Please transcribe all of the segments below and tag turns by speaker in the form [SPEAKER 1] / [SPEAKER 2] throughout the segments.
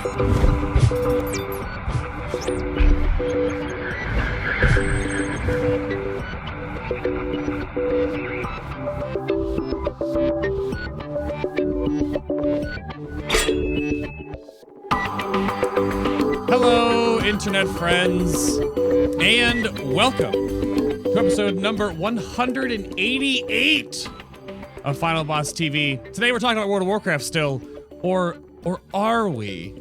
[SPEAKER 1] Hello, internet friends, and welcome to episode number 188 of Final Boss TV. Today we're talking about World of Warcraft still, or are we?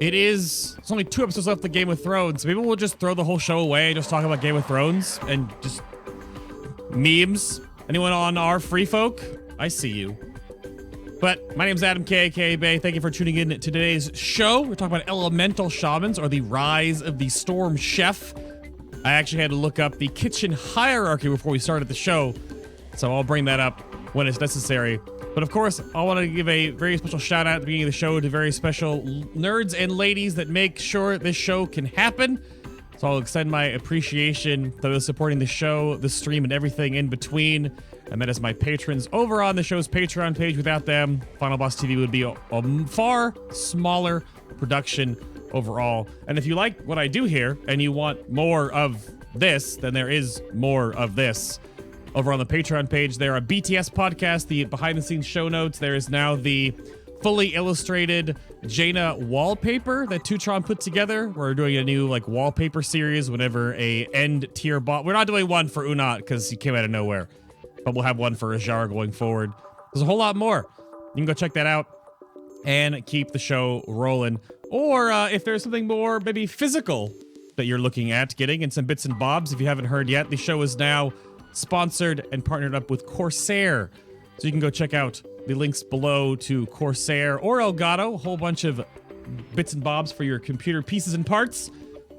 [SPEAKER 1] It's only 2 episodes left of Game of Thrones. Maybe we'll just throw the whole show away and just talk about Game of Thrones and just memes. Anyone on our free folk? I see you. But my name's Adam K, aka Bay. Thank you for tuning in to today's show. We're talking about Elemental Shamans, or the rise of the Storm Chef. I actually had to look up the kitchen hierarchy before we started the show, so I'll bring that up when it's necessary. But of course, I want to give a very special shout out at the beginning of the show to very special nerds and ladies that make sure this show can happen. So I'll extend my appreciation to those supporting the show, the stream, and everything in between. And that is my patrons over on the show's Patreon page. Without them, Final Boss TV would be a far smaller production overall. And if you like what I do here and you want more of this, then there is more of this. Over on the Patreon page, there are BTS podcast, the behind-the-scenes show notes. There is now the fully illustrated Cayna wallpaper that Tutron put together. We're doing a new wallpaper series whenever a end tier bot. We're not doing one for Uu'nat because he came out of nowhere, but we'll have one for Ajar going forward. There's a whole lot more. You can go check that out and keep the show rolling. Or if there's something more maybe physical that you're looking at getting and some bits and bobs, if you haven't heard yet, the show is now sponsored and partnered up with Corsair. So you can go check out the links below to Corsair or Elgato, a whole bunch of bits and bobs for your computer pieces and parts.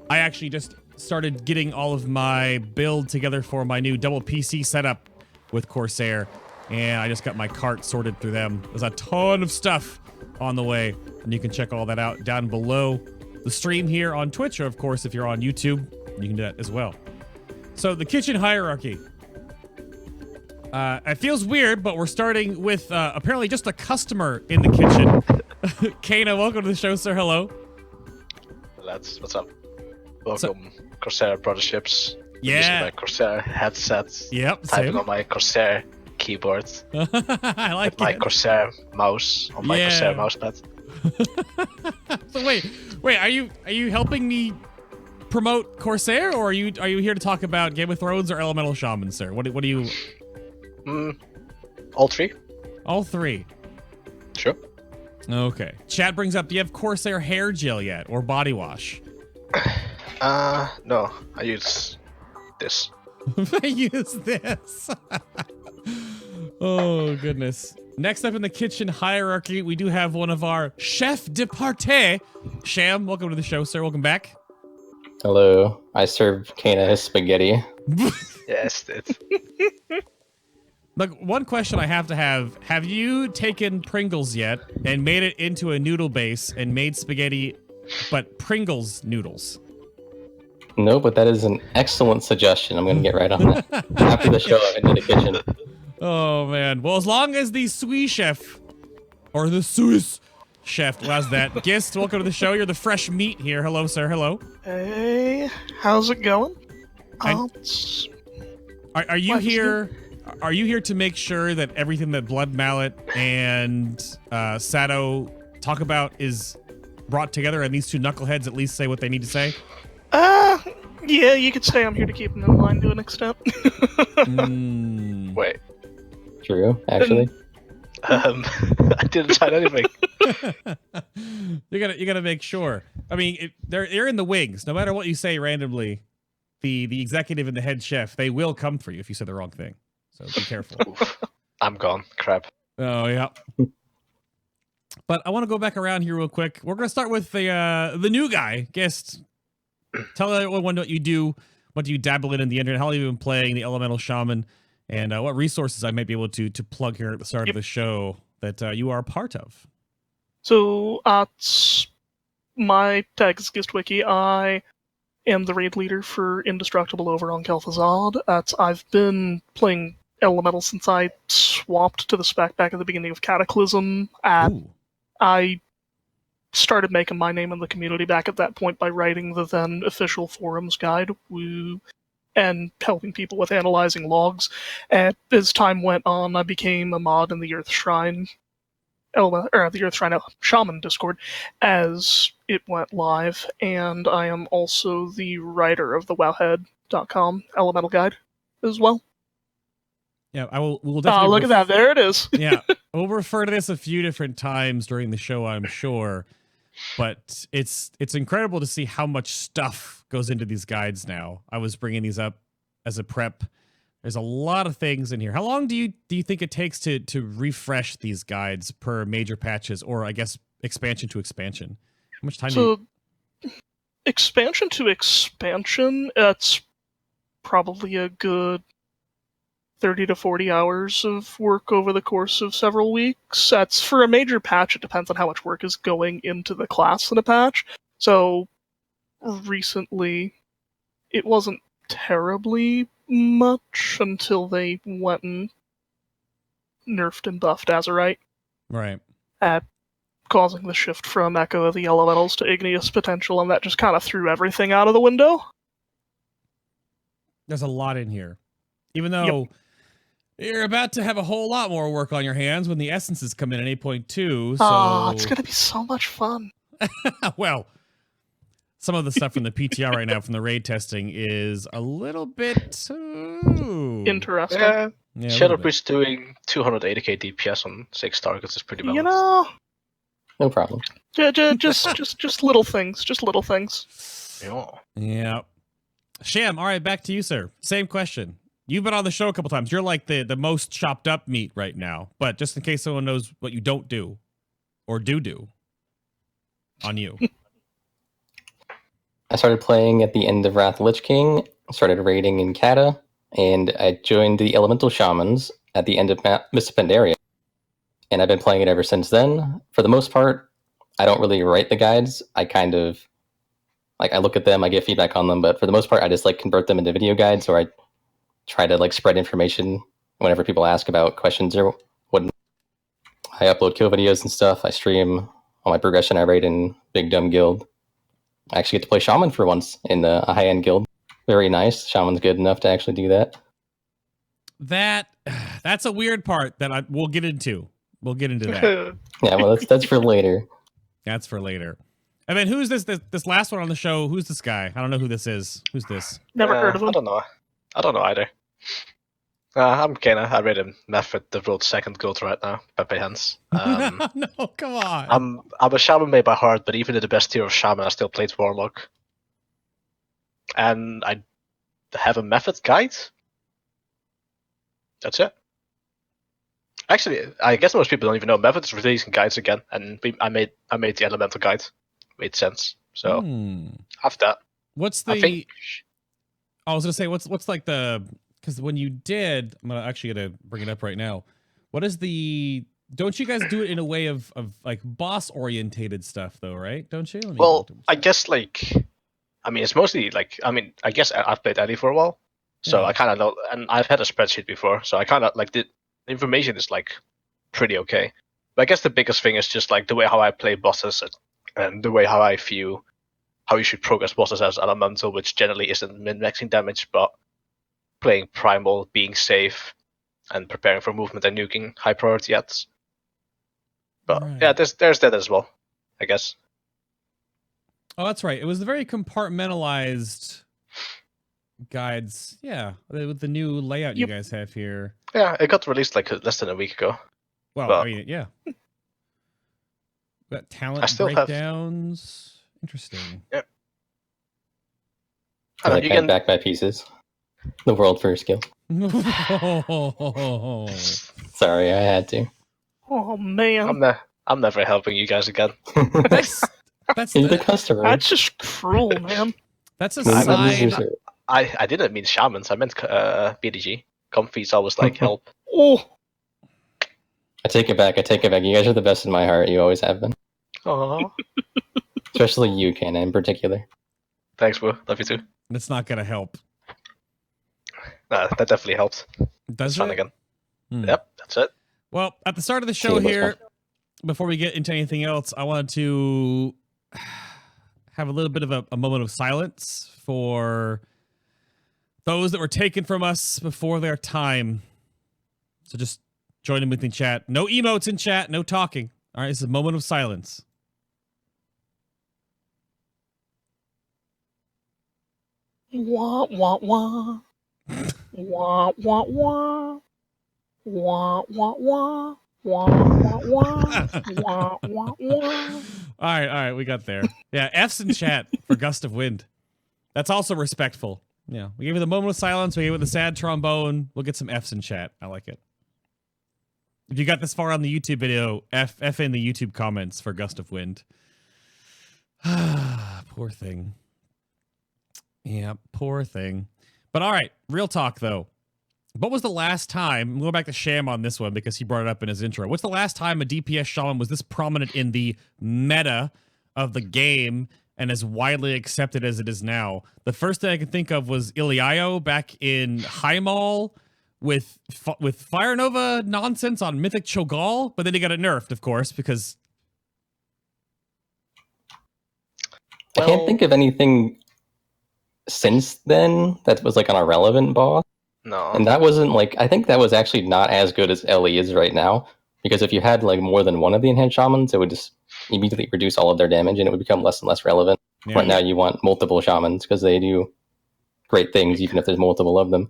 [SPEAKER 1] I actually just started getting all of my build together for my new double PC setup with Corsair, and I just got my cart sorted through them. There's a ton of stuff on the way, and you can check all that out down below the stream here on Twitch, or of course, if you're on YouTube, you can do that as well. So the kitchen hierarchy. It feels weird, but we're starting with apparently just a customer in the kitchen. Cayna, welcome to the show, sir. Hello.
[SPEAKER 2] Lads, what's up? Welcome, Corsair Brotherships.
[SPEAKER 1] Yeah.
[SPEAKER 2] Using my Corsair headsets.
[SPEAKER 1] Yep.
[SPEAKER 2] Typing
[SPEAKER 1] Same.
[SPEAKER 2] on my Corsair keyboard.
[SPEAKER 1] I like
[SPEAKER 2] with my
[SPEAKER 1] it.
[SPEAKER 2] Corsair mouse on my Corsair mousepad.
[SPEAKER 1] So wait. Are you helping me promote Corsair, or are you here to talk about Game of Thrones or Elemental Shaman, sir? What do you?
[SPEAKER 2] All three.
[SPEAKER 1] All three.
[SPEAKER 2] Sure.
[SPEAKER 1] Okay. Chat brings up, do you have Corsair hair gel yet, or body wash?
[SPEAKER 2] No. I use this.
[SPEAKER 1] I use this. Oh, goodness. Next up in the kitchen hierarchy, we do have one of our chef de partie. Sham, welcome to the show, sir. Welcome back.
[SPEAKER 3] Hello. I serve Cayna his spaghetti.
[SPEAKER 2] Yes, it.
[SPEAKER 1] Look, one question I have to have you taken Pringles yet and made it into a noodle base and made spaghetti, but Pringles noodles?
[SPEAKER 3] No, but that is an excellent suggestion. I'm going to get right on that. After the show, I'm in the kitchen.
[SPEAKER 1] Oh, man. Well, as long as the Sous Chef, or the Sous Chef allows that. Gist, welcome to the show. You're the fresh meat here. Hello, sir. Hello.
[SPEAKER 4] Hey, how's it going?
[SPEAKER 1] Are you here? Are you here to make sure that everything that Blood Mallet and Sado talk about is brought together, and these two knuckleheads at least say what they need to say?
[SPEAKER 4] Yeah, you could say I'm here to keep them in line to an extent.
[SPEAKER 2] Wait.
[SPEAKER 3] True, actually.
[SPEAKER 2] I didn't sign anything.
[SPEAKER 1] You gotta make sure. I mean, they're in the wings. No matter what you say randomly, the executive and the head chef, they will come for you if you say the wrong thing. So be careful.
[SPEAKER 2] Oof. I'm gone. Crap.
[SPEAKER 1] Oh yeah. But I want to go back around here real quick. We're gonna start with the new guy. Guest. Tell everyone what you do. What do you dabble in the internet? How long have you been playing the Elemental Shaman? And what resources I might be able to plug here at the start of the show that you are a part of.
[SPEAKER 4] So, my tag is Gistwiki. I am the raid leader for Indestructible over on Kel'Thuzad. I've been playing Elemental since I swapped to the spec back at the beginning of Cataclysm. I started making my name in the community back at that point by writing the then official forums guide, and helping people with analyzing logs. And as time went on, I became a mod in the Earth Shrine, the Earth Shrine Shaman Discord as it went live, and I am also the writer of the wowhead.com Elemental Guide as well.
[SPEAKER 1] Yeah, we'll definitely.
[SPEAKER 4] Look at that! There it is.
[SPEAKER 1] Yeah, we'll refer to this a few different times during the show, I'm sure. But it's incredible to see how much stuff goes into these guides now. I was bringing these up as a prep. There's a lot of things in here. How long do you think it takes to refresh these guides per major patches, or I guess expansion to expansion? How much time?
[SPEAKER 4] Expansion to expansion, it's probably a good 30 to 40 hours of work over the course of several weeks. That's for a major patch. It depends on how much work is going into the class in a patch. So recently, it wasn't terribly much until they went and nerfed and buffed Azeroth.
[SPEAKER 1] Right.
[SPEAKER 4] Causing the shift from Echo of the Elementals to Igneous Potential, and that just kind of threw everything out of the window.
[SPEAKER 1] There's a lot in here. Even though you're about to have a whole lot more work on your hands when the essences come in at 8.2. So
[SPEAKER 4] it's going to be so much fun.
[SPEAKER 1] Well, some of the stuff from the PTR right now from the raid testing is a little bit
[SPEAKER 4] interesting.
[SPEAKER 2] Yeah, Shadow Priest doing 280k DPS on 6 targets is pretty balanced.
[SPEAKER 4] You know,
[SPEAKER 3] No problem.
[SPEAKER 4] just little things. Just little things.
[SPEAKER 1] Yeah. Sham, all right, back to you, sir. Same question. You've been on the show a couple times. You're like the most chopped up meat right now. But just in case someone knows what you don't do or do on you.
[SPEAKER 3] I started playing at the end of Wrath of Lich King, started raiding in Cayna, and I joined the Elemental Shamans at the end of Mists of Pandaria. And I've been playing it ever since then. For the most part, I don't really write the guides. I kind of, I look at them, I get feedback on them, but for the most part, I just, convert them into video guides, or I try to, spread information whenever people ask about questions or whatnot. I upload kill videos and stuff. I stream all my progression I raid in Big Dumb Guild. I actually get to play Shaman for once in a high-end guild. Very nice. Shaman's good enough to actually do that.
[SPEAKER 1] That's a weird part that we'll get into. We'll get into that.
[SPEAKER 3] Yeah, well, that's for later.
[SPEAKER 1] That's for later. And then who's this last one on the show? Who's this guy? I don't know who this is. Who's this?
[SPEAKER 4] Never heard of him.
[SPEAKER 2] I don't know either. I'm Cayna. I read a method the world's second gold right now, Pepe Hands.
[SPEAKER 1] No, come on.
[SPEAKER 2] I'm a shaman made by heart, but even in the best tier of shaman, I still played warlock. And I have a method guide. That's it. Actually, I guess most people don't even know methods releasing guides again, and I made the elemental guide. Made sense. So after that,
[SPEAKER 1] what's the? I was gonna say what's like the. Because when you did, I'm gonna bring it up right now. What is the? Don't you guys do it in a way of boss orientated stuff though, right? Don't you?
[SPEAKER 2] Well, I guess it's mostly I guess I've played Ellie for a while, so yeah. I kind of know, and I've had a spreadsheet before, so I kind of the information is pretty okay. But I guess the biggest thing is just the way how I play bosses and the way how I view how you should progress bosses as elemental, which generally isn't min-maxing damage, but playing primal, being safe, and preparing for movement and nuking high priority ads. But yeah, there's that as well, I guess.
[SPEAKER 1] Oh, that's right. It was the very compartmentalized guides. Yeah, with the new layout you guys have here.
[SPEAKER 2] Yeah, it got released less than a week ago.
[SPEAKER 1] Well, I mean, yeah. Got talent breakdowns. Interesting.
[SPEAKER 2] Yeah.
[SPEAKER 3] I can back my pieces. The world first kill. Sorry, I had to.
[SPEAKER 4] Oh man.
[SPEAKER 2] I'm never helping you guys again.
[SPEAKER 1] That's
[SPEAKER 3] You're the customer.
[SPEAKER 4] That's just cruel, man.
[SPEAKER 1] That's a sign.
[SPEAKER 2] I didn't mean shamans. I meant BDG. Comfy's always help.
[SPEAKER 4] Oh.
[SPEAKER 3] I take it back. You guys are the best in my heart. You always have been.
[SPEAKER 2] Aww.
[SPEAKER 3] Especially you, Cayna, in particular.
[SPEAKER 2] Thanks, bro. Love you too.
[SPEAKER 1] That's not gonna help.
[SPEAKER 2] That definitely helps.
[SPEAKER 1] Does
[SPEAKER 2] it's fun again. Yep, that's it.
[SPEAKER 1] Well, at the start of the show here, before we get into anything else, I wanted to have a little bit of a moment of silence for those that were taken from us before their time. So just join in with me in chat. No emotes in chat, no talking. All right, this is a moment of silence.
[SPEAKER 4] Wah, wah, wah. Wah, wah, wah. Wah, wah, wah. Wah, wah, wah. Wah, wah, wah.
[SPEAKER 1] All right, we got there. Yeah, F's in chat for Gust of Wind. That's also respectful. Yeah, we gave it the moment of silence. We gave it the sad trombone. We'll get some F's in chat. I like it. If you got this far on the YouTube video, F in the YouTube comments for Gust of Wind. Poor thing. Yeah, poor thing. But all right, real talk though. What was the last time, I'm going back to Sham on this one because he brought it up in his intro. What's the last time a DPS shaman was this prominent in the meta of the game and as widely accepted as it is now? The first thing I can think of was Iliayo back in Highmaul with Fire Nova nonsense on Mythic Cho'Gall, but then he got it nerfed, of course, because...
[SPEAKER 3] I can't think of anything since then that was like an irrelevant boss.
[SPEAKER 2] No.
[SPEAKER 3] And that wasn't like, I think that was actually not as good as Ellie is right now. Because if you had like more than one of the enhanced shamans, it would just immediately reduce all of their damage and it would become less and less relevant.
[SPEAKER 1] Yeah.
[SPEAKER 3] Right now you want multiple shamans because they do great things even if there's multiple of them.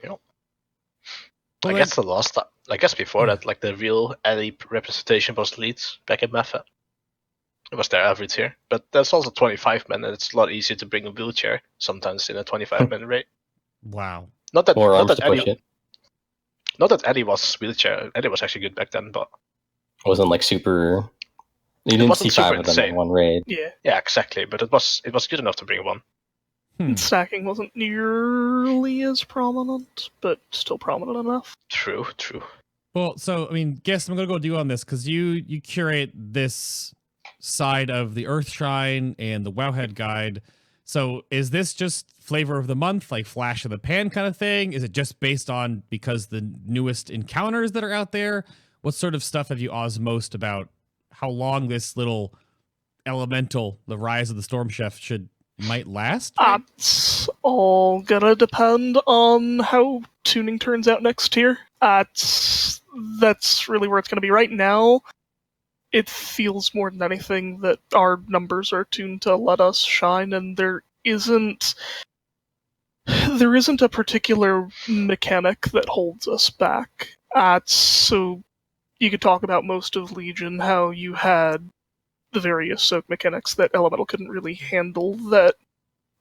[SPEAKER 2] Yep.
[SPEAKER 1] Well,
[SPEAKER 2] I guess the last time, I guess before that, like the real Ellie representation was Leeds back in Method. It was their average here. But that's also 25 men and it's a lot easier to bring a wheelchair sometimes in a 25-man raid.
[SPEAKER 1] Wow.
[SPEAKER 2] Not that
[SPEAKER 3] Or
[SPEAKER 2] not
[SPEAKER 3] arms
[SPEAKER 2] that
[SPEAKER 3] to push
[SPEAKER 2] Eddie,
[SPEAKER 3] it.
[SPEAKER 2] not that Eddie was wheelchair. Eddie was actually good back then, but
[SPEAKER 3] It wasn't like super... You didn't see
[SPEAKER 2] wasn't
[SPEAKER 3] 5
[SPEAKER 2] super
[SPEAKER 3] of them
[SPEAKER 2] insane.
[SPEAKER 3] in one raid.
[SPEAKER 4] Yeah.
[SPEAKER 2] yeah, exactly. But it was good enough to bring one.
[SPEAKER 4] Stacking wasn't nearly as prominent, but still prominent enough.
[SPEAKER 2] True.
[SPEAKER 1] Well, so, I mean, guess I'm going to go with you on this because you curate this side of the Earth Shrine and the Wowhead Guide. So is this just flavor of the month, like flash of the pan kind of thing? Is it just based on because the newest encounters that are out there? What sort of stuff have you osmosed about how long this little elemental, the Rise of the Storm Chef, might last?
[SPEAKER 4] It's all gonna depend on how tuning turns out next year. That's really where it's gonna be right now. It feels more than anything that our numbers are tuned to let us shine, and there isn't a particular mechanic that holds us back. So you could talk about most of Legion, how you had the various soak mechanics that Elemental couldn't really handle, that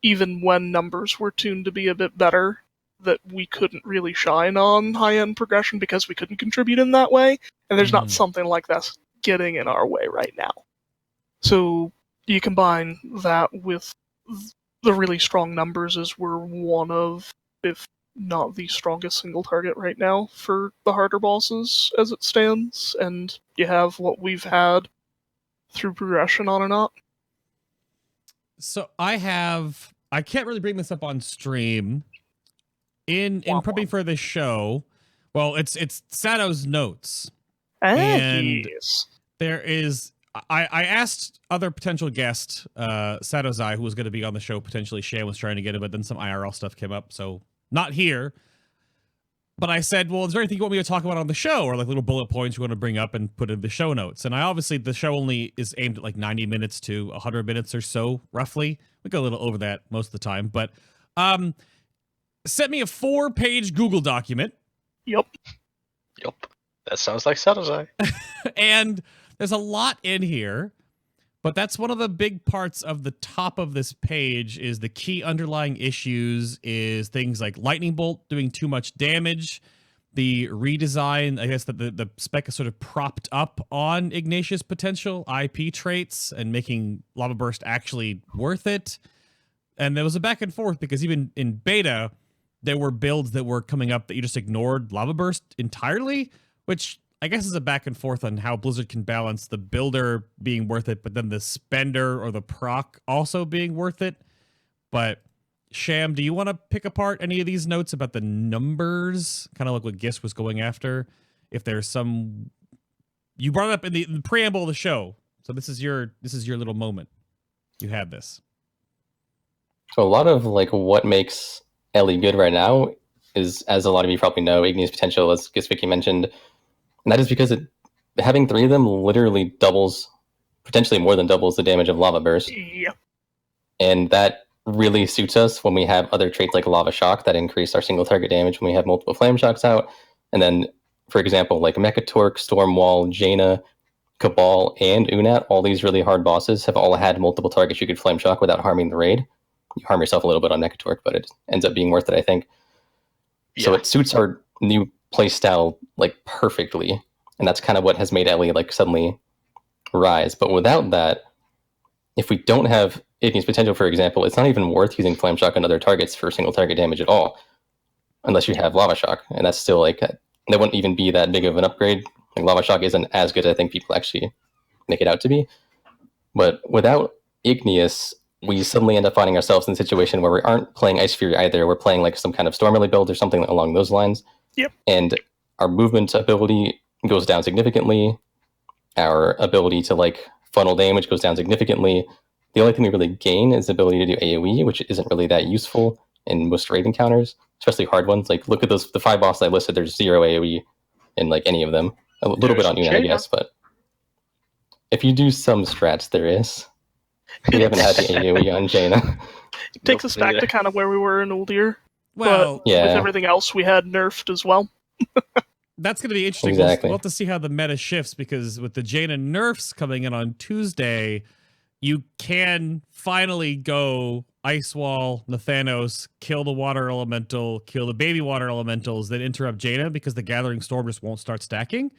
[SPEAKER 4] even when numbers were tuned to be a bit better, that we couldn't really shine on high-end progression because we couldn't contribute in that way, and there's not something like this getting in our way right now. So you combine that with the really strong numbers, as we're one of, if not the strongest single target right now for the harder bosses as it stands, and you have what we've had through progression on and up.
[SPEAKER 1] So I can't really bring this up on stream. In prepping for this show, well, it's Sato's notes. And
[SPEAKER 4] Yes.
[SPEAKER 1] there is, I asked other potential guest, Satozai, who was going to be on the show, potentially Sham was trying to get it, but then some IRL stuff came up, so not here. But I said, well, is there anything you want me to talk about on the show, or like little bullet points you want to bring up and put in the show notes? And the show only is aimed at like 90 minutes to 100 minutes or so, roughly. We go a little over that most of the time, but sent me a 4-page Google document.
[SPEAKER 4] Yep.
[SPEAKER 2] That sounds like Satozai.
[SPEAKER 1] And there's a lot in here, but that's one of the big parts of the top of this page. Is the key underlying issues is things like Lightning Bolt doing too much damage, the redesign, I guess that the spec is sort of propped up on Igneous Potential IP traits and making Lava Burst actually worth it. And there was a back and forth because even in beta, there were builds that were coming up that you just ignored Lava Burst entirely, which I guess is a back and forth on how Blizzard can balance the builder being worth it, but then the spender or the proc also being worth it. But Sham, do you want to pick apart any of these notes about the numbers? Kind of like what Gist was going after. If there's some you brought it up in the preamble of the show. So this is your little moment. You had this.
[SPEAKER 3] So a lot of like what makes Ellie good right now is, as a lot of you probably know, Igneous Potential, as Gistwiki mentioned, and that is because having 3 of them literally doubles, potentially more than doubles the damage of Lava Burst.
[SPEAKER 4] Yeah.
[SPEAKER 3] And that really suits us when we have other traits like Lava Shock that increase our single target damage when we have multiple Flame Shocks out. And then, for example, like Mechatork, Stormwall, Jaina, Cabal, and Uu'nat, all these really hard bosses have all had multiple targets you could Flame Shock without harming the raid. You harm yourself a little bit on Mechatork, but it ends up being worth it, I think. Yeah. So it suits our new playstyle like perfectly. And that's kind of what has made Ellie like suddenly rise. But without that, if we don't have Igneous Potential, for example, it's not even worth using Flame Shock on other targets for single target damage at all, unless you have Lava Shock, and that's still like that wouldn't even be that big of an upgrade. Like Lava Shock isn't as good as I think people actually make it out to be. But without Igneous, we suddenly end up finding ourselves in a situation where we aren't playing Ice Fury either. We're playing like some kind of Stormily build or something along those lines.
[SPEAKER 4] Yep.
[SPEAKER 3] And our movement ability goes down significantly. Our ability to like funnel damage goes down significantly. The only thing we really gain is the ability to do AoE, which isn't really that useful in most raid encounters, especially hard ones. Like look at the 5 bosses I listed, there's 0 AoE in like any of them. A little bit on Untitled, I guess, but if you do some strats, there is. We haven't had the AoE on Jaina.
[SPEAKER 4] It takes us back to kind of where we were in Uldir.
[SPEAKER 1] Well,
[SPEAKER 4] but with everything else we had nerfed as well.
[SPEAKER 1] That's going to be interesting.
[SPEAKER 3] Exactly.
[SPEAKER 1] We'll have to see how the meta shifts, because with the Jaina nerfs coming in on Tuesday, you can finally go Ice Wall, Nathanos, kill the Water Elemental, kill the baby Water Elementals, then interrupt Jaina because the Gathering Storm just won't start stacking,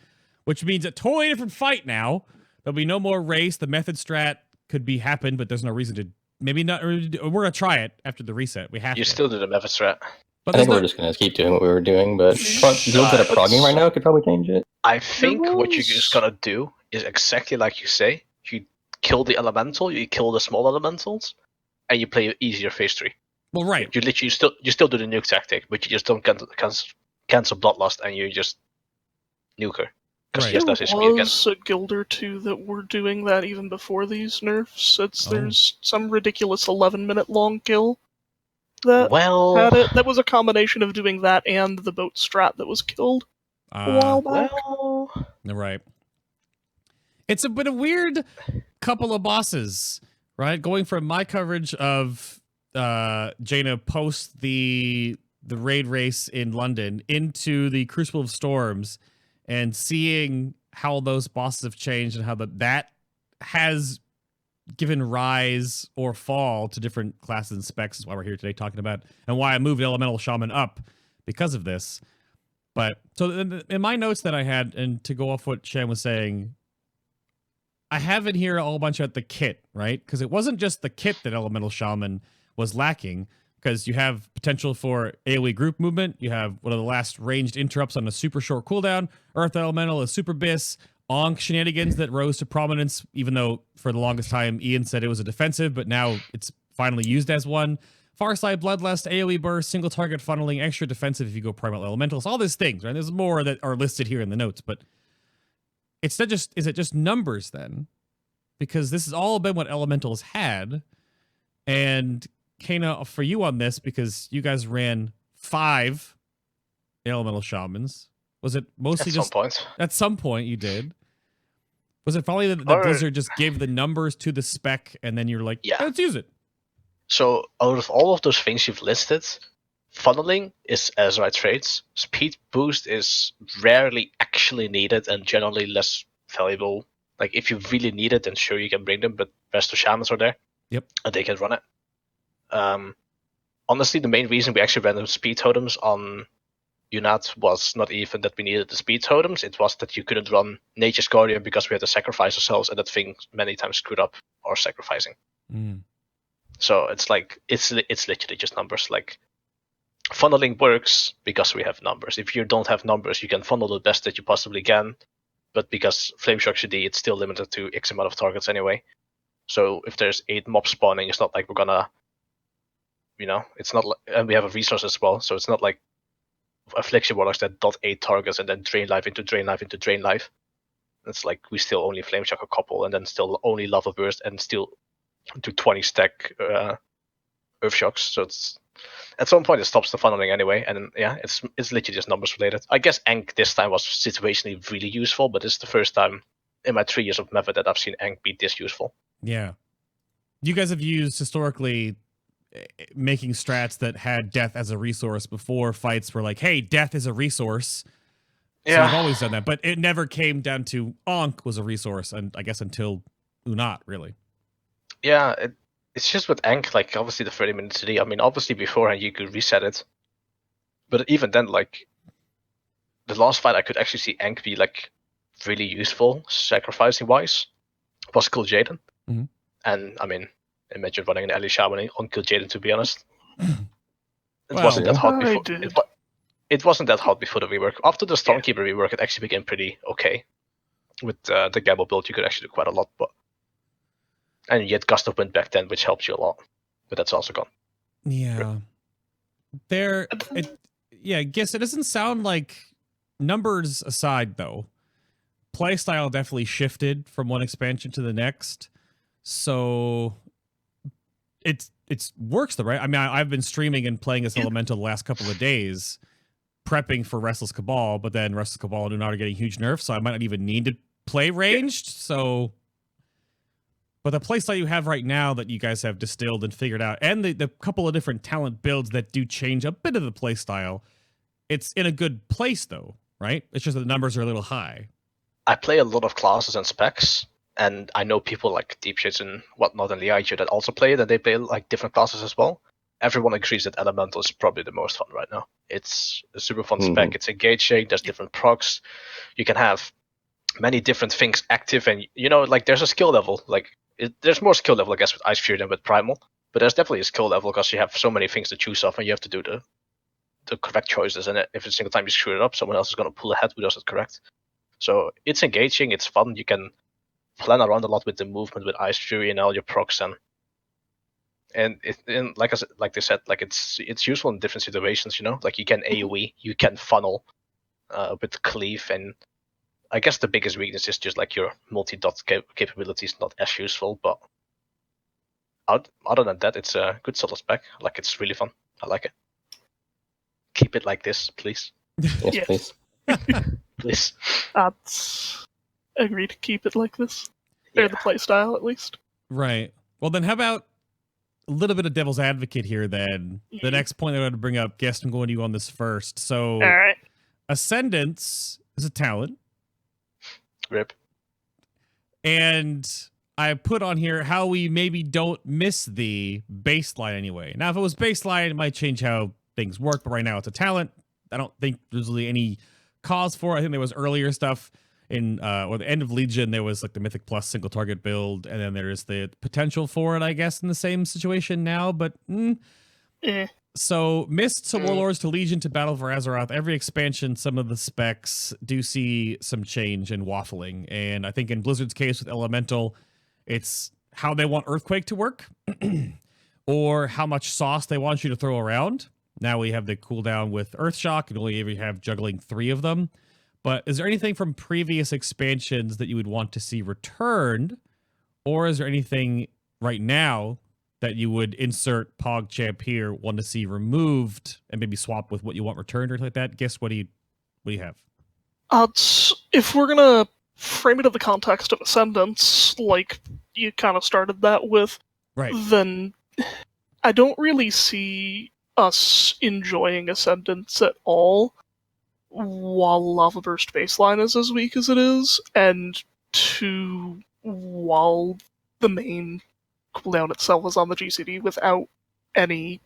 [SPEAKER 1] which means a totally different fight now. There'll be no more race. The method strat could be happen, but there's no reason to. Maybe not. We're going to try it after the reset. We have to.
[SPEAKER 2] You still do the method strat.
[SPEAKER 3] But I think we're just going to keep doing what we were doing, but builds that are progging right now could probably change it.
[SPEAKER 2] I think what you're just going to do is exactly like you say. You kill the elemental, you kill the small elementals, and you play easier phase 3.
[SPEAKER 1] Well, right.
[SPEAKER 2] You literally still do the nuke tactic, but you just don't cancel Bloodlust, and you just nuke her.
[SPEAKER 1] Right.
[SPEAKER 2] There
[SPEAKER 4] was a guild or 2 that were doing that even before these nerfs. There's some ridiculous 11-minute long kill that had it. That was a combination of doing that and the boat strat that was killed a while back.
[SPEAKER 1] Right. It's been a weird couple of bosses, right? Going from my coverage of Jaina post the raid race in London into the Crucible of Storms, and seeing how those bosses have changed and how that has given rise or fall to different classes and specs is why we're here today talking about, and why I moved Elemental Shaman up because of this. But so in my notes that I had, and to go off what Sham was saying, I have in here a whole bunch about the kit, right? Because it wasn't just the kit that Elemental Shaman was lacking, because you have potential for AoE group movement. You have one of the last ranged interrupts on a super short cooldown. Earth Elemental, a Super Biss, Onk shenanigans that rose to prominence, even though for the longest time Ian said it was a defensive, but now it's finally used as one. Farside, Bloodlust, AoE burst, single target funneling, extra defensive if you go Primal Elementals, all these things, right? There's more that are listed here in the notes, but it's not just, is it just numbers then? Because this has all been what Elementals had, and Cayna, for you on this, because you guys ran 5 Elemental Shamans. Was it mostly at some point you did? Was it probably that Blizzard just gave the numbers to the spec and then you're like, yeah, let's use it?
[SPEAKER 2] So out of all of those things you've listed, funneling is Azeroth traits. Speed boost is rarely actually needed and generally less valuable. Like if you really need it, then sure you can bring them, but rest of Shamans are there.
[SPEAKER 1] Yep.
[SPEAKER 2] And they can run it. Honestly, the main reason we actually ran the speed totems on Uu'nat was not even that we needed the speed totems, it was that you couldn't run Nature's Guardian because we had to sacrifice ourselves, and that thing many times screwed up our sacrificing. So it's like, it's literally just numbers. Like, funneling works because we have numbers. If you don't have numbers, you can funnel the best that you possibly can, but because Flame Shock CD, it's still limited to X amount of targets anyway. So if there's 8 mobs spawning, it's not like we're gonna, it's not like, and we have a resource as well, so it's not like Affliction Warlocks that dot 8 targets and then drain life into drain life into drain life. It's like we still only flame shock a couple, and then still only lava burst, and still do 20 stack earth shocks. So it's at some point it stops the funneling anyway, and yeah, it's literally just numbers related. I guess Ankh this time was situationally really useful, but it's the first time in my 3 years of Method that I've seen Ankh be this useful.
[SPEAKER 1] Yeah. You guys have used historically making strats that had death as a resource before fights were like, hey, death is a resource. So
[SPEAKER 2] Yeah.
[SPEAKER 1] you've always done that, but it never came down to Ankh was a resource, and I guess until Uu'nat, really.
[SPEAKER 2] Yeah, it's just with Ankh, like obviously the 30-minute city. I mean, obviously beforehand you could reset it, but even then, like the last fight I could actually see Ankh be like really useful, sacrificing wise, was Kill Jaden.
[SPEAKER 1] Mm-hmm.
[SPEAKER 2] And I mean, imagine running an Elemental Shaman on Kill Jaden, to be honest. It
[SPEAKER 1] Well,
[SPEAKER 2] wasn't that hard
[SPEAKER 4] I
[SPEAKER 2] before.
[SPEAKER 4] did.
[SPEAKER 2] It wasn't that hard before the rework. After the
[SPEAKER 4] Yeah.
[SPEAKER 2] Stormkeeper rework, it actually became pretty okay. With the Gamble build, you could actually do quite a lot, and you had Gust of Wind back then, which helps you a lot. But that's also gone.
[SPEAKER 1] Yeah. I guess it doesn't sound like, numbers aside though, playstyle definitely shifted from one expansion to the next. So it's works though, right? I mean, I've been streaming and playing this Elemental the last couple of days, prepping for Restless Cabal, but then Restless Cabal and Uu'nat are getting huge nerfs, so I might not even need to play ranged. So, but the playstyle you have right now that you guys have distilled and figured out, and the couple of different talent builds that do change a bit of the playstyle, it's in a good place though, right? It's just that the numbers are a little high.
[SPEAKER 2] I play a lot of classes and specs, and I know people like Deep Shits and whatnot and Liaiju that also play it, and they play like different classes as well. Everyone agrees that Elemental is probably the most fun right now. It's a super fun spec. It's engaging. There's different procs. You can have many different things active, and like there's a skill level. Like there's more skill level, I guess, with Ice Fury than with Primal. But there's definitely a skill level because you have so many things to choose off, and you have to do the correct choices. And every single time you screw it up, someone else is going to pull ahead who does it correct. So it's engaging. It's fun. You can plan around a lot with the movement with Ice Fury and all your procs and like they said, like it's useful in different situations. Like you can AoE, you can funnel with cleave, and I guess the biggest weakness is just like your multi-dot capabilities not as useful. But other than that, it's a good solid spec. Like it's really fun. I like it. Keep it like this, please.
[SPEAKER 3] Yes, please.
[SPEAKER 2] Please.
[SPEAKER 4] That's agreed to keep it like this. They're the playstyle, at least.
[SPEAKER 1] Right. Well, then how about a little bit of devil's advocate here then? The next point I want to bring up, guess I'm going to you on this first. So,
[SPEAKER 4] All right.
[SPEAKER 1] Ascendance is a talent.
[SPEAKER 2] Rip.
[SPEAKER 1] And I put on here how we maybe don't miss the baseline anyway. Now, if it was baseline, it might change how things work, but right now it's a talent. I don't think there's really any cause for it. I think there was earlier stuff in the end of Legion, there was like the Mythic Plus single target build, and then there's the potential for it, I guess, in the same situation now, but So Mist to Warlords to Legion to Battle for Azeroth, every expansion, some of the specs do see some change and waffling. And I think in Blizzard's case with Elemental, it's how they want Earthquake to work or how much sauce they want you to throw around. Now we have the cooldown with Earthshock and only ever have juggling 3 of them. But is there anything from previous expansions that you would want to see returned? Or is there anything right now that you would insert PogChamp here, want to see removed, and maybe swap with what you want returned or anything like that? Guess what do you have?
[SPEAKER 4] If we're gonna frame it in the context of Ascendance, like you kind of started that with,
[SPEAKER 1] right?
[SPEAKER 4] Then I don't really see us enjoying Ascendance at all while Lava Burst baseline is as weak as it is, and while the main cooldown itself is on the GCD without any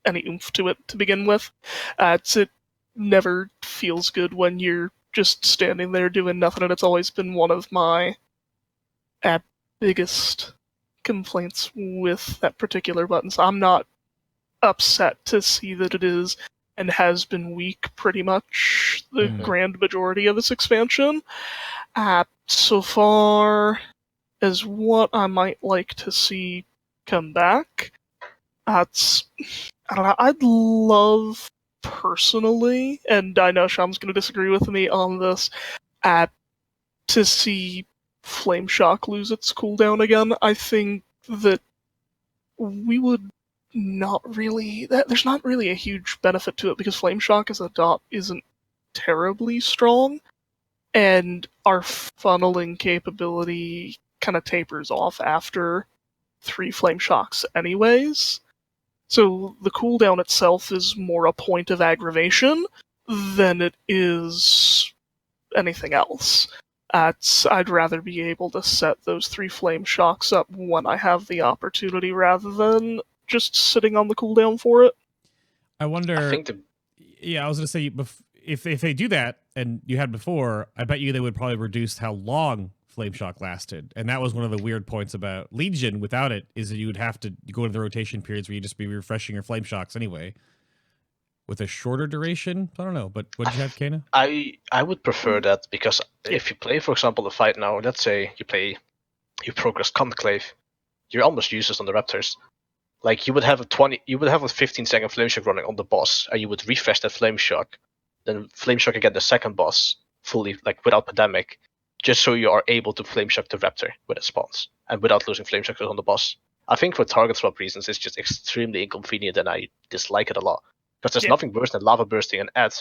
[SPEAKER 4] oomph to it to begin with. It never feels good when you're just standing there doing nothing, and it's always been one of my biggest complaints with that particular button. So I'm not upset to see that it is and has been weak pretty much the grand majority of this expansion. So far as what I might like to see come back, I don't know, I'd love personally, and I know Sham's going to disagree with me on this, to see Flame Shock lose its cooldown again. I think that we would not really... There's not really a huge benefit to it, because Flame Shock as a dot isn't terribly strong, and our funneling capability kind of tapers off after 3 Flame Shocks anyways. So the cooldown itself is more a point of aggravation than it is anything else. I'd rather be able to set those 3 Flame Shocks up when I have the opportunity rather than just sitting on the cooldown for it.
[SPEAKER 1] I wonder...
[SPEAKER 2] I think
[SPEAKER 1] Yeah, I was going to say, if they do that, and you had before, I bet you they would probably reduce how long Flame Shock lasted. And that was one of the weird points about Legion without it, is that you would have to go into the rotation periods where you just be refreshing your Flame Shocks anyway. With a shorter duration? I don't know, but what did you have, Cayna?
[SPEAKER 2] I would prefer that, because if you play, for example, the fight now, let's say you progress Conclave, you're almost useless on the Raptors. Like, you would have a 15-second Flame Shock running on the boss, and you would refresh that Flame Shock, then Flame Shock again the second boss, fully, like, without Pandemic, just so you are able to Flame Shock the Raptor when it spawns, and without losing Flame Shock on the boss. I think for target swap reasons, it's just extremely inconvenient, and I dislike it a lot. Because there's nothing worse than lava bursting an ad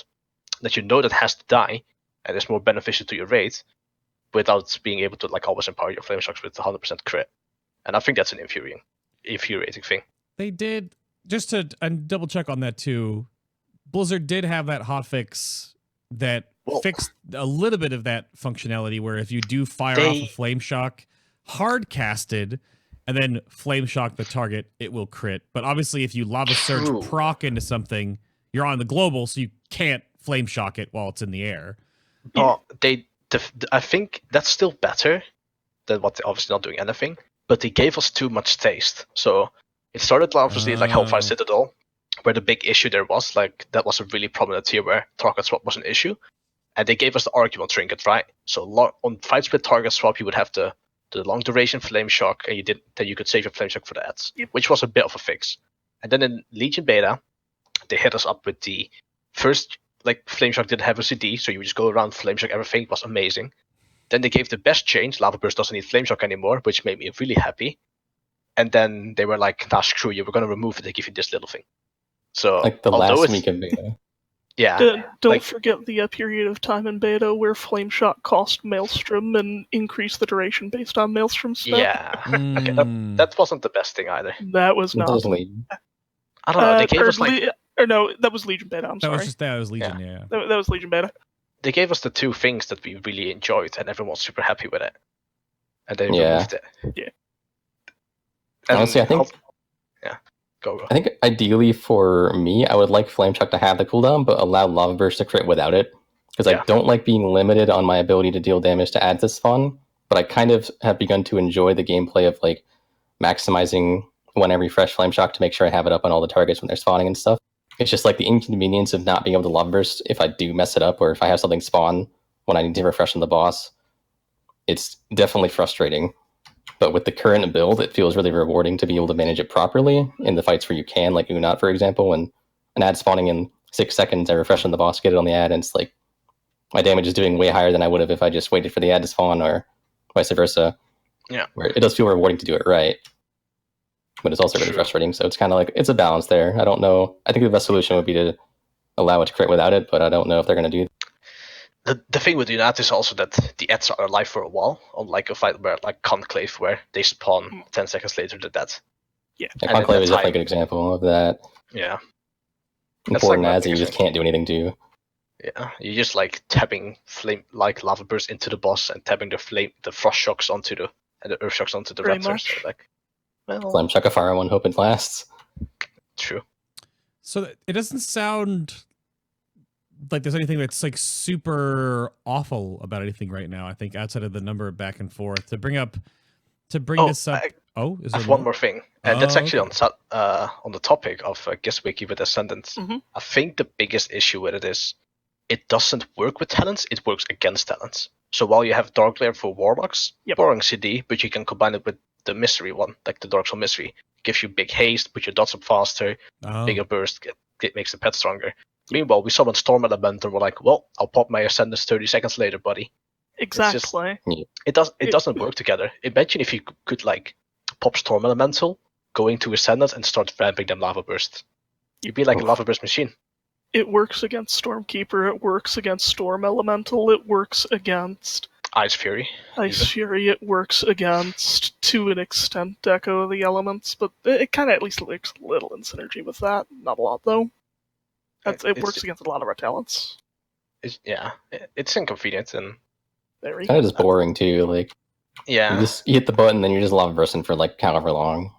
[SPEAKER 2] that you know that has to die, and is more beneficial to your raid, without being able to, like, always empower your Flame Shocks with 100% crit. And I think that's an infuriating thing.
[SPEAKER 1] They did, just to double check on that too, Blizzard did have that hotfix that fixed a little bit of that functionality, where if you do fire off a Flame Shock hard casted and then Flame Shock the target, it will crit. But obviously if you Lava Surge proc into something, you're on the global, so you can't Flame Shock it while it's in the air.
[SPEAKER 2] But I think that's still better than what they're obviously not doing anything, but they gave us too much taste. So it started obviously like Hellfire Citadel, where the big issue there was, like, that was a really prominent tier where target swap was an issue. And they gave us the argument trinket, right? So on fight split target swap, you would have the long duration Flame Shock, and then you could save your Flame Shock for the ads, which was a bit of a fix. And then in Legion Beta, they hit us up with the first, like, Flame Shock didn't have a CD, so you would just go around Flame Shock, everything was amazing. Then they gave the best change, Lava Burst doesn't need Flame Shock anymore, which made me really happy. And then they were like, nah, screw you, we're going to remove it, they give you this little thing. So,
[SPEAKER 3] like the last week of beta.
[SPEAKER 2] Yeah.
[SPEAKER 4] Don't forget the period of time in beta where Flame Shock cost Maelstrom and increased the duration based on Maelstrom's stat.
[SPEAKER 2] Yeah. Okay, that wasn't the best thing either.
[SPEAKER 4] That was not.
[SPEAKER 2] I don't know, they gave us like...
[SPEAKER 4] no, that was Legion Beta, I'm sorry.
[SPEAKER 1] That was Legion, yeah.
[SPEAKER 4] That was Legion Beta.
[SPEAKER 2] They gave us the 2 things that we really enjoyed, and everyone was super happy with it. And they removed it.
[SPEAKER 4] Yeah.
[SPEAKER 2] And
[SPEAKER 3] honestly, I think...
[SPEAKER 2] Go.
[SPEAKER 3] I think ideally for me, I would like Flame Shock to have the cooldown, but allow Lava Burst to crit without it. Because I don't like being limited on my ability to deal damage to add this spawn, but I kind of have begun to enjoy the gameplay of, like, maximizing when I refresh Flame Shock to make sure I have it up on all the targets when they're spawning and stuff. It's just like the inconvenience of not being able to Lava Burst if I do mess it up, or if I have something spawn when I need to refresh on the boss. It's definitely frustrating. But with the current build, it feels really rewarding to be able to manage it properly in the fights where you can, like Uu'nat, for example, when an ad spawning in 6 seconds, I refresh on the boss, get it on the ad, and it's like my damage is doing way higher than I would have if I just waited for the ad to spawn, or vice versa.
[SPEAKER 2] Yeah.
[SPEAKER 3] Where it does feel rewarding to do it right, but it's also really frustrating. So it's kind of like, it's a balance there. I don't know. I think the best solution would be to allow it to crit without it, but I don't know if they're going to do that.
[SPEAKER 2] The thing with Untitled is also that the ads are alive for a while, unlike a fight where, like Conclave, where they spawn 10 seconds later to death.
[SPEAKER 4] Yeah.
[SPEAKER 3] Conclave is definitely a good example of that.
[SPEAKER 2] Yeah.
[SPEAKER 3] Important ads that you just can't do anything to.
[SPEAKER 2] Yeah, you're just like tapping flame, like Lava Burst into the boss, and tapping the Frost Shocks onto and the Earth Shocks onto the Raptors. So like, well,
[SPEAKER 3] Flame Shock a fire one, hope it lasts.
[SPEAKER 2] True.
[SPEAKER 1] So it doesn't sound like there's anything that's like super awful about anything right now. I think outside of the number back and forth to bring this up. Is there
[SPEAKER 2] one more thing, and that's actually on the topic of Gistwiki with Ascendants.
[SPEAKER 4] Mm-hmm.
[SPEAKER 2] I think the biggest issue with it is it doesn't work with talents; it works against talents. So while you have Dark Lair for Warlocks, boring CD, but you can combine it with the Mystery one, like the Dark Soul Mystery, it gives you big haste, put your dots up faster, bigger burst, it makes the pet stronger. Meanwhile, we summon Storm Elemental, and we're like, well, I'll pop my Ascendants 30 seconds later, buddy.
[SPEAKER 4] Exactly.
[SPEAKER 2] It doesn't work together. Imagine if you could like pop Storm Elemental, go into Ascendant, and start ramping them Lava Burst. You'd be like a Lava Burst machine.
[SPEAKER 4] It works against Stormkeeper, it works against Storm Elemental, it works against
[SPEAKER 2] Ice Fury.
[SPEAKER 4] Fury, it works against, to an extent, Echo of the Elements, but it kind of at least works a little in synergy with that. Not a lot, though. It works against a lot of our talents.
[SPEAKER 2] It's inconvenient and
[SPEAKER 4] very
[SPEAKER 3] kind of just boring too. Like, you hit the button, then you're just Lava Bursting for like however long.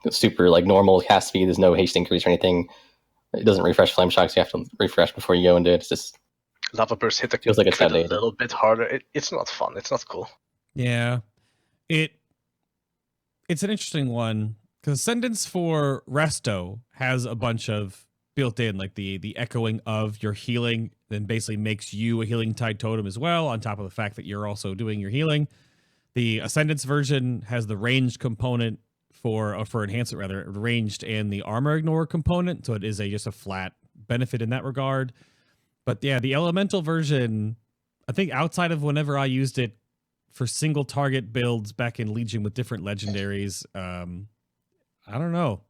[SPEAKER 3] It's super like normal cast speed. There's no haste increase or anything. It doesn't refresh Flame Shock, so you have to refresh before you go into it. It's just
[SPEAKER 2] Lava Burst hit the
[SPEAKER 3] feels like it's
[SPEAKER 2] a little bit harder. It's not fun. It's not cool.
[SPEAKER 1] Yeah, it's an interesting one because Ascendance for Resto has a bunch of built-in, like the echoing of your healing, then basically makes you a healing tide totem as well. On top of the fact that you're also doing your healing, the Ascendance version has the ranged component for enhancement, rather ranged, and the armor ignore component, so it is just a flat benefit in that regard. But yeah, the elemental version, I think outside of whenever I used it for single target builds back in Legion with different legendaries, I don't know.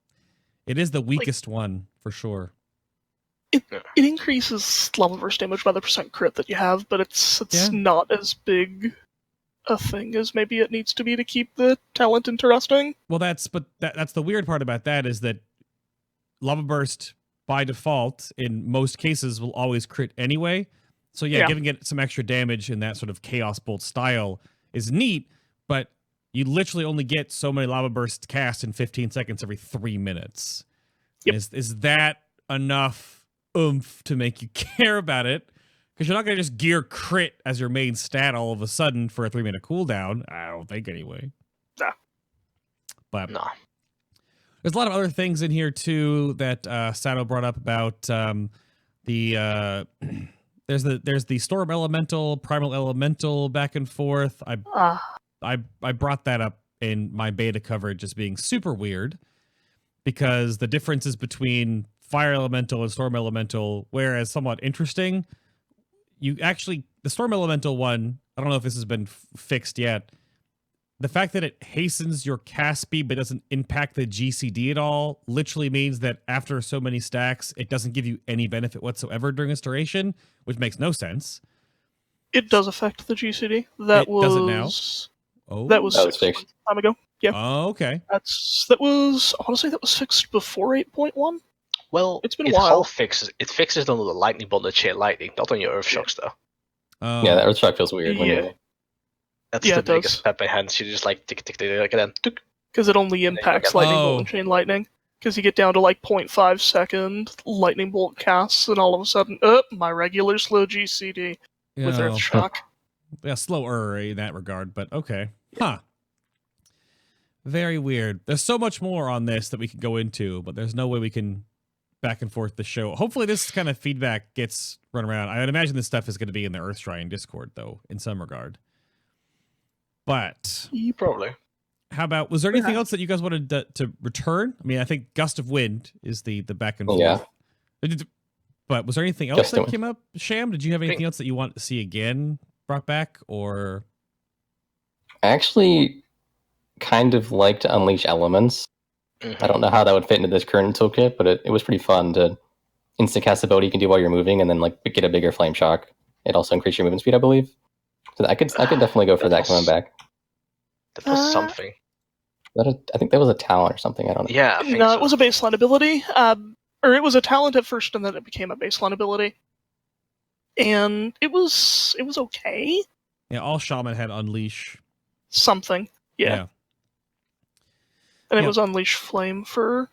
[SPEAKER 1] It is the weakest one for sure.
[SPEAKER 4] It increases level versus damage by the % crit that you have, but it's not as big a thing as maybe it needs to be to keep the talent interesting.
[SPEAKER 1] Well, that's the weird part about that is that Lava Burst by default in most cases will always crit anyway. So giving it some extra damage in that sort of Chaos Bolt style is neat, but you literally only get so many Lava Bursts cast in 15 seconds every 3 minutes.
[SPEAKER 4] Yep.
[SPEAKER 1] Is that enough oomph to make you care about it? Because you're not going to just gear crit as your main stat all of a sudden for a 3-minute cooldown. I don't think anyway.
[SPEAKER 4] Nah.
[SPEAKER 1] But there's a lot of other things in here too that Sato brought up about there's the Storm Elemental, Primal Elemental back and forth. I brought that up in my beta coverage as being super weird because the differences between Fire Elemental and Storm Elemental, whereas somewhat interesting, the Storm Elemental one, I don't know if this has been fixed yet. The fact that it hastens your cast speed but doesn't impact the GCD at all literally means that after so many stacks, it doesn't give you any benefit whatsoever during its duration, which makes no sense.
[SPEAKER 4] It does affect the GCD.
[SPEAKER 1] Does it now? Oh,
[SPEAKER 4] that was fixed time ago. Yeah.
[SPEAKER 1] Oh, okay.
[SPEAKER 4] I want to say that was fixed before 8.1.
[SPEAKER 2] Well,
[SPEAKER 4] it's been a while.
[SPEAKER 2] It fixes on the lightning bolt and chain lightning, not on your earth shocks though.
[SPEAKER 3] Yeah, that earth shock feels weird.
[SPEAKER 2] That's the biggest pet by hands. You just like tick tick tick tick and then
[SPEAKER 4] because it only impacts lightning bolt and chain lightning. Because you get down to like 0.5 second lightning bolt casts, and all of a sudden, my regular slow GCD with earth shock.
[SPEAKER 1] Yeah, slower in that regard, but okay. Huh. Very weird. There's so much more on this that we could go into, but there's no way we can back and forth the show. Hopefully this kind of feedback gets run around. I would imagine this stuff is going to be in the Earth Shrine Discord, though, in some regard. But
[SPEAKER 2] probably.
[SPEAKER 1] How about, was there anything else that you guys wanted to return? I mean, I think Gust of Wind is the back and forth. Yeah. But was there anything else that came up, Sham? Did you have anything else that you want to see again brought back, or?
[SPEAKER 3] I actually kind of like to unleash elements. I don't know how that would fit into this current toolkit, but it was pretty fun to instant cast ability you can do while you're moving, and then like get a bigger flame shock. It also increased your movement speed, I believe. So I could definitely go for that coming back.
[SPEAKER 2] That was something.
[SPEAKER 3] I think that was a talent or something. I don't know.
[SPEAKER 2] Yeah,
[SPEAKER 4] it was a baseline ability. Or it was a talent at first, and then it became a baseline ability. And it was okay.
[SPEAKER 1] Yeah, all shaman had unleash
[SPEAKER 4] something. Yeah. And it was unleash flame for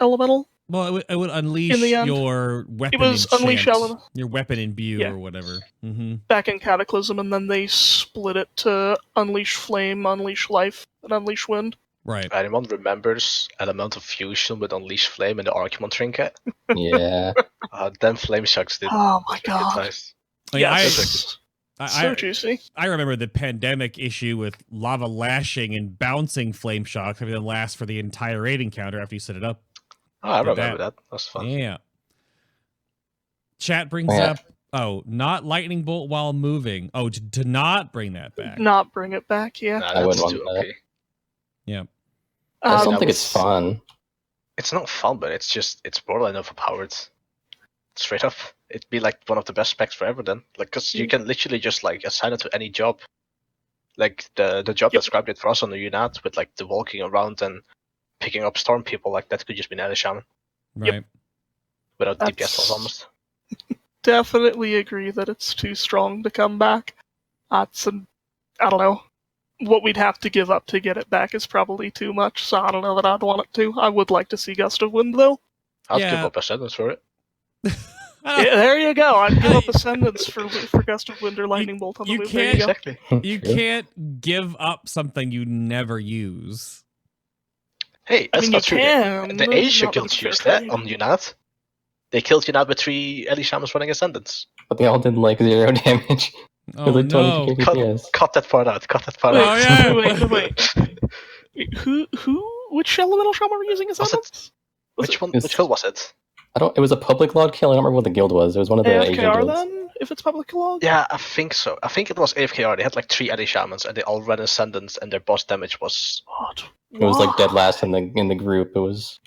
[SPEAKER 4] elemental.
[SPEAKER 1] Well, it would unleash your weapon.
[SPEAKER 4] It was unleash element.
[SPEAKER 1] Your weapon imbue or whatever. Mm-hmm.
[SPEAKER 4] Back in Cataclysm, and then they split it to unleash flame, unleash life, and unleash wind.
[SPEAKER 1] Right.
[SPEAKER 2] Anyone remembers Elemental Fusion with Unleash Flame and the Archimon trinket?
[SPEAKER 3] Yeah.
[SPEAKER 2] Then Flame Shocks did.
[SPEAKER 4] Oh my god.
[SPEAKER 2] Nice.
[SPEAKER 4] Yes. So juicy.
[SPEAKER 1] I remember the pandemic issue with lava lashing and bouncing flame shocks, having them last for the entire raid encounter after you set it up.
[SPEAKER 2] Oh, I remember that. That was fun.
[SPEAKER 1] Yeah. Chat brings up Oh, not lightning bolt while moving. Oh, to not bring that back.
[SPEAKER 4] Not bring it back, yeah.
[SPEAKER 2] Nah,
[SPEAKER 3] I
[SPEAKER 2] that's
[SPEAKER 3] wouldn't
[SPEAKER 2] too
[SPEAKER 3] want that.
[SPEAKER 2] OP.
[SPEAKER 1] Yeah.
[SPEAKER 3] I just
[SPEAKER 2] I
[SPEAKER 3] don't think
[SPEAKER 2] would-
[SPEAKER 3] it's fun.
[SPEAKER 2] It's not fun, but it's borderline overpowered. Straight up, it'd be like one of the best specs forever. Then, like, cause you can literally just like assign it to any job. Like the job described it for us on the Uu'nat with like the walking around and picking up storm people. Like that could just be an Elemental Shaman
[SPEAKER 1] Right.
[SPEAKER 2] without
[SPEAKER 4] That's-
[SPEAKER 2] DPS loss almost.
[SPEAKER 4] Definitely agree that it's too strong to come back. I don't know. What we'd have to give up to get it back is probably too much, so I don't know that I'd want it to. I would like to see Gust of Wind, though.
[SPEAKER 2] I'd
[SPEAKER 1] Yeah.
[SPEAKER 2] give up Ascendance for it.
[SPEAKER 4] Yeah, there you go. I'd give up Ascendance for Gust of Wind or Lightning Bolt on the
[SPEAKER 1] you
[SPEAKER 4] move. There
[SPEAKER 1] can't-
[SPEAKER 4] you go.
[SPEAKER 2] Exactly.
[SPEAKER 1] You
[SPEAKER 3] True.
[SPEAKER 1] can't give up something you never use.
[SPEAKER 2] Hey,
[SPEAKER 4] I
[SPEAKER 2] that's
[SPEAKER 4] mean,
[SPEAKER 2] not
[SPEAKER 4] you
[SPEAKER 2] true.
[SPEAKER 4] can.
[SPEAKER 2] The Asia
[SPEAKER 4] not that
[SPEAKER 2] guilds
[SPEAKER 4] it's fair
[SPEAKER 2] used that
[SPEAKER 4] trade.
[SPEAKER 2] on Uu'nat. They killed Uu'nat with 3 Ellie Shamans running Ascendance.
[SPEAKER 3] But they all did like 0 damage.
[SPEAKER 1] Oh
[SPEAKER 3] With like
[SPEAKER 1] no.
[SPEAKER 3] 22
[SPEAKER 2] Cut,
[SPEAKER 3] DPS.
[SPEAKER 2] cut that part out. Cut that part
[SPEAKER 4] Wait,
[SPEAKER 2] out.
[SPEAKER 1] Oh, yeah.
[SPEAKER 4] wait. Which Elemental Shaman were using
[SPEAKER 2] Was
[SPEAKER 4] Ascendance?
[SPEAKER 2] Which one?
[SPEAKER 3] It's-
[SPEAKER 2] Which hill was it?
[SPEAKER 3] It was a public log kill. I don't remember what the guild was. It was one of the Asian
[SPEAKER 4] AFKR
[SPEAKER 3] guilds.
[SPEAKER 4] then, if it's public log?
[SPEAKER 2] Yeah, I think so. I think it was AFKR. They had like 3 Ellie Shamans and they all ran Ascendance and their boss damage was...
[SPEAKER 4] What?
[SPEAKER 3] It was like dead last in the group.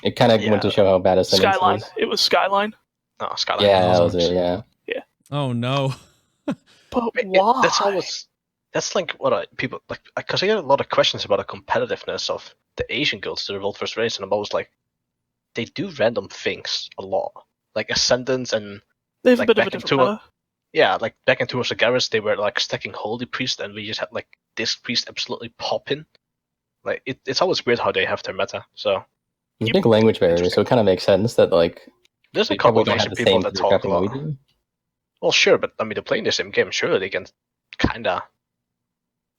[SPEAKER 3] It kind of went to
[SPEAKER 2] Yeah.
[SPEAKER 3] show how bad Ascendance
[SPEAKER 4] Skyline.
[SPEAKER 3] was.
[SPEAKER 4] It was Skyline.
[SPEAKER 2] No, Skyline.
[SPEAKER 3] Yeah, that was it. Yeah.
[SPEAKER 1] Oh no.
[SPEAKER 4] But
[SPEAKER 2] It-
[SPEAKER 4] why?
[SPEAKER 2] that's always... That's like what people... like because I get a lot of questions about the competitiveness of the Asian guilds to the World First Race, and I'm always like, they do random things a lot. Like Ascendance and...
[SPEAKER 4] They have
[SPEAKER 2] like
[SPEAKER 4] a bit of a
[SPEAKER 2] back in
[SPEAKER 4] different
[SPEAKER 2] two-
[SPEAKER 4] meta.
[SPEAKER 2] Yeah, like back in Tours of Garrus, they were like stacking Holy Priest, and we just had like Disc Priest absolutely popping. Like it's always weird how they have their meta. So
[SPEAKER 3] There's a big language barrier, so it kind of makes sense that like
[SPEAKER 2] there's a
[SPEAKER 3] they
[SPEAKER 2] couple
[SPEAKER 3] probably
[SPEAKER 2] of
[SPEAKER 3] don't have
[SPEAKER 2] Asian
[SPEAKER 3] the
[SPEAKER 2] people
[SPEAKER 3] same
[SPEAKER 2] that talk a
[SPEAKER 3] career crafting
[SPEAKER 2] lot.
[SPEAKER 3] we do.
[SPEAKER 2] Well, sure, but I mean, they're playing the same game. Surely they can kinda.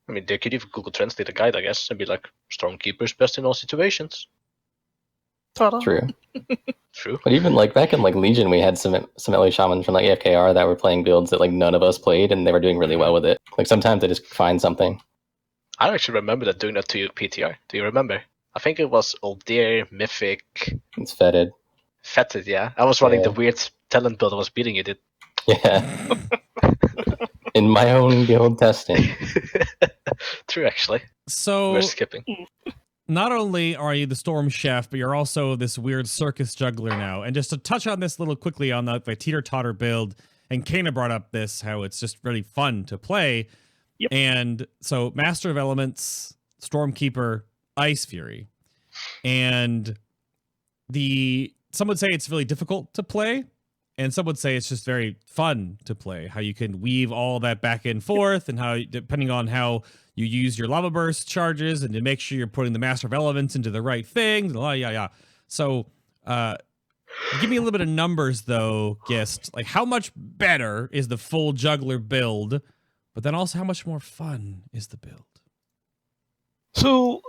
[SPEAKER 2] I mean, they could even Google Translate a guide, I guess, and be like, Stormkeeper's best in all situations.
[SPEAKER 4] Ta-da.
[SPEAKER 3] True.
[SPEAKER 2] True.
[SPEAKER 3] But even like back in like Legion, we had some LA shamans from like AFKR that were playing builds that like none of us played, and they were doing really well with it. Like sometimes they just find something.
[SPEAKER 2] I actually remember that doing that to you, PTR. Do you remember? I think it was Uldir, Mythic,
[SPEAKER 3] It's fetid.
[SPEAKER 2] Fetid, yeah. I was running the
[SPEAKER 3] Yeah.
[SPEAKER 2] weird talent build. I was beating it.
[SPEAKER 3] Yeah. In my own guild testing.
[SPEAKER 2] True, actually.
[SPEAKER 1] So
[SPEAKER 2] We're skipping.
[SPEAKER 1] not only are you the Storm Chef, but you're also this weird circus juggler now. And just to touch on this a little quickly on the teeter-totter build, and Cayna brought up this, how it's just really fun to play.
[SPEAKER 4] Yep.
[SPEAKER 1] And so Master of Elements, Stormkeeper, Ice Fury. And some would say it's really difficult to play, and some would say it's just very fun to play. How you can weave all that back and forth, and how, depending on how you use your lava burst charges, and to make sure you're putting the Master of Elements into the right thing. Yeah. So, give me a little bit of numbers though, Gist. Like, how much better is the full juggler build? But then also, how much more fun is the build?
[SPEAKER 4] So,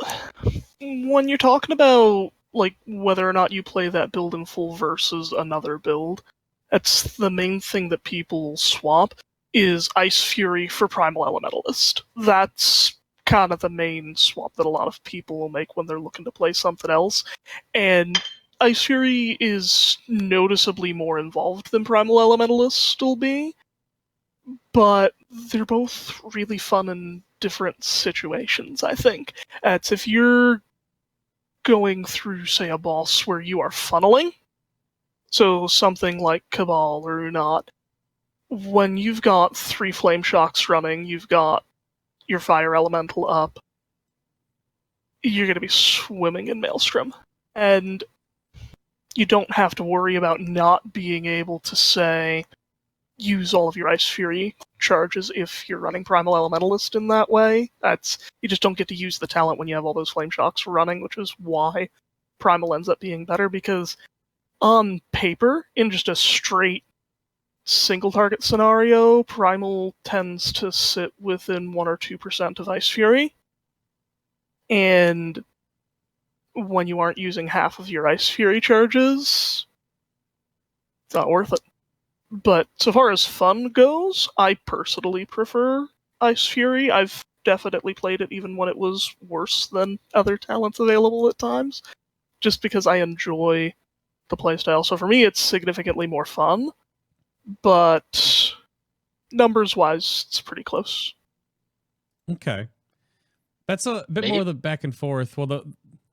[SPEAKER 4] when you're talking about like whether or not you play that build in full versus another build, that's the main thing that people swap is Ice Fury for Primal Elementalist. That's kind of the main swap that a lot of people will make when they're looking to play something else. And Ice Fury is noticeably more involved than Primal Elementalist will be, but they're both really fun in different situations, I think. It's if you're going through, say, a boss where you are funneling, so something like Cabal or Uu'nat, when you've got 3 Flame Shocks running, you've got your Fire Elemental up, you're going to be swimming in Maelstrom. And you don't have to worry about not being able to, say, use all of your Ice Fury charges if you're running Primal Elementalist in that way. You just don't get to use the talent when you have all those Flame Shocks running, which is why Primal ends up being better, because on paper, in just a straight single target scenario, Primal tends to sit within 1 or 2% of Ice Fury. And when you aren't using half of your Ice Fury charges, it's not worth it. But so far as fun goes, I personally prefer Ice Fury. I've definitely played it even when it was worse than other talents available at times, just because I enjoy the playstyle. So for me, it's significantly more fun, but numbers-wise, it's pretty close.
[SPEAKER 1] Okay. That's a bit more of the back and forth. Well,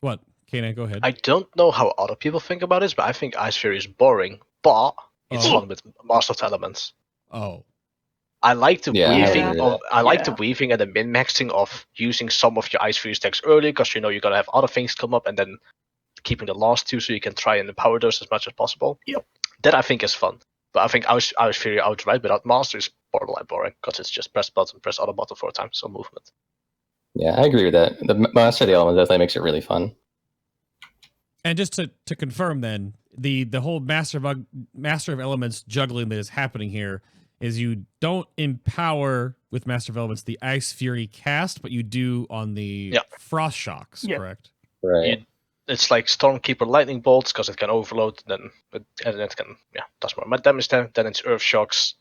[SPEAKER 1] what? Cayna, go ahead.
[SPEAKER 2] I don't know how other people think about this, but I think Ice Fury is boring, but it's fun with Master of the Elements.
[SPEAKER 1] Oh.
[SPEAKER 2] I like the weaving. I like the
[SPEAKER 4] Yeah.
[SPEAKER 2] weaving and the min-maxing of using some of your Ice Fury stacks early, because you know you're gonna have other things come up, and then keeping the last two so you can try and empower those as much as possible.
[SPEAKER 4] Yep.
[SPEAKER 2] That I think is fun. But I think Ice Fury outright without Master is borderline boring, because it's just press button, press other button 4 times, so movement.
[SPEAKER 3] Yeah, I agree with that. The Master of the Elements definitely makes it really fun.
[SPEAKER 1] And just to confirm then, the whole Master of Elements juggling that is happening here is you don't empower with Master of Elements the Ice Fury cast, but you do on the Frost Shocks, correct?
[SPEAKER 3] Right.
[SPEAKER 2] It's like Stormkeeper Lightning Bolts, because it can overload, and it can, does more damage then it's Earth Shocks,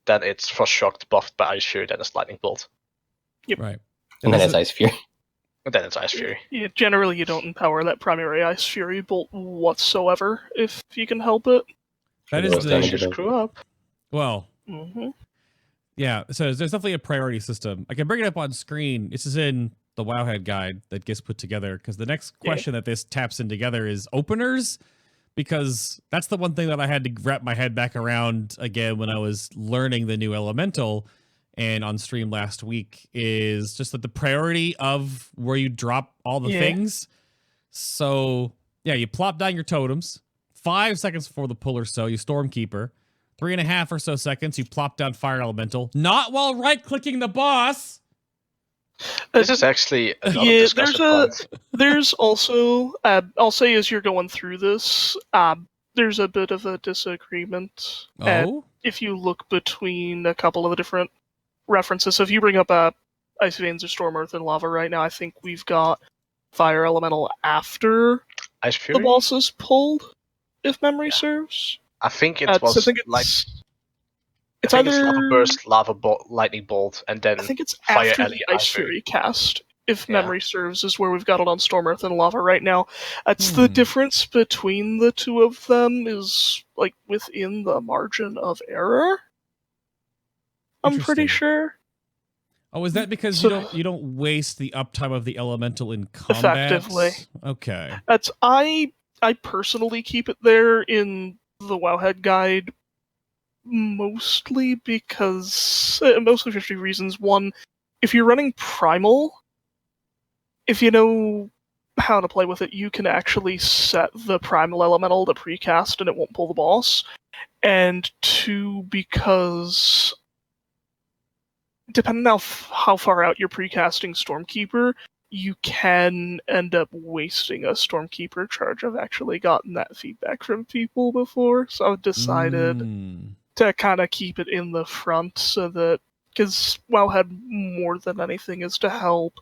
[SPEAKER 2] then it's Frost Shocked buffed by Ice Fury, then it's Lightning Bolt.
[SPEAKER 4] Yep.
[SPEAKER 1] Right.
[SPEAKER 3] And then it's Ice Fury.
[SPEAKER 2] And then it's Ice Fury.
[SPEAKER 4] Yeah, generally you don't empower that primary Ice Fury bolt whatsoever, if you can help it.
[SPEAKER 1] That is
[SPEAKER 2] You screw up.
[SPEAKER 1] Well, yeah, so there's definitely a priority system. I can bring it up on screen. This is in the Wowhead guide that gets put together, because the next question that this taps in together is openers, because that's the one thing that I had to wrap my head back around again when I was learning the new Elemental and on stream last week, is just that the priority of where you drop all the things. So yeah, you plop down your totems, 5 seconds before the pull or so, you Stormkeeper. 3.5 or so seconds, you plop down Fire Elemental. Not while right-clicking the boss!
[SPEAKER 2] This is actually another
[SPEAKER 4] there's also, I'll say as you're going through this, there's a bit of a disagreement. If you look between a couple of the different references, so if you bring up Ice Veins or Storm, Earth, and Lava right now, I think we've got Fire Elemental after
[SPEAKER 2] Ice Fury?
[SPEAKER 4] the boss is pulled, if memory serves.
[SPEAKER 2] I think it was
[SPEAKER 4] it's either
[SPEAKER 2] Lava Burst, Lava Bolt, Lightning Bolt, and then
[SPEAKER 4] I think it's
[SPEAKER 2] Fire
[SPEAKER 4] after
[SPEAKER 2] Alley,
[SPEAKER 4] the Ice Fury cast, if memory serves, is where we've got it on Storm, Earth, and Lava right now. That's the difference between the two of them is like within the margin of error. I'm pretty sure.
[SPEAKER 1] Oh, is that because you don't waste the uptime of the Elemental in combat?
[SPEAKER 4] Effectively.
[SPEAKER 1] Okay.
[SPEAKER 4] That's I personally keep it there in the Wowhead guide mostly because mostly for 50 reasons. One, if you're running Primal, if you know how to play with it, you can actually set the Primal Elemental to precast and it won't pull the boss. And two, because depending on how far out you're precasting Stormkeeper, you can end up wasting a Stormkeeper charge. I've actually gotten that feedback from people before, so I've decided to kind of keep it in the front so that, because Wowhead more than anything is to help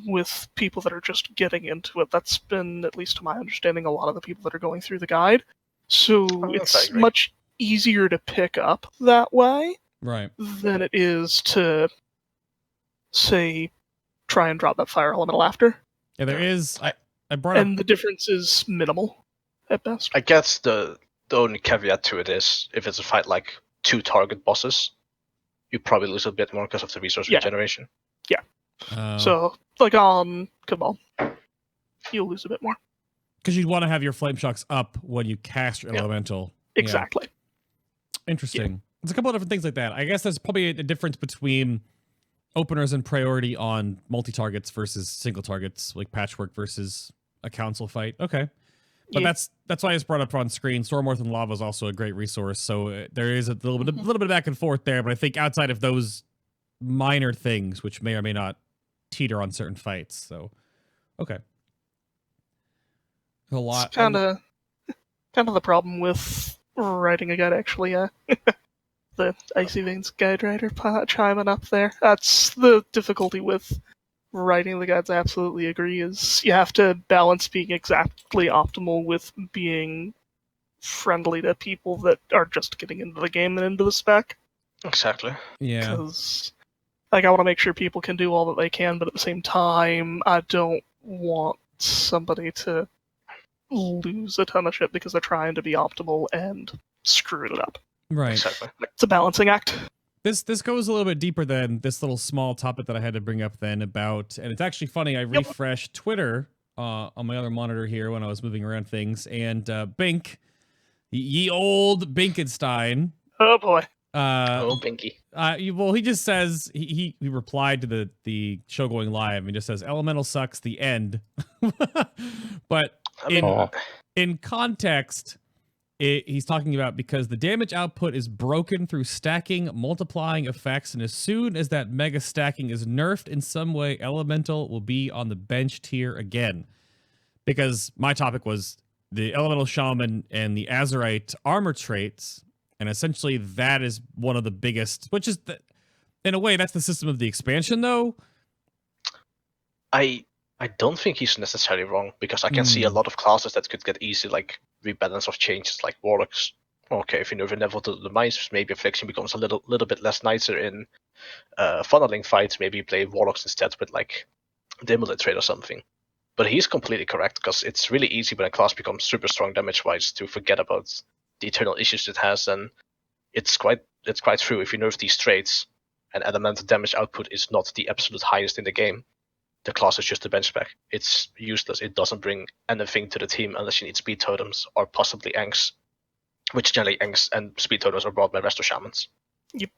[SPEAKER 4] with people that are just getting into it. That's been, at least to my understanding, a lot of the people that are going through the guide. So it's much easier to pick up that way than it is to, say, try and drop that Fire Elemental after.
[SPEAKER 1] Yeah, there is. I brought up...
[SPEAKER 4] And the difference is minimal, at best.
[SPEAKER 2] I guess the only caveat to it is, if it's a fight like 2 target bosses, you probably lose a bit more because of the resource regeneration.
[SPEAKER 4] Yeah. So, like on Cabal, you'll lose a bit more.
[SPEAKER 1] Because you'd want to have your Flame Shocks up when you cast your Elemental.
[SPEAKER 4] Exactly.
[SPEAKER 1] Yeah. Interesting. There's a couple of different things like that. I guess there's probably a difference between openers and priority on multi-targets versus single targets, like Patchwork versus a council fight. Okay. But that's why I just brought up on screen. Storm, Earth, and Lava is also a great resource. So there is a little bit of back and forth there. But I think outside of those minor things, which may or may not teeter on certain fights. So, okay. A lot.
[SPEAKER 4] It's kind of the problem with writing a guide, actually. The Icy Veins guide writer chiming up there. That's the difficulty with writing the guides. I absolutely agree. Is you have to balance being exactly optimal with being friendly to people that are just getting into the game and into the spec.
[SPEAKER 2] Exactly.
[SPEAKER 1] Yeah.
[SPEAKER 4] Because, like, I want to make sure people can do all that they can, but at the same time, I don't want somebody to lose a ton of shit because they're trying to be optimal and screwing it up.
[SPEAKER 1] Right.
[SPEAKER 2] Exactly.
[SPEAKER 4] It's a balancing act.
[SPEAKER 1] This goes a little bit deeper than this little small topic that I had to bring up then about, and it's actually funny. I refreshed Twitter on my other monitor here when I was moving around things, and Bink, ye old Binkenstein.
[SPEAKER 4] Oh boy.
[SPEAKER 2] Binky.
[SPEAKER 1] Well, he just says he replied to the show going live and just says Elemental sucks, the end. But in context, he's talking about because the damage output is broken through stacking, multiplying effects, and as soon as that mega stacking is nerfed in some way, Elemental will be on the bench tier again. Because my topic was the Elemental Shaman and the Azerite armor traits, and essentially that is one of the biggest, which is, in a way, that's the system of the expansion, though.
[SPEAKER 2] I don't think he's necessarily wrong, because I can see a lot of classes that could get easy, like, rebalance of changes, like Warlocks. Okay, if you nerf a level to the mines, maybe Affliction becomes a little bit less nicer in funneling fights. Maybe you play Warlocks instead with, like, the Immolate trait or something. But he's completely correct, because it's really easy when a class becomes super strong damage-wise to forget about the internal issues it has, and it's quite true. If you nerf these traits, and elemental damage output is not the absolute highest in the game, the class is just a bench spec. It's useless. It doesn't bring anything to the team unless you need speed totems or possibly Anks, which generally Anks and speed totems are brought by Resto Shamans.
[SPEAKER 4] Yep.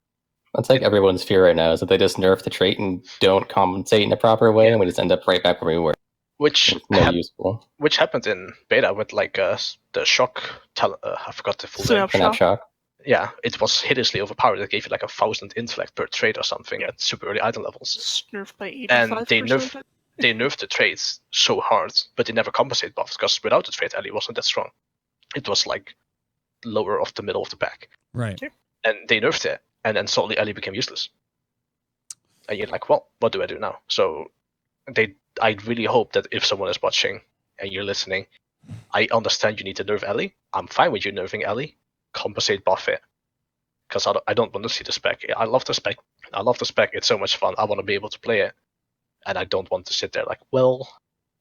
[SPEAKER 3] That's like everyone's fear right now, is that they just nerf the trait and don't compensate in a proper way, and we just end up right back where we were.
[SPEAKER 2] Which
[SPEAKER 3] useful.
[SPEAKER 2] Which happened in beta with like the shock. I forgot the full name.
[SPEAKER 3] Synapse shock.
[SPEAKER 2] Yeah, it was hideously overpowered. It gave you like 1,000 intellect per trait or something at super early item levels.
[SPEAKER 4] Nerfed by 85%.
[SPEAKER 2] And they nerfed the traits so hard, but they never compensate buffs, because without the trait, Ellie wasn't that strong. It was like lower of the middle of the pack.
[SPEAKER 1] Right.
[SPEAKER 4] Okay.
[SPEAKER 2] And they nerfed it, and then suddenly Ellie became useless. And you're like, well, what do I do now? So I really hope that if someone is watching and you're listening, I understand you need to nerf Ellie. I'm fine with you nerfing Ellie. Compensate buff it. Because I don't want to see the spec. I love the spec. It's so much fun. I want to be able to play it. And I don't want to sit there like, well,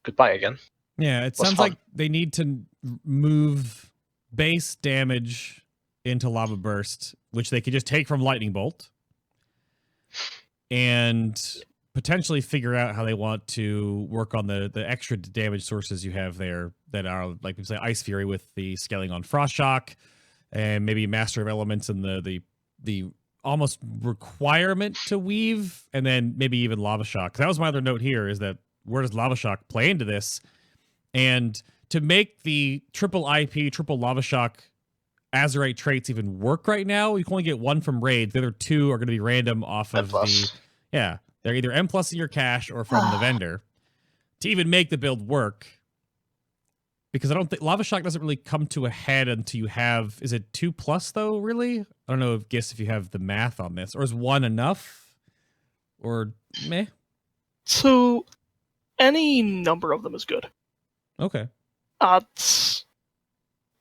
[SPEAKER 2] goodbye again.
[SPEAKER 1] Yeah, it sounds like they need to move base damage into Lava Burst, which they could just take from Lightning Bolt. And potentially figure out how they want to work on the extra damage sources you have there that are, like we say, Ice Fury with the scaling on Frost Shock, and maybe Master of Elements and the almost requirement to weave, and then maybe even Lava Shock. 'Cause that was my other note here, is that where does Lava Shock play into this? And to make the triple IP, triple Lava Shock Azerite traits even work right now, you can only get one from raids. The other two are going to be random off of the... Yeah. They're either M+ in your cache or from the vendor to even make the build work. Because I don't think Lava Shock doesn't really come to a head until you have, is it 2+ though, really? I don't know if you have the math on this, or is 1 enough? Or meh?
[SPEAKER 4] So any number of them is good.
[SPEAKER 1] Okay.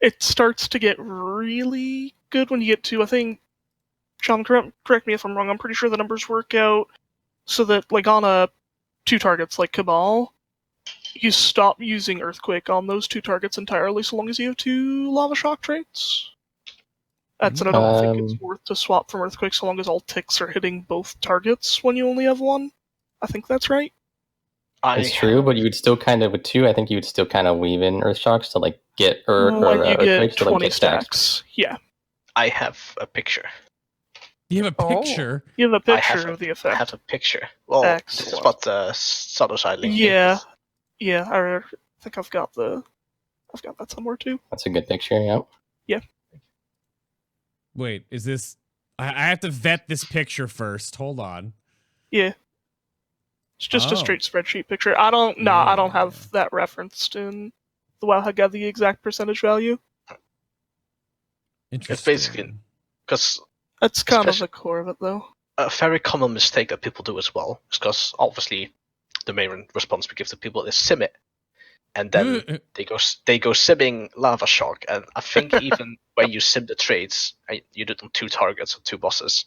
[SPEAKER 4] It starts to get really good when you get to, I think, Sham, correct me if I'm wrong, I'm pretty sure the numbers work out so that, like, on 2 targets like Cabal, you stop using Earthquake on those 2 targets entirely so long as you have 2 Lava Shock traits. That's and I don't think it's worth to swap from Earthquake so long as all ticks are hitting both targets when you only have 1. I think that's right.
[SPEAKER 3] It's true, but you would still kind of, with 2, I think you would still kind of weave in Earth Shocks to, like, get
[SPEAKER 4] when you get 20
[SPEAKER 3] to, like, get
[SPEAKER 4] stacks. Yeah.
[SPEAKER 2] I have a picture.
[SPEAKER 1] You have a picture?
[SPEAKER 4] You have a picture of the effect.
[SPEAKER 2] I have a picture. Well,
[SPEAKER 4] Excellent.
[SPEAKER 2] This is what the subtle side link is.
[SPEAKER 4] Yeah, I think I've got that somewhere too.
[SPEAKER 3] That's a good picture, yeah.
[SPEAKER 4] Yeah.
[SPEAKER 1] Wait, is this... I have to vet this picture first. Hold on.
[SPEAKER 4] Yeah. It's just a straight spreadsheet picture. I don't have that referenced in the WoW. I got the exact percentage value.
[SPEAKER 1] Interesting.
[SPEAKER 2] It's basically... because...
[SPEAKER 4] That's kind of the core of it, though.
[SPEAKER 2] A very common mistake that people do as well is because, obviously, the main response we give to people is sim it. And then they go simming Lava Shock. And I think even when you sim the traits, and you do it on 2 targets or 2 bosses,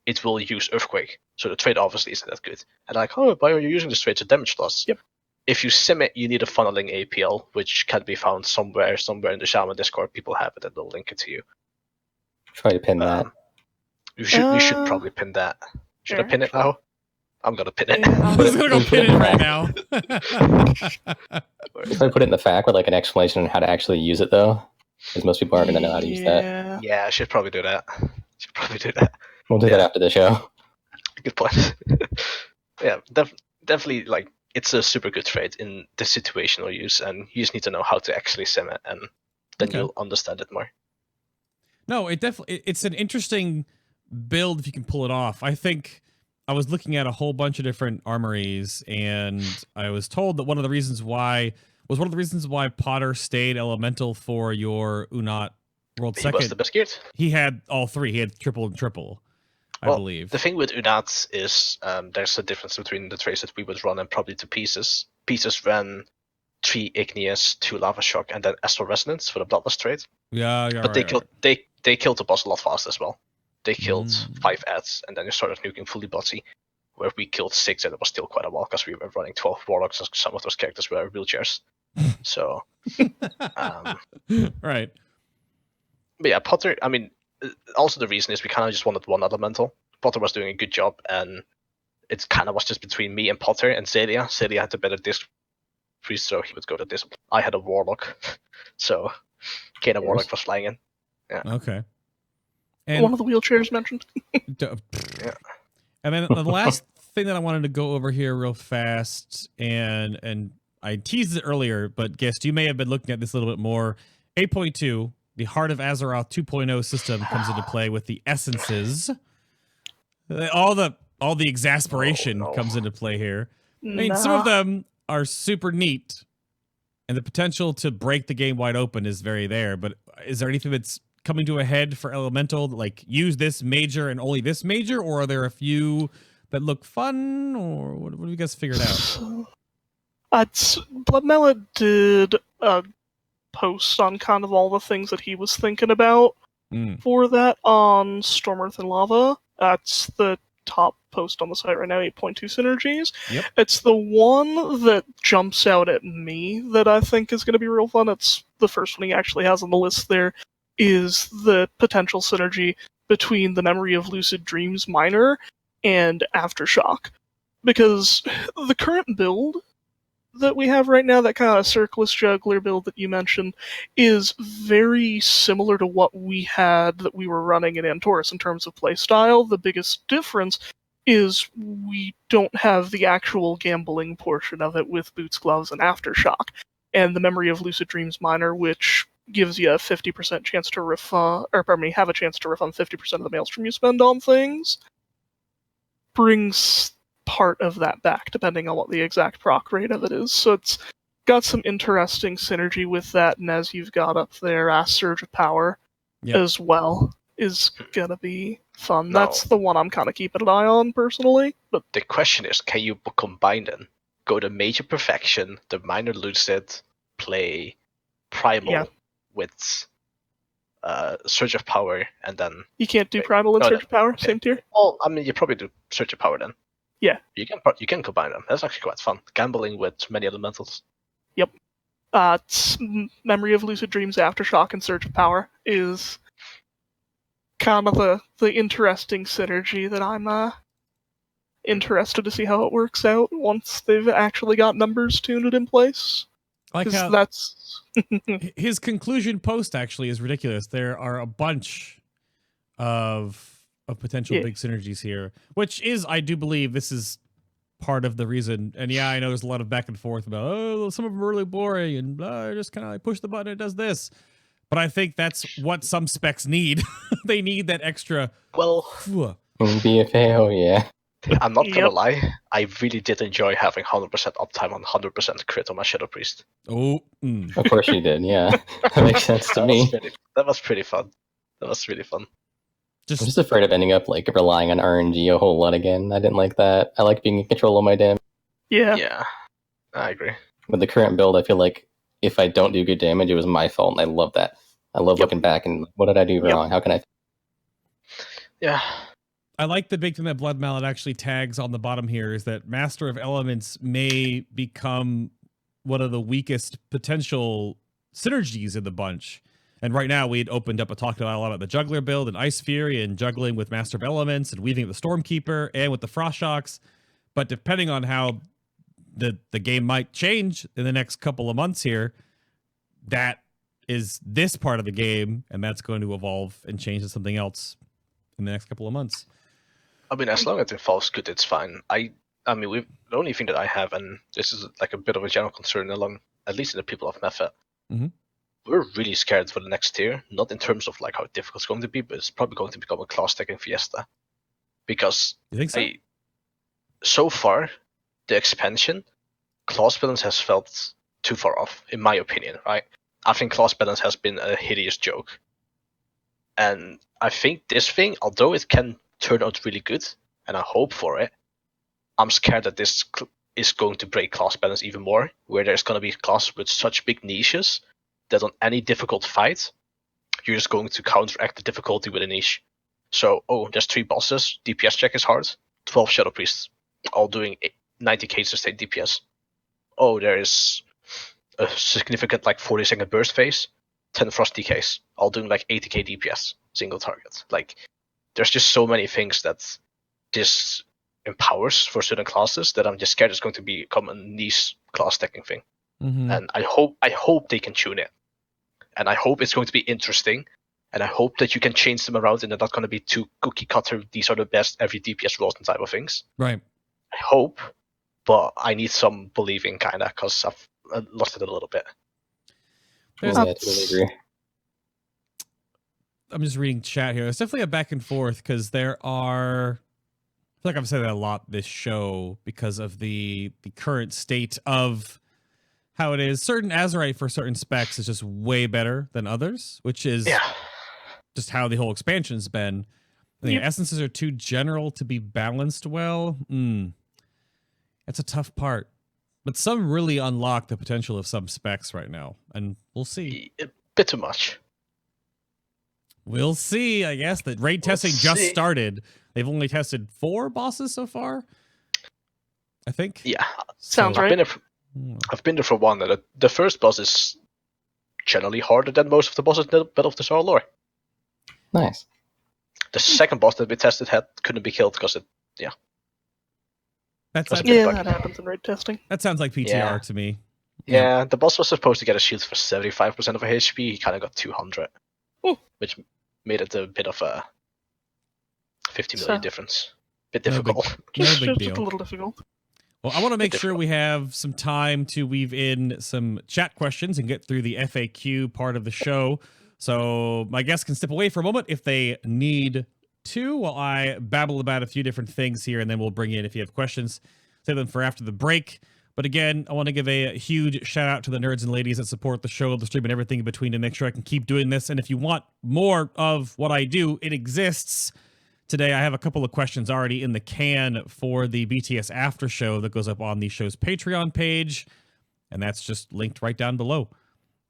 [SPEAKER 2] it will use Earthquake. So the trait obviously isn't that good. And like, oh, why are you using this trait? It's a damage loss.
[SPEAKER 4] Yep.
[SPEAKER 2] If you sim it, you need a funneling APL, which can be found somewhere in the Shaman Discord. People have it, and they'll link it to you.
[SPEAKER 3] Try to pin that.
[SPEAKER 2] We should probably pin that. Should I pin it now? I'm gonna pin it.
[SPEAKER 4] Yeah.
[SPEAKER 1] I'm just gonna go pin it right now.
[SPEAKER 3] If I put it in the fact with like an explanation on how to actually use it, though, because most people aren't going to know how to use that.
[SPEAKER 2] Yeah, I should probably do that.
[SPEAKER 3] We'll do that after the show.
[SPEAKER 2] Good point. Yeah, definitely. Like, it's a super good trade in the situational use, and you just need to know how to actually sim it, and then you'll understand it more.
[SPEAKER 1] No, it's an interesting build if you can pull it off. I think I was looking at a whole bunch of different armories, and I was told that one of the reasons why Potter stayed elemental for your Uu'nat World Second.
[SPEAKER 2] He was the best geared.
[SPEAKER 1] He had all three. He had triple and triple, I believe.
[SPEAKER 2] The thing with Uu'nat is there's a difference between the trades that we would run and probably to Pieces. Pieces ran 3 Igneous, 2 Lava Shock, and then Astral Resonance for the Bloodlust trade.
[SPEAKER 1] Yeah,
[SPEAKER 2] but they killed the boss a lot faster as well. They killed 5 ads, and then they started nuking fully botsy, where we killed 6, and it was still quite a while because we were running 12 warlocks, and some of those characters were wheelchairs. So,
[SPEAKER 1] right.
[SPEAKER 2] But yeah, Potter. I mean, also the reason is we kind of just wanted one elemental. Potter was doing a good job, and it kind of was just between me and Potter and Celia. Celia had the better disc priest, so he would go to this. I had a warlock, so Cayna warlock was flying in. Yeah.
[SPEAKER 1] Okay. And
[SPEAKER 4] one of the wheelchairs mentioned.
[SPEAKER 1] Yeah. And then the last thing that I wanted to go over here real fast, and I teased it earlier, but guessed you may have been looking at this a little bit more. 8.2, the Heart of Azeroth 2.0 system comes into play with the essences. All the exasperation comes into play here. I mean, some of them are super neat, and the potential to break the game wide open is very there. But is there anything that's coming to a head for Elemental, like use this major and only this major, or are there a few that look fun, or what have you guys figured out?
[SPEAKER 4] Blood Mallet did a post on kind of all the things that he was thinking about for that on Storm, Earth, and Lava. That's the top post on the site right now, 8.2 synergies.
[SPEAKER 1] Yep.
[SPEAKER 4] It's the one that jumps out at me that I think is going to be real fun. It's the first one he actually has on the list there, is the potential synergy between the Memory of Lucid Dreams Minor and Aftershock. Because the current build that we have right now, that kind of Circlus Juggler build that you mentioned, is very similar to what we had that we were running in Antorus in terms of playstyle. The biggest difference is we don't have the actual gambling portion of it with Boots, Gloves, and Aftershock. And the Memory of Lucid Dreams Minor, which gives you a 50% chance to have a chance to refund 50% of the maelstrom you spend on things, brings part of that back, depending on what the exact proc rate of it is. So it's got some interesting synergy with that, and as you've got up there, Surge of Power as well is gonna be fun. No. That's the one I'm kind of keeping an eye on, personally. But
[SPEAKER 2] the question is, can you combine them? Go to Major Perfection, the Minor Lucid, play Primal with Surge of Power, and then...
[SPEAKER 4] You can't do Primal and Surge of Power, same tier?
[SPEAKER 2] Well, I mean, you probably do Surge of Power then.
[SPEAKER 4] Yeah.
[SPEAKER 2] You can combine them. That's actually quite fun. Gambling with many elementals.
[SPEAKER 4] Yep. Memory of Lucid Dreams, Aftershock, and Surge of Power is kind of the interesting synergy that I'm interested to see how it works out once they've actually got numbers tuned in place.
[SPEAKER 1] Like how
[SPEAKER 4] that's
[SPEAKER 1] his conclusion post actually is ridiculous. There are a bunch of potential big synergies here, which is, I do believe this is part of the reason. And yeah, I know there's a lot of back and forth about, some of them are really boring and just kind of push the button, it does this. But I think that's what some specs need. They need that extra.
[SPEAKER 2] Well,
[SPEAKER 3] BFA, yeah.
[SPEAKER 2] I'm not gonna lie, I really did enjoy having 100% uptime on 100% crit on my Shadow Priest.
[SPEAKER 1] Oh,
[SPEAKER 3] Of course you did, yeah. That makes sense to me.
[SPEAKER 2] That was pretty fun. That was really fun.
[SPEAKER 3] I'm just afraid of ending up like relying on RNG a whole lot again. I didn't like that. I like being in control of my damage.
[SPEAKER 2] Yeah, I agree.
[SPEAKER 3] With the current build, I feel like if I don't do good damage, it was my fault, and I love that. I love looking back and what did I do wrong? How can I?
[SPEAKER 2] Yeah.
[SPEAKER 1] I like the big thing that Blood Mallet actually tags on the bottom here is that Master of Elements may become one of the weakest potential synergies in the bunch. And right now, we had opened up a talk a lot about the Juggler build and Ice Fury and juggling with Master of Elements and weaving with the Stormkeeper and with the Frost Shocks. But depending on how the game might change in the next couple of months here, that is this part of the game, and that's going to evolve and change to something else in the next couple of months.
[SPEAKER 2] I mean, as long as it evolves good, it's fine. I mean, the only thing that I have, and this is like a bit of a general concern along, at least in the people of Method, we're really scared for the next tier. Not in terms of like how difficult it's going to be, but it's probably going to become a class stacking fiesta. Because
[SPEAKER 1] You think so?
[SPEAKER 2] So far, the expansion, class balance has felt too far off, in my opinion, right? I think class balance has been a hideous joke. And I think this thing, although it can turn out really good, and I hope for it, I'm scared that this is going to break class balance even more, where there's going to be classes with such big niches that on any difficult fight, you're just going to counteract the difficulty with a niche. So, there's 3 bosses, DPS check is hard, 12 Shadow Priests, all doing 90k sustained DPS. There is a significant like 40-second burst phase, 10 Frost DKs, all doing like 80k DPS, single target. Like, there's just so many things that this empowers for certain classes that I'm just scared it's going to become a niche class stacking thing. And I hope they can tune it, and I hope it's going to be interesting, and I hope that you can change them around and they're not going to be too cookie cutter. These are the best every DPS rolls and type of things.
[SPEAKER 1] Right.
[SPEAKER 2] I hope, but I need some believing kind of, because I've lost it a little bit.
[SPEAKER 3] I totally agree.
[SPEAKER 1] I'm just reading chat here. It's definitely a back and forth because there are. I feel like I've said that a lot this show because of the current state of how it is. Certain Azeroth for certain specs is just way better than others, which is just how the whole expansion's been. I think essences are too general to be balanced well. That's a tough part. But some really unlock the potential of some specs right now, and we'll see.
[SPEAKER 2] A bit too much.
[SPEAKER 1] We'll see, I guess. The raid testing just started. They've only tested 4 bosses so far, I think.
[SPEAKER 2] Yeah.
[SPEAKER 4] Sounds right.
[SPEAKER 2] I've been there for one. The first boss is generally harder than most of the bosses in the Battle of the Soul lore.
[SPEAKER 3] Nice.
[SPEAKER 2] The second boss that we tested couldn't be killed because it,
[SPEAKER 1] That
[SPEAKER 4] happens in raid testing.
[SPEAKER 1] That sounds like PTR to me.
[SPEAKER 2] Yeah, the boss was supposed to get a shield for 75% of her HP. He kind of got 200, which made it a bit of a 50 million difference. Bit difficult.
[SPEAKER 1] No big deal.
[SPEAKER 4] Just a little difficult.
[SPEAKER 1] Well, I want to make sure we have some time to weave in some chat questions and get through the FAQ part of the show. So my guests can step away for a moment if they need to, while I babble about a few different things here, and then we'll bring in, if you have questions, save them for after the break. But again, I want to give a huge shout out to the nerds and ladies that support the show, the stream, and everything in between to make sure I can keep doing this. And if you want more of what I do, it exists. Today, I have a couple of questions already in the can for the BTS after show that goes up on the show's Patreon page, and that's just linked right down below.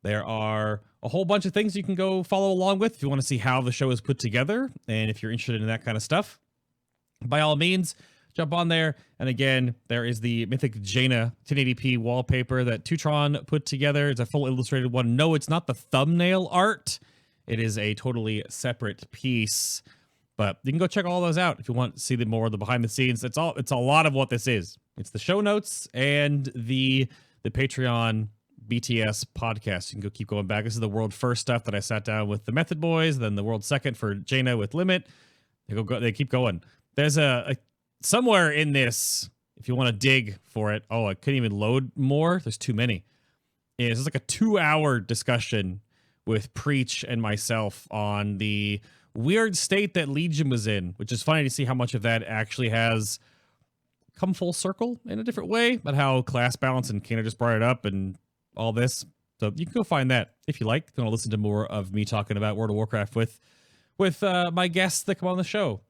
[SPEAKER 1] There are a whole bunch of things you can go follow along with if you want to see how the show is put together, and if you're interested in that kind of stuff, by all means, jump on there. And again, there is the Mythic Cayna 1080p wallpaper that Tutron put together. It's a full illustrated one. No, it's not the thumbnail art. It is a totally separate piece. But you can go check all those out if you want to see more of the behind the scenes. It's a lot of what this is. It's the show notes and the Patreon BTS podcast. You can go keep going back. This is the world first stuff that I sat down with the Method Boys, then the world second for Cayna with Limit. They keep going. There's a somewhere in this, if you want to dig for it. Oh, I couldn't even load more. There's too many. It's like a 2-hour discussion with Preach and myself on the weird state that Legion was in, which is funny to see how much of that actually has come full circle in a different way, but how class balance and Cayna just brought it up and all this. So you can go find that if you like. Then I'll listen to more of me talking about World of Warcraft with my guests that come on the show.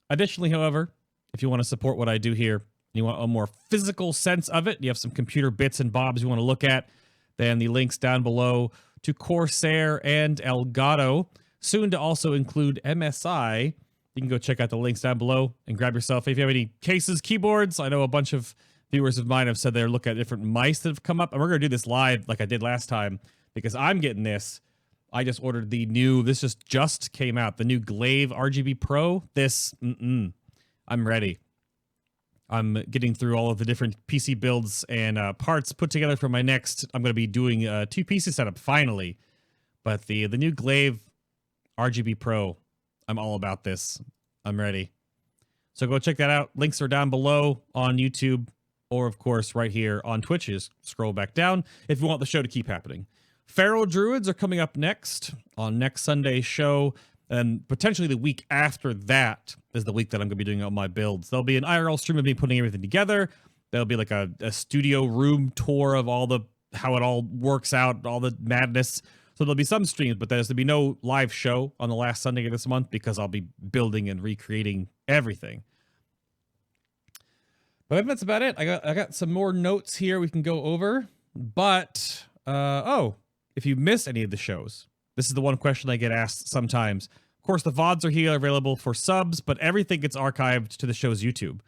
[SPEAKER 1] Additionally, however, if you want to support what I do here, and you want a more physical sense of it, you have some computer bits and bobs you want to look at, then the links down below to Corsair and Elgato, soon to also include MSI. You can go check out the links down below and grab yourself. If you have any cases, keyboards, I know a bunch of viewers of mine have said they're looking at different mice that have come up, and we're going to do this live like I did last time, because I'm getting this I just ordered the new, this just came out, the new Glaive RGB Pro. I'm ready. I'm getting through all of the different PC builds and parts put together for my next. I'm going to be doing a 2-PC setup finally. But the new Glaive RGB Pro, I'm all about this. I'm ready. So go check that out. Links are down below on YouTube or, of course, right here on Twitch. Just scroll back down if you want the show to keep happening. Feral Druids are coming up next on next Sunday's show. And potentially the week after that is the week that I'm going to be doing all my builds. There'll be an IRL stream of me putting everything together. There'll be like a studio room tour of how it all works out, all the madness. So there'll be some streams, but there's to be no live show on the last Sunday of this month because I'll be building and recreating everything. But I think that's about it. I got some more notes here we can go over. But if you missed any of the shows, this is the one question I get asked sometimes. Of course, the VODs are here available for subs, but everything gets archived to the show's YouTube.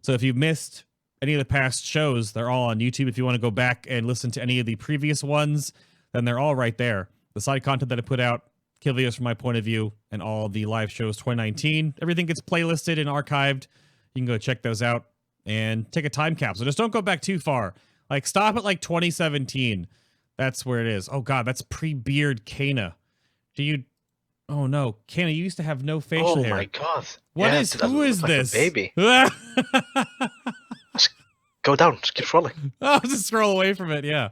[SPEAKER 1] So if you've missed any of the past shows, they're all on YouTube. If you want to go back and listen to any of the previous ones, then they're all right there. The side content that I put out, kill videos from my point of view, and all the live shows 2019. Everything gets playlisted and archived. You can go check those out and take a time capsule. Just don't go back too far. Like, stop at like 2017. That's where it is. Oh god, that's pre-beard Cayna. Oh no, Cayna, you used to have no facial hair.
[SPEAKER 2] Oh my god.
[SPEAKER 1] Who is this?
[SPEAKER 2] Like a baby. Just go down, just keep scrolling.
[SPEAKER 1] I'll just scroll away from it, yeah.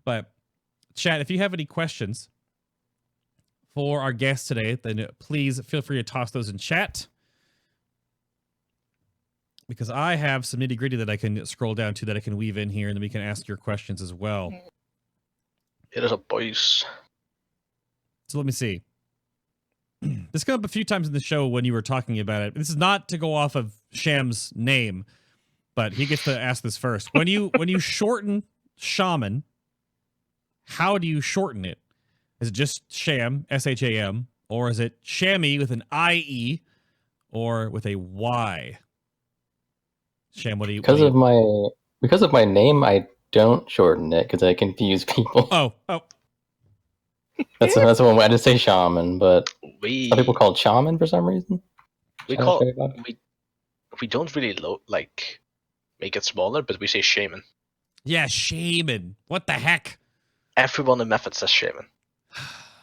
[SPEAKER 1] But chat, if you have any questions for our guest today, then please feel free to toss those in chat. Because I have some nitty-gritty that I can scroll down to that I can weave in here, and then we can ask your questions as well.
[SPEAKER 2] It is a boys.
[SPEAKER 1] So let me see. This came up a few times in the show when you were talking about it. This is not to go off of Sham's name, but he gets to ask this first. When you shorten Shaman, how do you shorten it? Is it just Sham, S-H-A-M, or is it Shammy with an I-E, or with a Y? Sham, what do you...
[SPEAKER 3] Because of my name, I don't shorten it because I confuse people.
[SPEAKER 1] Oh.
[SPEAKER 3] That's the one. I just say shaman, but some people call it shaman for some reason.
[SPEAKER 2] We don't really make it smaller, but we say shaman.
[SPEAKER 1] Yeah, shaman. What the heck?
[SPEAKER 2] Everyone in Method says shaman.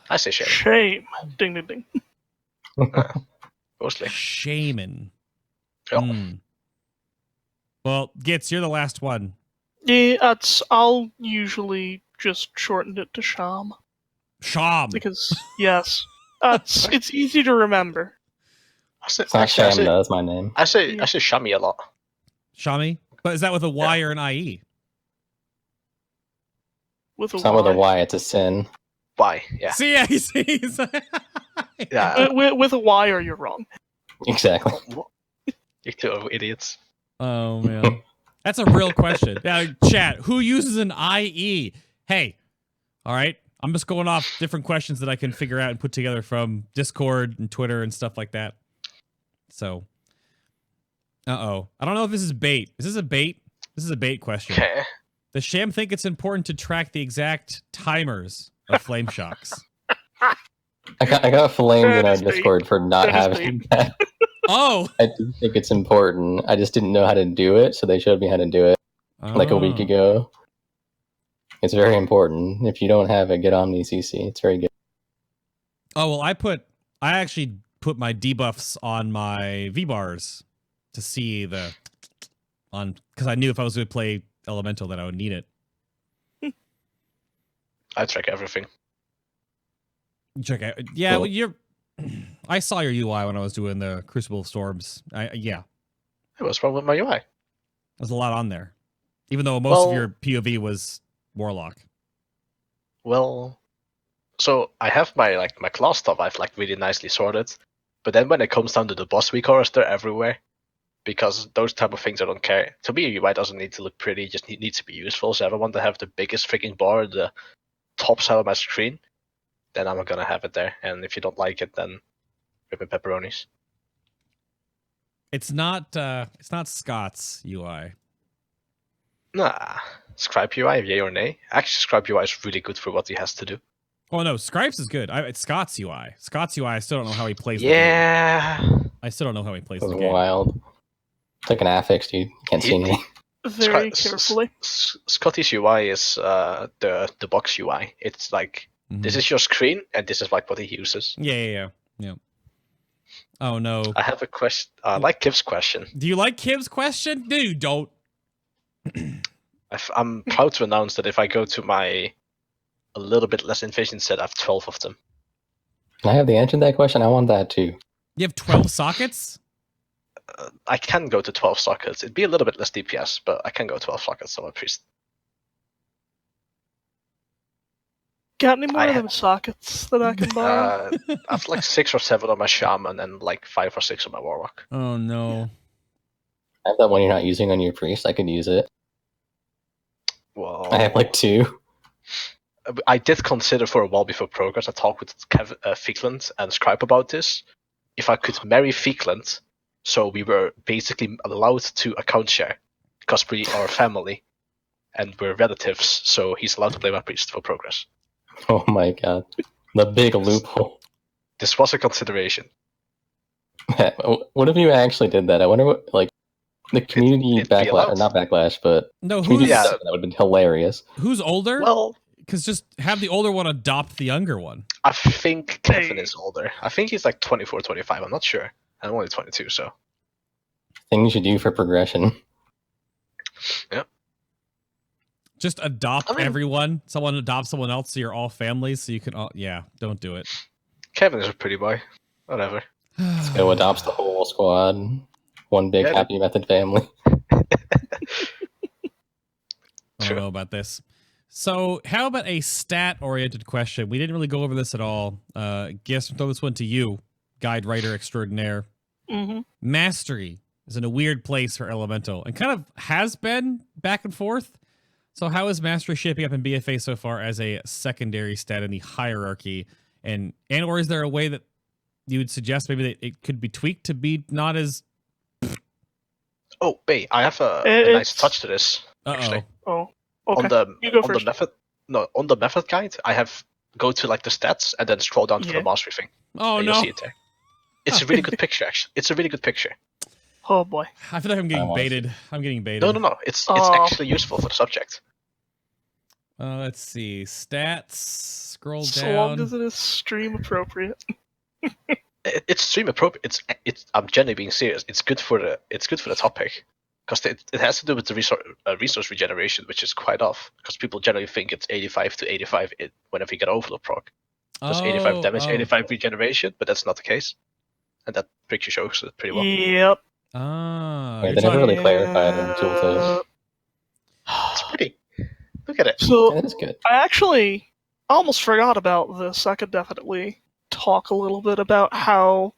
[SPEAKER 2] I say shaman.
[SPEAKER 4] Shame. Ding, ding, ding.
[SPEAKER 2] Mostly.
[SPEAKER 1] Shaman.
[SPEAKER 2] Yeah.
[SPEAKER 1] Well, Gitz, you're the last one.
[SPEAKER 4] Yeah, I'll usually just shorten it to Sham.
[SPEAKER 1] Sham.
[SPEAKER 4] Because, yes, it's easy to remember.
[SPEAKER 3] It's not Sham, though. That's my name.
[SPEAKER 2] I say Shammy a lot.
[SPEAKER 1] Shammy? But is that with a Y or an IE?
[SPEAKER 4] With a
[SPEAKER 3] It's
[SPEAKER 4] Y.
[SPEAKER 3] not with a Y, it's a sin.
[SPEAKER 2] Y, yeah.
[SPEAKER 1] See, yeah, he sees.
[SPEAKER 2] Yeah.
[SPEAKER 4] With a Y or you're wrong.
[SPEAKER 3] Exactly.
[SPEAKER 2] You two are idiots.
[SPEAKER 1] Oh, man. That's a real question. Now, chat, who uses an IE? Hey, all right. I'm just going off different questions that I can figure out and put together from Discord and Twitter and stuff like that. So, I don't know if this is bait. Is this a bait? This is a bait question.
[SPEAKER 2] Okay.
[SPEAKER 1] Does Sham think it's important to track the exact timers of flame shocks?
[SPEAKER 3] I got flamed
[SPEAKER 4] That
[SPEAKER 3] in our
[SPEAKER 4] is bait.
[SPEAKER 3] Discord for not
[SPEAKER 4] That is
[SPEAKER 3] having that.
[SPEAKER 1] Oh!
[SPEAKER 3] I do think it's important. I just didn't know how to do it, so they showed me how to do it like a week ago. It's very important. If you don't have it, get OmniCC. It's very good.
[SPEAKER 1] Oh, well, I actually put my debuffs on my V-bars to see because I knew if I was going to play Elemental that I would need it.
[SPEAKER 2] I track everything.
[SPEAKER 1] Check out. Yeah,
[SPEAKER 3] Cool.
[SPEAKER 1] well, I saw your UI when I was doing the Crucible of Storms. Yeah.
[SPEAKER 2] What's wrong with my UI?
[SPEAKER 1] There's a lot on there. Even though most of your POV was Warlock.
[SPEAKER 2] Well, so I have my class stuff I've really nicely sorted, but then when it comes down to the boss recores, they're everywhere. Because those type of things I don't care. To me, UI doesn't need to look pretty, it just needs to be useful. So if I want to have the biggest freaking bar, the top side of my screen, then I'm gonna have it there. And if you don't like it, then rip me pepperonis.
[SPEAKER 1] It's not Scott's UI.
[SPEAKER 2] Nah, Scribe UI, yay or nay. Actually, Scribe UI is really good for what he has to do.
[SPEAKER 1] Oh no, Scripes is good. It's Scott's UI. Scott's UI, I still don't know how he plays the game.
[SPEAKER 2] Yeah.
[SPEAKER 1] I still don't know how he plays
[SPEAKER 3] It was
[SPEAKER 1] the game.
[SPEAKER 3] wild. It's like an affix, dude. You can't see anything.
[SPEAKER 4] Very carefully.
[SPEAKER 2] Scotty's UI is the box UI. It's like this is your screen, and this is like what he uses.
[SPEAKER 1] Yeah. Oh no.
[SPEAKER 2] I have a question. I like Kiv's question.
[SPEAKER 1] Do you like Kiv's question? No, you don't.
[SPEAKER 2] I'm proud to announce that if I go to my a little bit less efficient set, I have 12 of them.
[SPEAKER 3] Can I have the answer to that question? I want that too.
[SPEAKER 1] You have 12 sockets?
[SPEAKER 2] I can go to 12 sockets. It'd be a little bit less DPS, but I can go 12 sockets. I'm a priest.
[SPEAKER 4] Got any more of them sockets that I can borrow?
[SPEAKER 2] I have like 6 or 7 on my shaman and like 5 or 6 on my warlock.
[SPEAKER 1] Oh no.
[SPEAKER 3] I have that one you're not using on your priest. I could use it.
[SPEAKER 2] Well,
[SPEAKER 3] I have like 2.
[SPEAKER 2] I did consider for a while before progress. I talked with Fikland and Scribe about this. If I could marry Fikland, so we were basically allowed to account share because we are family and we're relatives. So he's allowed to play my priest for progress.
[SPEAKER 3] Oh my god. The big loophole.
[SPEAKER 2] This was a consideration.
[SPEAKER 3] What if you actually did that? I wonder what, like, the community
[SPEAKER 2] it'd be
[SPEAKER 3] backlash,
[SPEAKER 2] allowed.
[SPEAKER 3] or not backlash, but
[SPEAKER 1] No,
[SPEAKER 3] community
[SPEAKER 1] who's
[SPEAKER 3] that would have been hilarious.
[SPEAKER 1] who's older?
[SPEAKER 2] Well,
[SPEAKER 1] Because just have the older one adopt the younger one.
[SPEAKER 2] I think Kevin is older. I think he's like 24, 25. I'm not sure. I'm only 22, so.
[SPEAKER 3] Things you do for progression.
[SPEAKER 1] Just adopt everyone. Someone adopts someone else, so you're all families, so you can all... Yeah, don't do it.
[SPEAKER 2] Kevin is a pretty boy. Whatever.
[SPEAKER 3] Go adopts the whole squad. One big happy method family.
[SPEAKER 1] I don't know about this. So, how about a stat-oriented question? We didn't really go over this at all. Guess I'll throw this one to you, guide writer extraordinaire. Mastery is in a weird place for Elemental, and kind of has been back and forth. So, how is Mastery shaping up in BFA so far as a secondary stat in the hierarchy? And or is there a way that you would suggest maybe that it could be tweaked to be not as...
[SPEAKER 2] Oh, Bay, I have a nice touch to this. Actually.
[SPEAKER 4] Oh, okay.
[SPEAKER 2] On the method guide, I have go to like the stats and then scroll down to the mastery thing.
[SPEAKER 1] Oh
[SPEAKER 2] and
[SPEAKER 1] no!
[SPEAKER 2] You'll see it there. It's a really good picture, actually. It's a really good picture.
[SPEAKER 4] Oh boy!
[SPEAKER 1] I feel like I'm getting baited. I'm getting baited.
[SPEAKER 2] No. It's actually useful for the subject.
[SPEAKER 1] Let's see stats. Scroll down.
[SPEAKER 4] So long as it is stream appropriate.
[SPEAKER 2] It's stream appropriate. It's. I'm genuinely being serious. It's good for the topic because it has to do with the resource regeneration, which is quite off because people generally think it's 85 to 85 whenever you get overload proc. There's 85 damage, 85 regeneration, but that's not the case, and that picture shows it pretty well.
[SPEAKER 4] Yep.
[SPEAKER 3] They never really clarified in tooltip.
[SPEAKER 2] It's pretty. Look at it.
[SPEAKER 4] So
[SPEAKER 3] that is good.
[SPEAKER 4] I actually almost forgot about this. I could definitely talk a little bit about how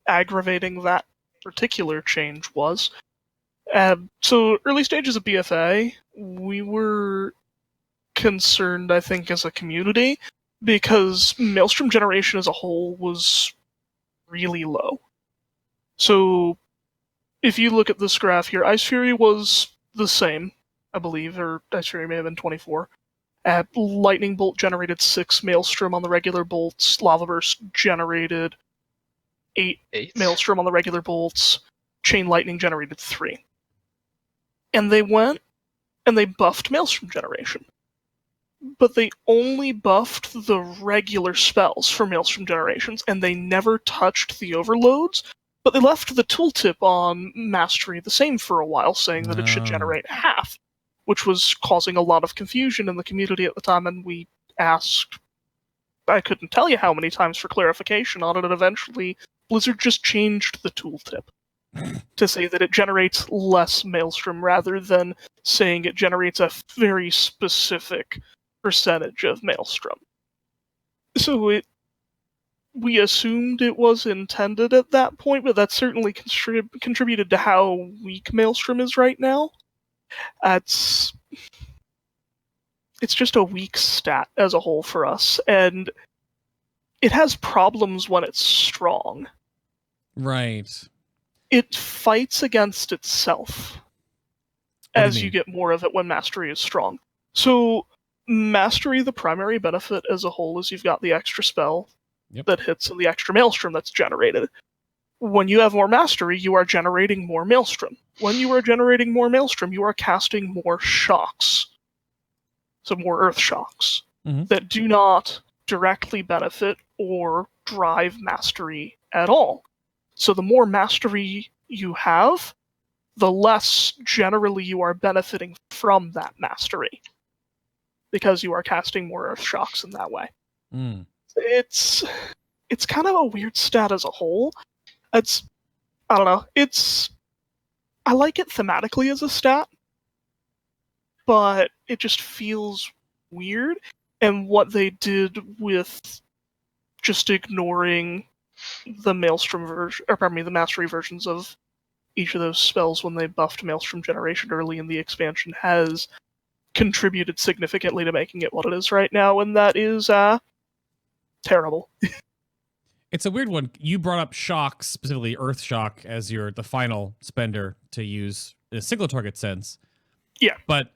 [SPEAKER 4] aggravating that particular change was. So early stages of BFA, we were concerned, I think, as a community, because Maelstrom generation as a whole was really low. So if you look at this graph here, Ice Fury was the same, I believe, or Ice Fury may have been 24. Lightning Bolt generated 6 Maelstrom on the regular bolts. Lava Burst generated 8 Maelstrom on the regular bolts. Chain Lightning generated 3. And they went and they buffed Maelstrom generation. But they only buffed the regular spells for Maelstrom generations, and they never touched the overloads. But they left the tooltip on Mastery the same for a while, saying that it should generate half, which was causing a lot of confusion in the community at the time, and we asked, I couldn't tell you how many times for clarification on it, and eventually Blizzard just changed the tooltip to say that it generates less Maelstrom rather than saying it generates a very specific percentage of Maelstrom. So we assumed it was intended at that point, but that certainly contributed to how weak Maelstrom is right now. It's just a weak stat as a whole for us, and it has problems when it's strong.
[SPEAKER 1] Right.
[SPEAKER 4] It fights against itself as you get more of it when Mastery is strong. So Mastery, the primary benefit as a whole is you've got the extra spell
[SPEAKER 1] Yep.
[SPEAKER 4] that hits and the extra maelstrom that's generated. When you have more mastery, you are generating more maelstrom. When you are generating more maelstrom, you are casting more shocks. So more earth shocks that do not directly benefit or drive mastery at all. So the more mastery you have, the less generally you are benefiting from that mastery. Because you are casting more earth shocks in that way. It's kind of a weird stat as a whole. I don't know. I like it thematically as a stat, but it just feels weird. And what they did with just ignoring the Maelstrom version, or pardon me, the Mastery versions of each of those spells when they buffed Maelstrom generation early in the expansion has contributed significantly to making it what it is right now, and that is terrible.
[SPEAKER 1] It's a weird one. You brought up shock, specifically Earth Shock, as the final spender to use in a single target sense.
[SPEAKER 4] Yeah.
[SPEAKER 1] But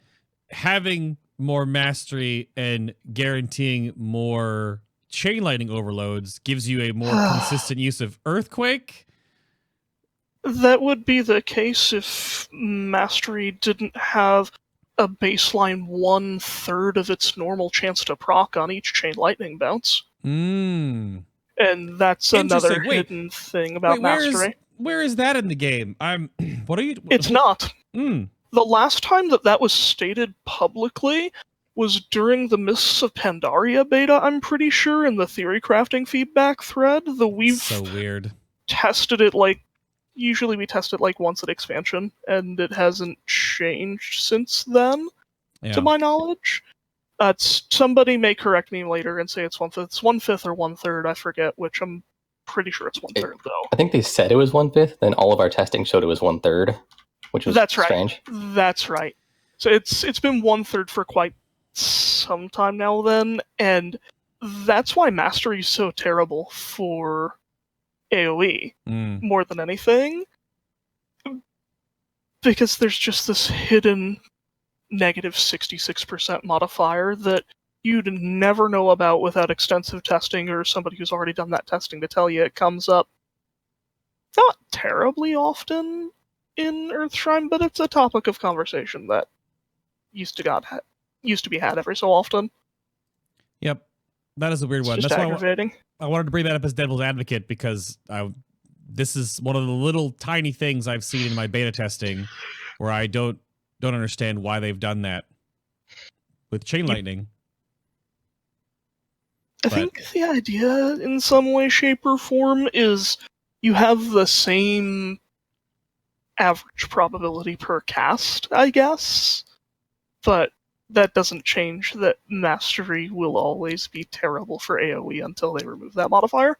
[SPEAKER 1] having more mastery and guaranteeing more chain lightning overloads gives you a more consistent use of Earthquake.
[SPEAKER 4] That would be the case if Mastery didn't have a baseline 1/3 of its normal chance to proc on each chain lightning bounce. And that's another hidden thing about Mastery.
[SPEAKER 1] Where is that in the game? What are you?
[SPEAKER 4] It's not. The last time that was stated publicly was during the Mists of Pandaria beta, I'm pretty sure, in the theory crafting feedback thread. We've
[SPEAKER 1] so weird.
[SPEAKER 4] Tested it usually we test it once at expansion, and it hasn't changed since then, to my knowledge. Somebody may correct me later and say it's 1/5. It's 1/5 or 1/3, I forget which. I'm pretty sure it's 1/3, though.
[SPEAKER 3] I think they said it was 1/5, then all of our testing showed it was 1/3, which was strange.
[SPEAKER 4] That's right. So it's been 1/3 for quite some time now then, and that's why Mastery is so terrible for AoE more than anything, because there's just this hidden negative 66% modifier that you'd never know about without extensive testing or somebody who's already done that testing to tell you. It comes up not terribly often in Earthshrine, but it's a topic of conversation that used to be had every so often.
[SPEAKER 1] Yep, that is a weird one.
[SPEAKER 4] Just
[SPEAKER 1] That's
[SPEAKER 4] aggravating.
[SPEAKER 1] I wanted to bring that up as devil's advocate because this is one of the little tiny things I've seen in my beta testing where I don't understand why they've done that with chain lightning.
[SPEAKER 4] I think the idea in some way, shape, or form is you have the same average probability per cast, I guess, but that doesn't change that Mastery will always be terrible for AoE until they remove that modifier.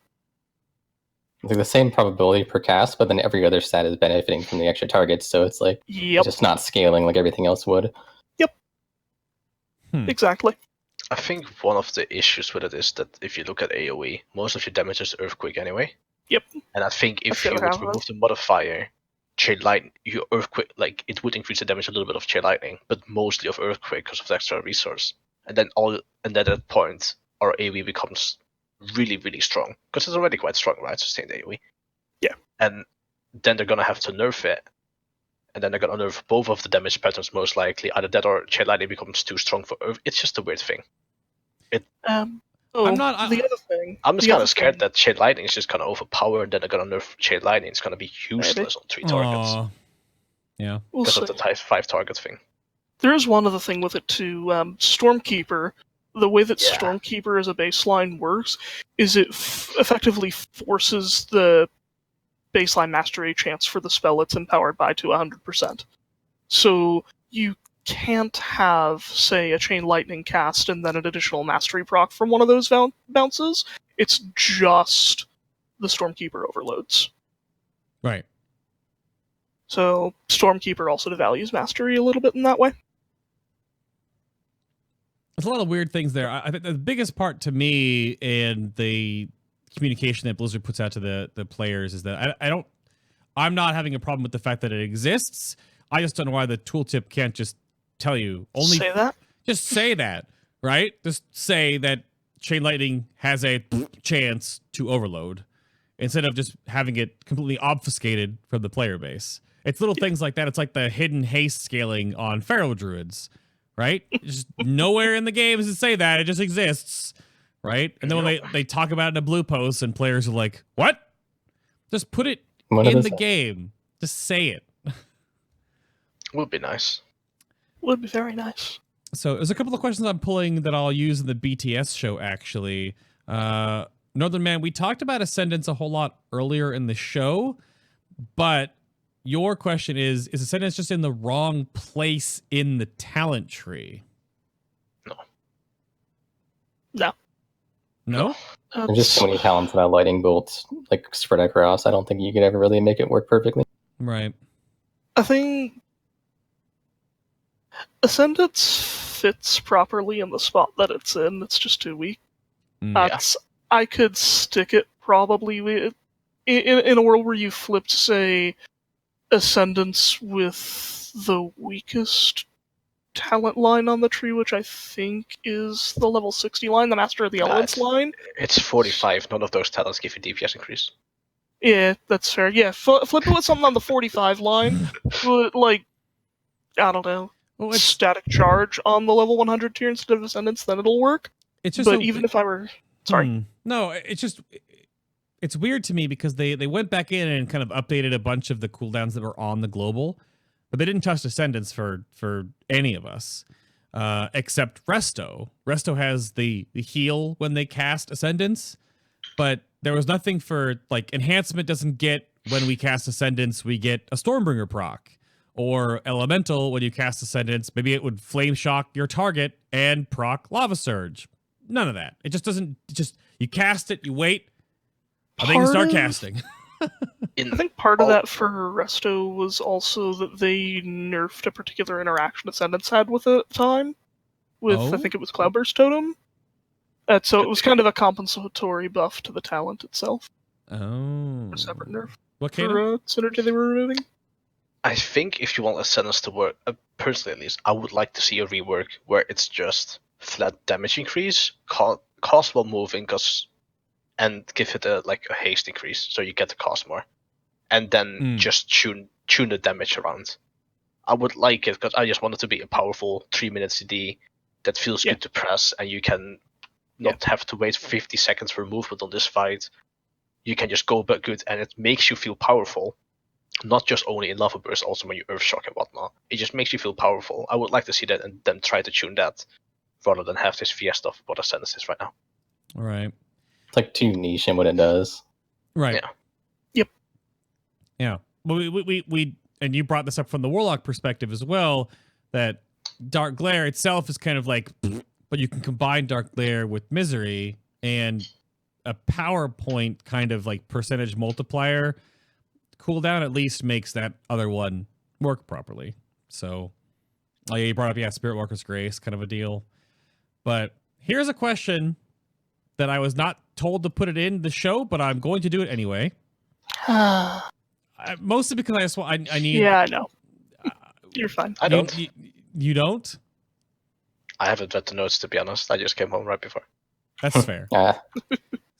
[SPEAKER 3] Like the same probability per cast, but then every other stat is benefiting from the extra targets, so it's it's just not scaling like everything else would.
[SPEAKER 4] Yep. Exactly.
[SPEAKER 2] I think one of the issues with it is that if you look at AoE, most of your damage is Earthquake anyway.
[SPEAKER 4] Yep.
[SPEAKER 2] And I think if you would remove the modifier, Chain Lightning, your Earthquake, it would increase the damage a little bit of Chain Lightning, but mostly of Earthquake because of the extra resource. And then at that point, our AoE becomes really, really strong. Because it's already quite strong, right? Sustained AoE.
[SPEAKER 4] Yeah.
[SPEAKER 2] And then they're going to have to nerf it. And then they're going to nerf both of the damage patterns most likely. Either that or Chain Lightning becomes too strong for Earth. It's just a weird thing.
[SPEAKER 4] The other thing.
[SPEAKER 2] I'm just kind of scared that Chain Lightning is just going to overpower, and then they're going to nerf Chain Lightning. It's going to be useless on 3 targets.
[SPEAKER 1] Yeah.
[SPEAKER 2] Because of the 5 target thing.
[SPEAKER 4] There is one other thing with it too. Stormkeeper, the way that Stormkeeper as a baseline works is it effectively forces the baseline mastery chance for the spell it's empowered by to 100%. So you can't have, say, a Chain Lightning cast and then an additional mastery proc from one of those bounces. It's just the Stormkeeper overloads.
[SPEAKER 1] Right.
[SPEAKER 4] So Stormkeeper also devalues mastery a little bit in that way.
[SPEAKER 1] There's a lot of weird things there. I think the biggest part to me in the communication that Blizzard puts out to the players is that I'm not having a problem with the fact that it exists. I just don't know why the tooltip can't just tell you.
[SPEAKER 4] Say that?
[SPEAKER 1] Just say that. right? Just say that Chain Lightning has a chance to overload instead of just having it completely obfuscated from the player base. It's little things like that. It's like the hidden haste scaling on Pharaoh Druids, right? Just nowhere in the game does it say that. It just exists, right? And then when they talk about it in a blue post and players are like, what? Just put it in the game. Just say it.
[SPEAKER 2] Would be nice.
[SPEAKER 4] Would be very nice.
[SPEAKER 1] So there's a couple of questions I'm pulling that I'll use in the BTS show, actually. Northern Man, we talked about Ascendance a whole lot earlier in the show, but your question is Ascendance just in the wrong place in the talent tree?
[SPEAKER 2] No.
[SPEAKER 4] No.
[SPEAKER 1] No?
[SPEAKER 3] There's just so many talents about lightning bolts, like spread across. I don't think you could ever really make it work perfectly.
[SPEAKER 1] Right.
[SPEAKER 4] I think Ascendance fits properly in the spot that it's in. It's just too weak. I could stick it probably with, in a world where you flipped, say, Ascendance with the weakest talent line on the tree, which I think is the level 60 line, the Master of the Elements line.
[SPEAKER 2] It's 45. None of those talents give you DPS increase.
[SPEAKER 4] Yeah, that's fair. Yeah, flip it with something on the 45 line, but, like, I don't know, static charge on the level 100 tier instead of Ascendance, then it'll work.
[SPEAKER 1] It's just
[SPEAKER 4] but even if I were... Sorry.
[SPEAKER 1] No, it's just... It's weird to me because they went back in and kind of updated a bunch of the cooldowns that were on the global, but they didn't touch Ascendance for any of us, except Resto. Resto has the heal when they cast Ascendance, but there was nothing for, like, Enhancement doesn't get when we cast Ascendance, we get a Stormbringer proc. Or Elemental, when you cast Ascendance, maybe it would Flame Shock your target and proc Lava Surge. None of that. It just doesn't, you cast it, you wait, and then you start casting.
[SPEAKER 4] I think part of that for Resto was also that they nerfed a particular interaction Ascendance had with it at the time. With, I think it was Cloudburst Totem. So it was kind of a compensatory buff to the talent itself.
[SPEAKER 1] Oh.
[SPEAKER 4] A separate nerf.
[SPEAKER 1] What kind
[SPEAKER 4] for synergy they were removing.
[SPEAKER 2] I think if you want Ascendance to work, personally at least, I would like to see a rework where it's just flat damage increase, cost while moving, and give it a haste increase, so you get to cost more, and then just tune the damage around. I would like it because I just want it to be a powerful 3-minute CD that feels good to press, and you can not have to wait 50 seconds for movement on this fight. You can just go back good, and it makes you feel powerful. Not just only in Lava Burst, also when you Earth Shock and whatnot. It just makes you feel powerful. I would like to see that and then try to tune that, rather than have this fiesta of what Ascendance is right now.
[SPEAKER 1] All right.
[SPEAKER 3] It's like too niche in what it does.
[SPEAKER 1] Right.
[SPEAKER 2] Yeah.
[SPEAKER 4] Yep.
[SPEAKER 1] Yeah. Well, we and you brought this up from the Warlock perspective as well, that Dark Glare itself is kind of like, but you can combine Dark Glare with Misery and a PowerPoint kind of like percentage multiplier cooldown at least makes that other one work properly. So, you brought up, Spirit Walker's Grace, kind of a deal. But here's a question that I was not told to put it in the show, but I'm going to do it anyway. Mostly because I need...
[SPEAKER 4] Yeah, I know. You're fine.
[SPEAKER 2] I don't.
[SPEAKER 1] You don't?
[SPEAKER 2] I haven't read the notes, to be honest. I just came home right before.
[SPEAKER 1] That's fair.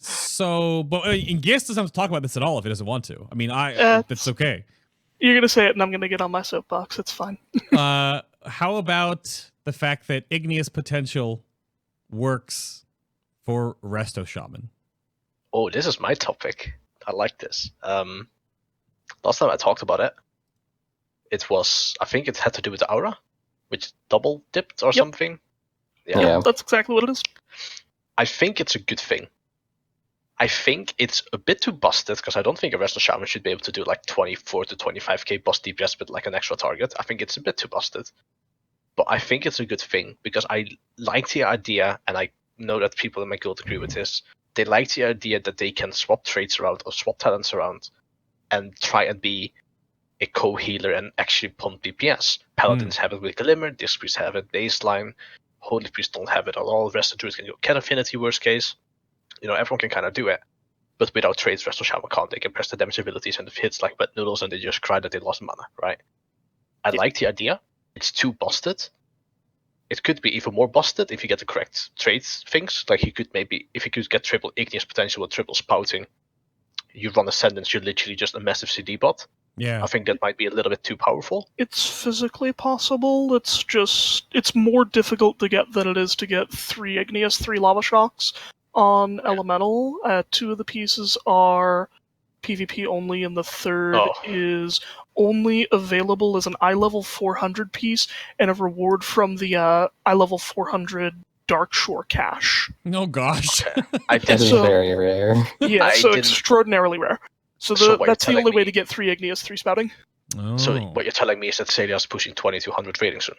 [SPEAKER 1] So, but Gist doesn't have to talk about this at all if he doesn't want to. I mean, that's okay.
[SPEAKER 4] You're going to say it and I'm going to get on my soapbox. It's fine.
[SPEAKER 1] How about the fact that Igneous Potential works for Resto Shaman?
[SPEAKER 2] Oh, this is my topic. I like this. Last time I talked about it, I think it had to do with the aura, which double dipped or something.
[SPEAKER 3] Yeah,
[SPEAKER 4] that's exactly what it is.
[SPEAKER 2] I think it's a good thing. I think it's a bit too busted, because I don't think a Resto Shaman should be able to do like 24 to 25k bust DPS with like an extra target. I think it's a bit too busted. But I think it's a good thing, because I like the idea, and I know that people in my guild agree with this. They like the idea that they can swap traits around or swap talents around and try and be a co-healer and actually pump DPS. Paladins have it with Glimmer, Disc Priests have it baseline, Holy Priests don't have it at all, Resto Druids can do Cat Affinity worst case. Everyone can kind of do it. But without traits, Resto Shaman can't. They can press the damage abilities and the hits like wet noodles, and they just cry that they lost mana, right? I like the idea. It's too busted. it could be even more busted if you get the correct trade things. Like you could maybe, if you could get triple Igneous Potential with triple Spouting, you run Ascendance, you're literally just a massive CD bot.
[SPEAKER 1] Yeah.
[SPEAKER 2] I think that might be a little bit too powerful.
[SPEAKER 4] It's physically possible. It's more difficult to get than it is to get 3 Igneous, 3 Lava Shocks on Elemental. 2 of the pieces are PvP only, and the third is only available as an eye level 400 piece and a reward from the eye level 400 Darkshore cache.
[SPEAKER 1] Oh gosh.
[SPEAKER 2] I
[SPEAKER 3] That
[SPEAKER 2] did.
[SPEAKER 3] is very rare.
[SPEAKER 4] Yeah, so extraordinarily rare. So that's the only way to get 3 Igneous, 3 Spouting.
[SPEAKER 1] Oh.
[SPEAKER 2] So what you're telling me is that Celia's pushing 2200 rating soon.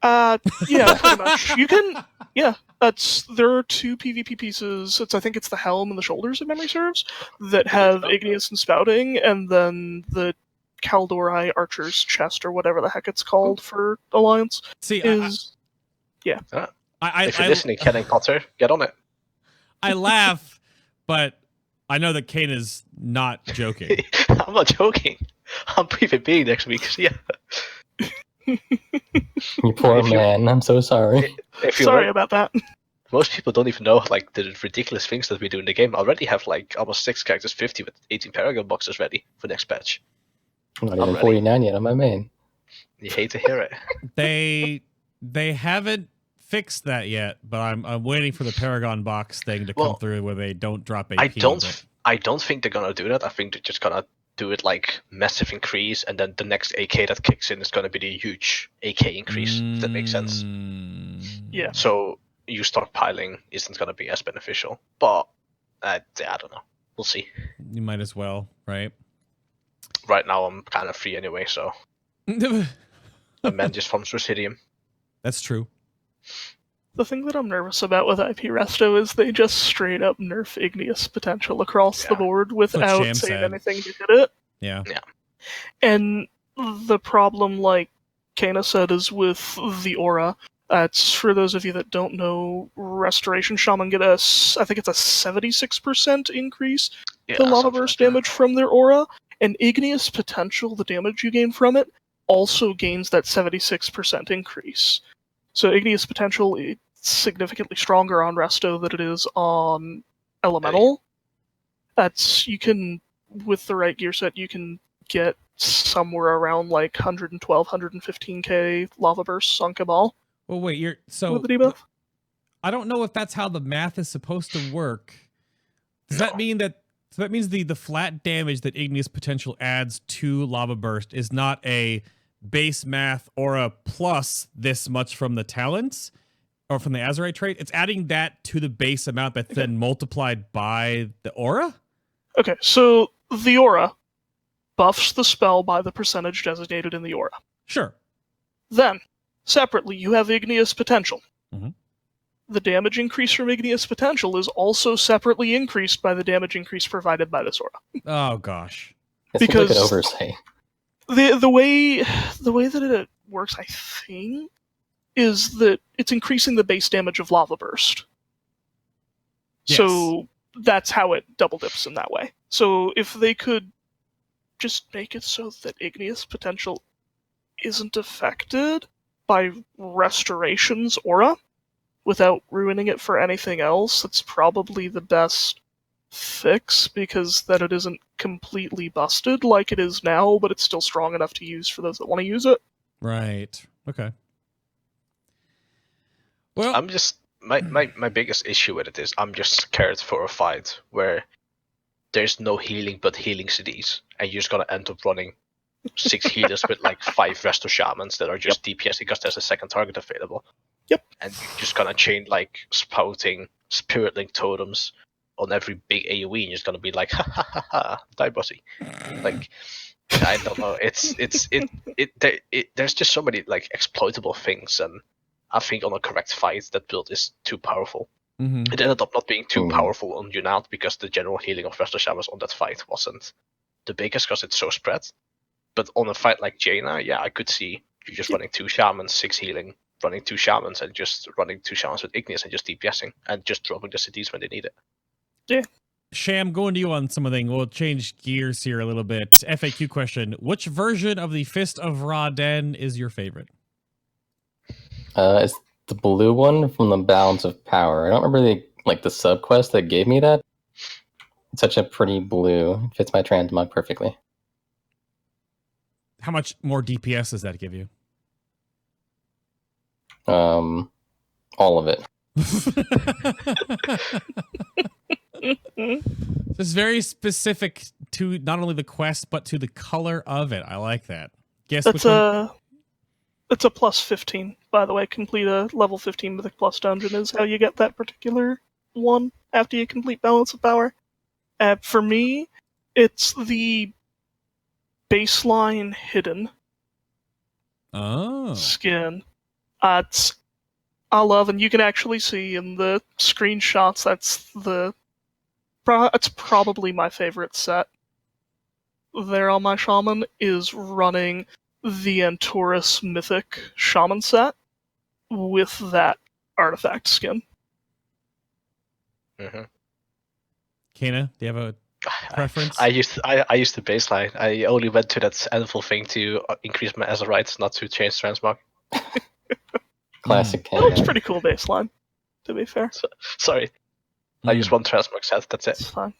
[SPEAKER 4] Yeah, pretty much. You can, yeah. There are 2 PvP pieces. I think it's the helm and the shoulders, if memory serves, that have Igneous and Spouting, and then the Kaldori Archer's chest, or whatever the heck it's called for Alliance.
[SPEAKER 1] See,
[SPEAKER 4] is
[SPEAKER 2] if you're listening, Ken and Potter, get on it.
[SPEAKER 1] I laugh, but I know that Cayna's not joking.
[SPEAKER 2] I'm not joking. I'm PvP next week. So yeah.
[SPEAKER 3] You poor man. I'm so sorry.
[SPEAKER 4] Sorry about that.
[SPEAKER 2] Most people don't even know like the ridiculous things that we do in the game. I already have like almost 6 characters 50 with 18 Paragon boxes ready for next patch.
[SPEAKER 3] I'm not even 49 yet on my main.
[SPEAKER 2] You hate to hear it.
[SPEAKER 1] They haven't fixed that yet, but I'm waiting for the Paragon box thing to come through where they don't drop AP.
[SPEAKER 2] I don't think they're gonna do that. I think they're just gonna do it like massive increase, and then the next AK that kicks in is gonna be the huge AK increase. If that makes sense.
[SPEAKER 4] Yeah.
[SPEAKER 2] So you stockpiling isn't gonna be as beneficial, but I don't know. We'll see.
[SPEAKER 1] You might as well, right?
[SPEAKER 2] Right now I'm kind of free anyway, so a man just farms Residium.
[SPEAKER 1] That's true.
[SPEAKER 4] The thing that I'm nervous about with IP Resto is they just straight up nerf Igneous Potential across the board without
[SPEAKER 1] Sham
[SPEAKER 4] saying
[SPEAKER 1] said.
[SPEAKER 4] anything to hit it.
[SPEAKER 1] Yeah.
[SPEAKER 4] And the problem, like Cayna said, is with the aura. It's for those of you that don't know, Restoration Shaman get I think it's a 76% increase to Lava Burst damage from their aura, and Igneous Potential, the damage you gain from it, also gains that 76% increase. So Igneous Potential is significantly stronger on Resto than it is on Elemental. You can, with the right gear set, you can get somewhere around like 112, 115k Lava Bursts on Cabal.
[SPEAKER 1] Well, wait,
[SPEAKER 4] with the debuff.
[SPEAKER 1] I don't know if that's how the math is supposed to work. Does that mean that? So that means the flat damage that Igneous Potential adds to Lava Burst is not a base math aura plus this much from the talents or from the Azerite trait. It's adding that to the base amount that's then multiplied by the aura?
[SPEAKER 4] Okay, so the aura buffs the spell by the percentage designated in the aura.
[SPEAKER 1] Sure.
[SPEAKER 4] Then, separately, you have Igneous Potential.
[SPEAKER 1] Mm-hmm.
[SPEAKER 4] The damage increase from Igneous Potential is also separately increased by the damage increase provided by this aura.
[SPEAKER 1] Oh gosh.
[SPEAKER 3] It seems like an oversight.
[SPEAKER 4] The way that it works, I think, is that it's increasing the base damage of Lava Burst.
[SPEAKER 1] Yes.
[SPEAKER 4] So that's how it double dips in that way. So if they could just make it so that Igneous Potential isn't affected by Restoration's aura without ruining it for anything else, that's probably the best fix, because then it isn't completely busted like it is now, but it's still strong enough to use for those that want to use it.
[SPEAKER 1] Right. Okay. Well,
[SPEAKER 2] I'm just my biggest issue with it is I'm just scared for a fight where there's no healing but healing CDs, and you're just gonna end up running 6 healers with like 5 Resto Shamans that are just DPS because there's a second target available.
[SPEAKER 4] Yep.
[SPEAKER 2] And you're just gonna chain like Spouting, Spirit Link totems on every big AoE, and you're just gonna be like, ha ha ha ha, die bossy. Like, I don't know. There's just so many like exploitable things, and I think on a correct fight, that build is too powerful.
[SPEAKER 1] mm-hmm.
[SPEAKER 2] It ended up not being too powerful on Uu'nat because the general healing of Resto Shamans on that fight wasn't the biggest because it's so spread. But on a fight like Cayna, yeah, I could see you just running 2 Shamans, 6 healing, running 2 Shamans, and just running 2 Shamans with Igneous and just DPSing, and just dropping the CDs when they need it.
[SPEAKER 4] Yeah.
[SPEAKER 1] Sham, going to you on something. We'll change gears here a little bit. FAQ question. Which version of the Fist of Ra Den is your favorite?
[SPEAKER 3] It's the blue one from the Balance of Power. I don't remember the sub quest that gave me that. It's such a pretty blue. It fits my transmog perfectly.
[SPEAKER 1] How much more DPS does that give you?
[SPEAKER 3] All of it.
[SPEAKER 1] It's very specific to not only the quest, but to the color of it. I like that. Guess
[SPEAKER 4] That's
[SPEAKER 1] which one?
[SPEAKER 4] It's a plus 15, by the way. Complete a level 15 Mythic Plus dungeon is how you get that particular one after you complete Balance of Power. For me, it's the baseline hidden skin. It's I love, and you can actually see in the screenshots. It's probably my favorite set. There on my shaman is running the Antorus Mythic Shaman set with that artifact skin.
[SPEAKER 2] Mm-hmm.
[SPEAKER 1] Cayna, do you have a preference?
[SPEAKER 2] I used the baseline. I only went to that Anvil thing to increase my Azeroth, not to change transmog.
[SPEAKER 3] Classic
[SPEAKER 4] That looks
[SPEAKER 3] Cayna.
[SPEAKER 4] pretty cool baseline, to be fair.
[SPEAKER 2] Sorry. I use one transmog set, that's
[SPEAKER 4] It's
[SPEAKER 2] it.
[SPEAKER 4] fine.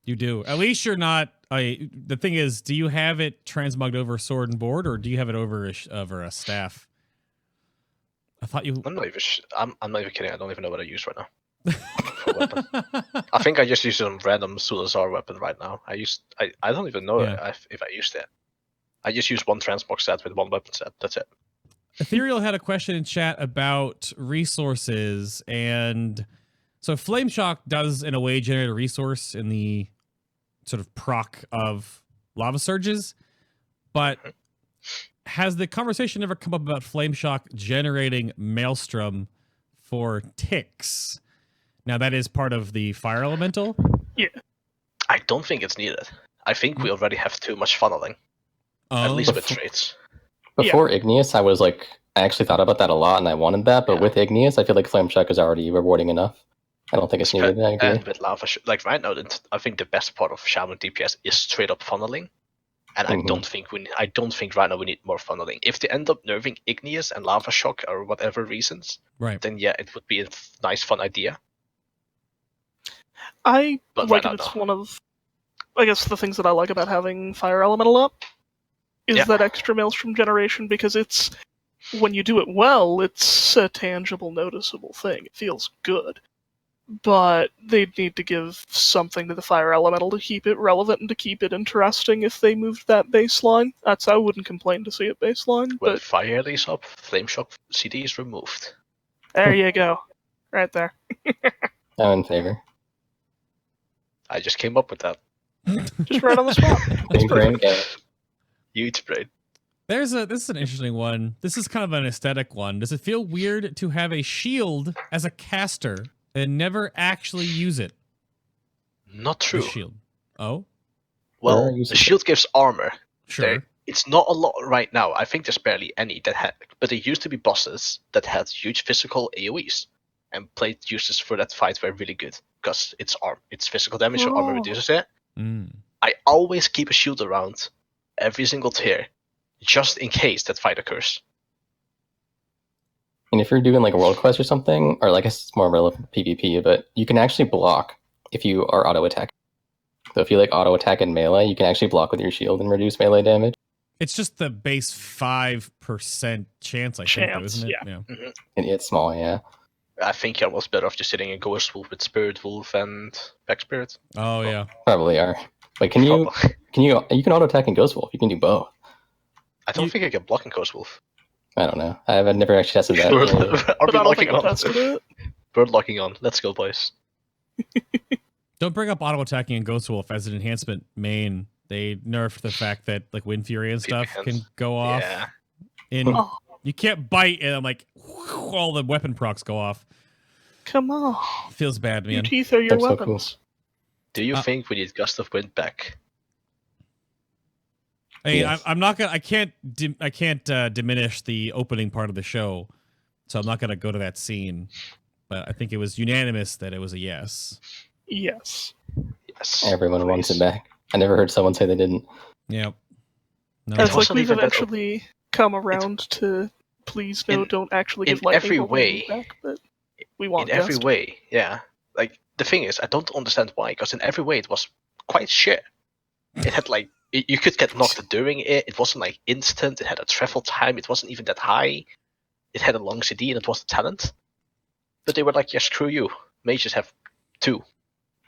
[SPEAKER 1] You do. At least you're not. The thing is, do you have it transmugged over sword and board, or do you have it over a staff? I thought you.
[SPEAKER 2] I'm not even kidding. I don't even know what I use right now. For weapon. I think I just use some random Sulazar weapon right now. I don't even know if I used it. I just use one transmog set with one weapon set. That's it.
[SPEAKER 1] Ethereal had a question in chat about resources, and so Flame Shock does in a way generate a resource in the sort of proc of lava surges, but has the conversation ever come up about Flame Shock generating Maelstrom for ticks? Now that is part of the fire elemental.
[SPEAKER 4] Yeah.
[SPEAKER 2] I don't think it's needed. I think we already have too much funneling. At least with traits.
[SPEAKER 3] Before Igneous, I actually thought about that a lot, and I wanted that. But with Igneous, I feel like Flame Shock is already rewarding enough. I don't think it's needed. I agree.
[SPEAKER 2] And with lava, like right now, I think the best part of Shaman DPS is straight up funneling. And I don't think right now we need more funneling. If they end up nerfing Igneous and Lava Shock or whatever reasons, then yeah, it would be a nice, fun idea.
[SPEAKER 4] It's one of, I guess, the things that I like about having Fire Elemental up is that extra Maelstrom generation, because it's, when you do it well, it's a tangible, noticeable thing. It feels good. But they'd need to give something to the Fire Elemental to keep it relevant and to keep it interesting if they moved that baseline. I wouldn't complain to see it baseline.
[SPEAKER 2] When
[SPEAKER 4] but
[SPEAKER 2] Fire is up, Flame Shock CD is removed.
[SPEAKER 4] There you go. Right there.
[SPEAKER 3] I'm in favor.
[SPEAKER 2] I just came up with that.
[SPEAKER 4] Just right on the spot.
[SPEAKER 3] Big brain game.
[SPEAKER 2] Huge brain.
[SPEAKER 1] This is an interesting one. This is kind of an aesthetic one. Does it feel weird to have a shield as a caster and never actually use it?
[SPEAKER 2] Not true.
[SPEAKER 1] The shield. Oh?
[SPEAKER 2] Well, the shield gives armor.
[SPEAKER 1] Sure.
[SPEAKER 2] It's not a lot right now. I think there's barely any that had, but there used to be bosses that had huge physical AoEs, and plate uses for that fight were really good because it's physical damage, so armor reduces it. I always keep a shield around every single tier, just in case that fight occurs.
[SPEAKER 3] And if you're doing like a world quest or something, or I guess it's more relevant to PvP, but you can actually block if you are auto attack. So if you like auto attack in melee, you can actually block with your shield and reduce melee damage.
[SPEAKER 1] It's just the base 5% chance, I think, though, isn't it?
[SPEAKER 4] Yeah.
[SPEAKER 2] Mm-hmm.
[SPEAKER 3] And it's small, yeah.
[SPEAKER 2] I think you're almost better off just sitting in Ghost Wolf with Spirit Wolf and Back Spirit.
[SPEAKER 1] Oh yeah,
[SPEAKER 3] probably are. But can you auto attack in Ghost Wolf? You can do both.
[SPEAKER 2] I don't think I can block in Ghost Wolf.
[SPEAKER 3] I don't know. I've never actually tested that.
[SPEAKER 2] Are we locking on? Bird locking on. Let's go, boys.
[SPEAKER 1] Don't bring up auto attacking in Ghost Wolf as an enhancement main. They nerfed the fact that like Wind Fury and stuff can go off.
[SPEAKER 2] Yeah.
[SPEAKER 1] You can't bite, and I'm like, all the weapon procs go off.
[SPEAKER 4] Come on.
[SPEAKER 1] Feels bad, man.
[SPEAKER 4] Your teeth are your
[SPEAKER 3] That's
[SPEAKER 4] weapons.
[SPEAKER 3] So cool.
[SPEAKER 2] Do you think we need Gust of Wind back?
[SPEAKER 1] Hey,
[SPEAKER 3] Yes.
[SPEAKER 1] I'm not gonna. I can't diminish the opening part of the show, so I'm not gonna go to that scene. But I think it was unanimous that it was a yes.
[SPEAKER 4] Yes.
[SPEAKER 2] Yes.
[SPEAKER 3] Everyone wants it back. I never heard someone say they didn't.
[SPEAKER 1] Yep. No.
[SPEAKER 4] It's like
[SPEAKER 2] wasn't
[SPEAKER 4] we've
[SPEAKER 2] even that
[SPEAKER 4] eventually come around to please no, don't actually
[SPEAKER 2] in
[SPEAKER 4] give lightning
[SPEAKER 2] every
[SPEAKER 4] bolt
[SPEAKER 2] way.
[SPEAKER 4] back, but we want
[SPEAKER 2] In every
[SPEAKER 4] Gust.
[SPEAKER 2] way, yeah. Like, the thing is, I don't understand why, because in every way it was quite shit. It had, like, you could get knocked during it, it wasn't, like, instant, it had a travel time, it wasn't even that high. It had a long CD, and it was a talent. But they were like, yeah, screw you. Mages have 2.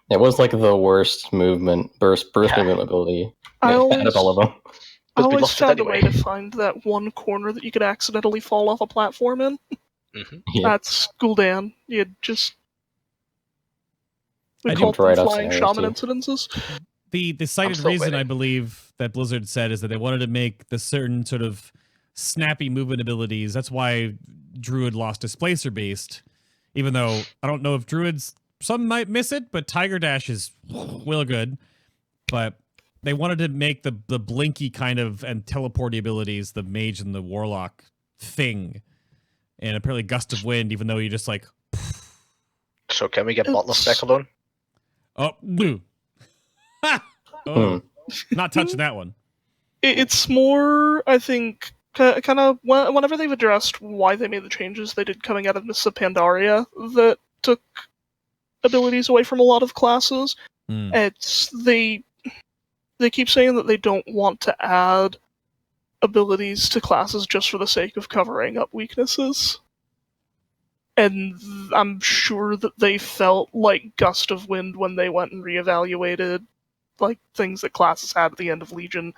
[SPEAKER 3] It was like the worst burst
[SPEAKER 2] Yeah.
[SPEAKER 3] movement ability
[SPEAKER 4] I
[SPEAKER 3] out of all of them.
[SPEAKER 4] I
[SPEAKER 2] But we
[SPEAKER 4] always
[SPEAKER 2] lost it
[SPEAKER 4] found a
[SPEAKER 2] anyway.
[SPEAKER 4] way to find that one corner that you could accidentally fall off a platform in.
[SPEAKER 2] Mm-hmm.
[SPEAKER 3] Yeah.
[SPEAKER 4] That's Gul'dan. You'd just... We
[SPEAKER 1] I
[SPEAKER 4] called
[SPEAKER 3] jumped
[SPEAKER 4] them
[SPEAKER 3] right off
[SPEAKER 4] flying
[SPEAKER 3] scenarios,
[SPEAKER 4] shaman
[SPEAKER 3] too.
[SPEAKER 4] incidences.
[SPEAKER 1] The cited
[SPEAKER 2] still
[SPEAKER 1] reason, I
[SPEAKER 2] waiting.
[SPEAKER 1] believe, that Blizzard said is that they wanted to make the certain sort of snappy movement abilities. That's why Druid lost Displacer Beast. Even though I don't know if Druids, some might miss it, but Tiger Dash is real good. But they wanted to make the blinky kind of and teleporty abilities, the Mage and the Warlock thing. And apparently Gust of Wind, even though you just like,
[SPEAKER 2] So can we get Bottless
[SPEAKER 4] It's-
[SPEAKER 2] back alone?
[SPEAKER 1] oh, boo. Ha! Oh, not touching that one.
[SPEAKER 4] It's more, I think, kind of whenever they've addressed why they made the changes they did coming out of Mists of Pandaria that took abilities away from a lot of classes.
[SPEAKER 1] Hmm.
[SPEAKER 4] It's they keep saying that they don't want to add abilities to classes just for the sake of covering up weaknesses. And I'm sure that they felt like Gust of Wind when they went and reevaluated like things that classes had at the end of Legion.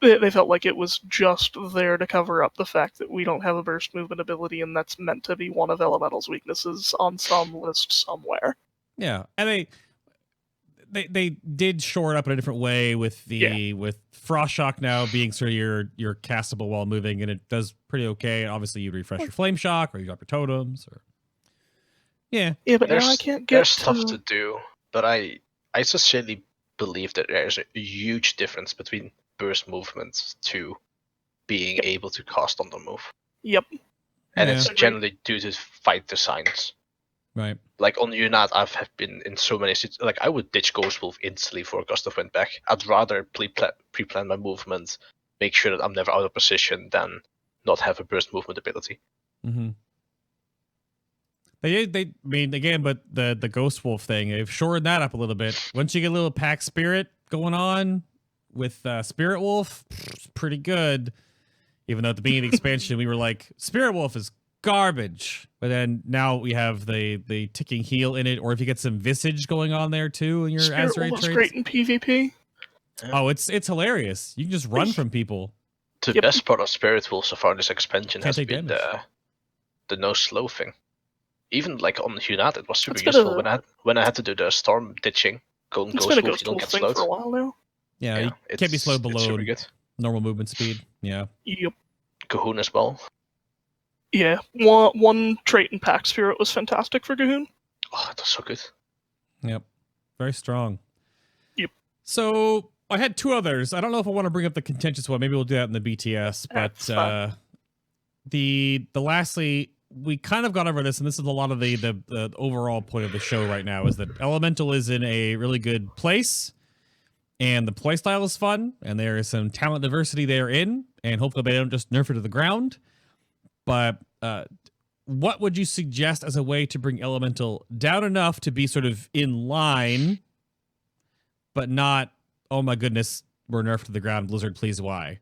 [SPEAKER 4] They felt like it was just there to cover up the fact that we don't have a burst movement ability, and that's meant to be one of Elemental's weaknesses on some list somewhere.
[SPEAKER 1] Yeah, and they did shore it up in a different way with with Frost Shock now being sort of your castable while moving, and it does pretty okay. Obviously, you refresh your Flame Shock, or you drop your totems, or yeah.
[SPEAKER 4] Yeah, but now
[SPEAKER 2] There's
[SPEAKER 4] I can't get
[SPEAKER 2] there's stuff to do, but I sincerely believe that there's a huge difference between burst movements to being
[SPEAKER 4] Yep.
[SPEAKER 2] able to cast on the move.
[SPEAKER 4] Yep.
[SPEAKER 2] And
[SPEAKER 1] Yeah.
[SPEAKER 2] it's
[SPEAKER 4] Agreed.
[SPEAKER 2] generally due to fight designs.
[SPEAKER 1] Right.
[SPEAKER 2] Like on Uu'nat, I've been in so many like I would ditch Ghost Wolf instantly for a Gust of Wind back. I'd rather pre-plan my movement, make sure that I'm never out of position, than not have a burst movement ability.
[SPEAKER 1] Mm-hmm. They I mean again, but the Ghost Wolf thing, they've shored that up a little bit. Once you get a little pack spirit going on with Spirit Wolf, it's pretty good. Even though at the beginning of the expansion we were like, Spirit Wolf is garbage, but then now we have the ticking heal in it, or if you get some Visage going on there too in your
[SPEAKER 4] Spirit
[SPEAKER 1] Azeroth
[SPEAKER 4] Wolf is
[SPEAKER 1] traits.
[SPEAKER 4] great in PvP.
[SPEAKER 1] Oh, it's hilarious. You can just run from people.
[SPEAKER 2] The
[SPEAKER 4] Yep.
[SPEAKER 2] best part of Spirit Wolf so far in this expansion
[SPEAKER 1] Can't
[SPEAKER 2] has
[SPEAKER 1] take
[SPEAKER 2] been
[SPEAKER 1] damage.
[SPEAKER 2] the no slow thing. Even like on Uu'nat, it was super
[SPEAKER 4] That's been
[SPEAKER 2] useful
[SPEAKER 4] a-
[SPEAKER 2] when I had to do the storm ditching. Golden
[SPEAKER 4] It's
[SPEAKER 2] Ghost
[SPEAKER 4] been a
[SPEAKER 2] Wolf,
[SPEAKER 4] Ghost
[SPEAKER 2] you don't
[SPEAKER 4] Wolf
[SPEAKER 2] get
[SPEAKER 4] thing
[SPEAKER 2] slowed.
[SPEAKER 4] for a while now.
[SPEAKER 1] Yeah, you
[SPEAKER 2] it's-
[SPEAKER 1] can't be slowed
[SPEAKER 2] it's
[SPEAKER 1] below
[SPEAKER 2] super good.
[SPEAKER 1] normal movement speed. Yeah.
[SPEAKER 4] Yep.
[SPEAKER 2] Cahoon as well.
[SPEAKER 4] Yeah. One trait in Pack Spirit was fantastic for Gahoon.
[SPEAKER 2] Oh, that's so good.
[SPEAKER 1] Yep. Very strong.
[SPEAKER 4] Yep.
[SPEAKER 1] So I had 2 others. I don't know if I want to bring up the contentious one. Maybe we'll do that in the BTS. But
[SPEAKER 4] That's fine.
[SPEAKER 1] the lastly, we kind of got over this, and this is a lot of the overall point of the show right now, is that Elemental is in a really good place, and the playstyle is fun, and there is some talent diversity therein, and hopefully they don't just nerf it to the ground. But what would you suggest as a way to bring Elemental down enough to be sort of in line, but not, oh my goodness, we're nerfed to the ground, Blizzard, please, why?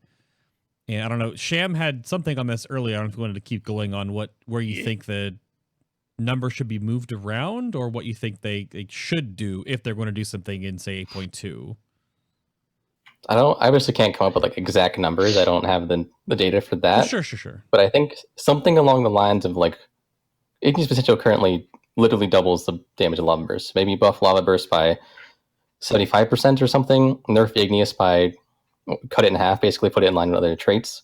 [SPEAKER 1] And I don't know, Sham had something on this earlier. I don't know if you wanted to keep going on where you think the number should be moved around, or what you think they should do if they're going to do something in, say, 8.2.
[SPEAKER 3] I obviously can't come up with like exact numbers. I don't have the data for that.
[SPEAKER 1] Sure.
[SPEAKER 3] But I think something along the lines of like Igneous Potential currently literally doubles the damage of Lava Burst. Maybe buff Lava Burst by 75% or something. Nerf Igneous by cut it in half, basically put it in line with other traits.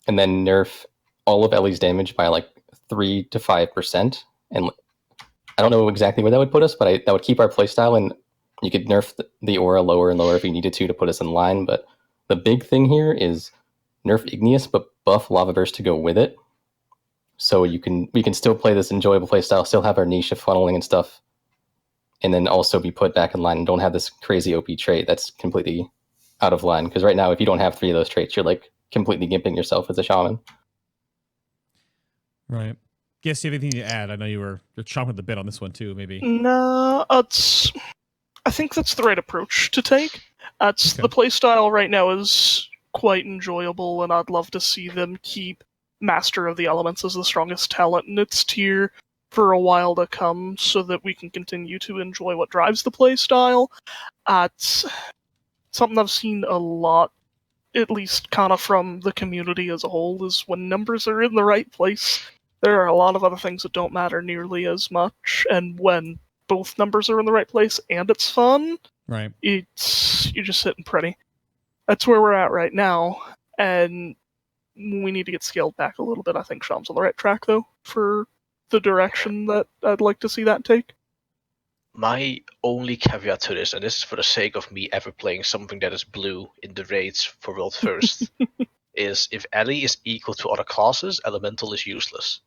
[SPEAKER 3] And then nerf all of Ellie's damage by like 3 to 5%. And I don't know exactly where that would put us, but that would keep our playstyle, and you could nerf the aura lower and lower if you needed to put us in line. But the big thing here is nerf Igneous, but buff Lava Burst to go with it. So we can still play this enjoyable playstyle, still have our niche of funneling and stuff, and then also be put back in line and don't have this crazy OP trait that's completely out of line. Because right now, if you don't have 3 of those traits, you're like completely gimping yourself as a shaman.
[SPEAKER 1] Right. Guess you have anything to add? I know you're chomping at the bit on this one too, maybe.
[SPEAKER 4] No, I think that's the right approach to take.
[SPEAKER 1] Okay.
[SPEAKER 4] The playstyle right now is quite enjoyable, and I'd love to see them keep Master of the Elements as the strongest talent in its tier for a while to come, so that we can continue to enjoy what drives the playstyle. It's something I've seen a lot, at least kind of from the community as a whole, is when numbers are in the right place, there are a lot of other things that don't matter nearly as much, and when both numbers are in the right place and it's fun,
[SPEAKER 1] Right.
[SPEAKER 4] you're just sitting pretty. That's where we're at right now, and we need to get scaled back a little bit. I think Sham's on the right track, though, for the direction that I'd like to see that take.
[SPEAKER 2] My only caveat to this, and this is for the sake of me ever playing something that is blue in the raids for World First, is if Ellie is equal to other classes, Elemental is useless.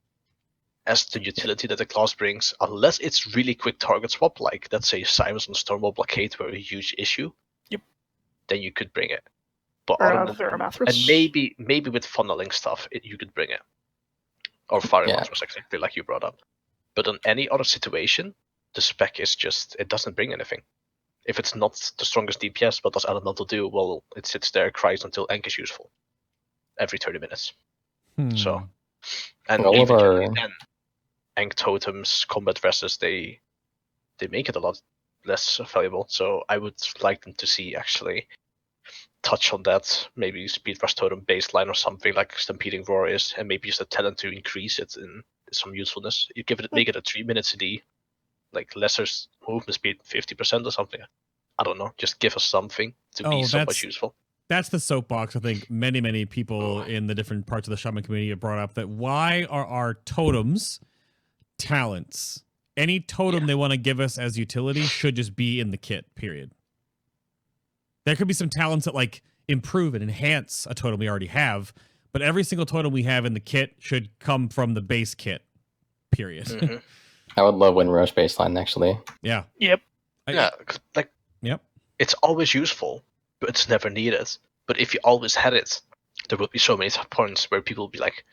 [SPEAKER 2] As the utility that the class brings, unless it's really quick target swap, like let's say Simon's on Stormwall Blockade were a huge issue,
[SPEAKER 4] Yep.
[SPEAKER 2] then you could bring it. But
[SPEAKER 4] Or
[SPEAKER 2] other than,
[SPEAKER 4] Theramathrus.
[SPEAKER 2] and maybe with funneling stuff, you could bring it. Or Fire Monsters, exactly like you brought up. But in any other situation, the spec is just, it doesn't bring anything. If it's not the strongest DPS, what does Elemental do? Well, it sits there, cries until Enk is useful. Every 30 minutes. So, and
[SPEAKER 3] all
[SPEAKER 2] even
[SPEAKER 3] of our
[SPEAKER 2] then, Enk totems, combat dresses, they make it a lot less valuable. So I would like them to see actually touch on that, maybe speed rush totem baseline or something like Stampeding Roar is, and maybe just a talent to increase it in some usefulness. You make it a 3-minute CD, like lesser movement speed 50% or something. I don't know. Just give us something to be somewhat useful.
[SPEAKER 1] That's the soapbox I think many people in the different parts of the Shaman community have brought up, that why are our totems talents? Any totem they want to give us as utility should just be in the kit, period. There could be some talents that like improve and enhance a totem we already have, but every single totem we have in the kit should come from the base kit, period.
[SPEAKER 2] Mm-hmm.
[SPEAKER 3] I would love Windrush baseline, actually.
[SPEAKER 1] Yeah.
[SPEAKER 4] Yep.
[SPEAKER 1] Yep.
[SPEAKER 2] It's always useful, but it's never needed. But if you always had it, there would be so many points where people would be like,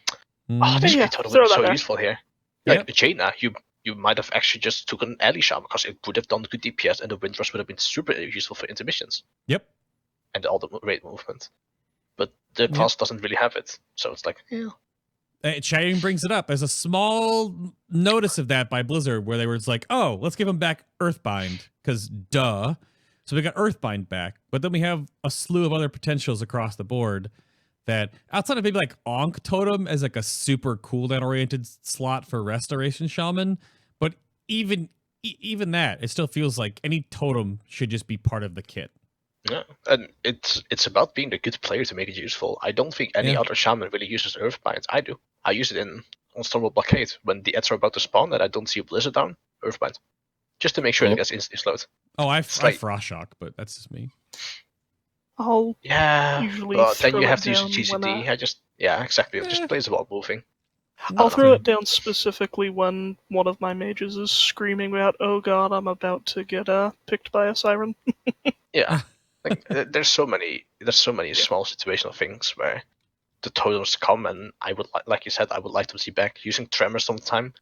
[SPEAKER 2] "Oh, this totem would be so useful here." Like Cayna, you might have actually just took an Alley Sham because it would have done good DPS, and the Windrush would have been super useful for intermissions.
[SPEAKER 1] Yep.
[SPEAKER 2] And all the raid movement. But the class doesn't really have it, so it's like,
[SPEAKER 1] Chaying brings it up as a small notice of that by Blizzard, where they were just like, "Oh, let's give them back Earthbind," because duh. So we got Earthbind back, but then we have a slew of other potentials across the board that, outside of maybe like Ankh Totem as like a super cooldown oriented slot for Restoration Shaman, but even that, it still feels like any totem should just be part of the kit.
[SPEAKER 2] Yeah, and it's about being a good player to make it useful. I don't think any other shaman really uses Earthbind. I do. I use it on Stormwall Blockade when the Eds are about to spawn and I don't see a Blizzard down. Earthbind, just to make sure it gets instantly slowed.
[SPEAKER 1] Oh, I Frost Shock, but that's just me.
[SPEAKER 4] Usually
[SPEAKER 2] but then you have to use a GCD. Exactly. It just plays about moving.
[SPEAKER 4] I'll throw it down specifically when one of my mages is screaming about, "Oh god, I'm about to get picked by a siren."
[SPEAKER 2] Yeah. Like, there's so many small situational things where the totems come, and I would like you said, I would like to see back using Tremor sometime,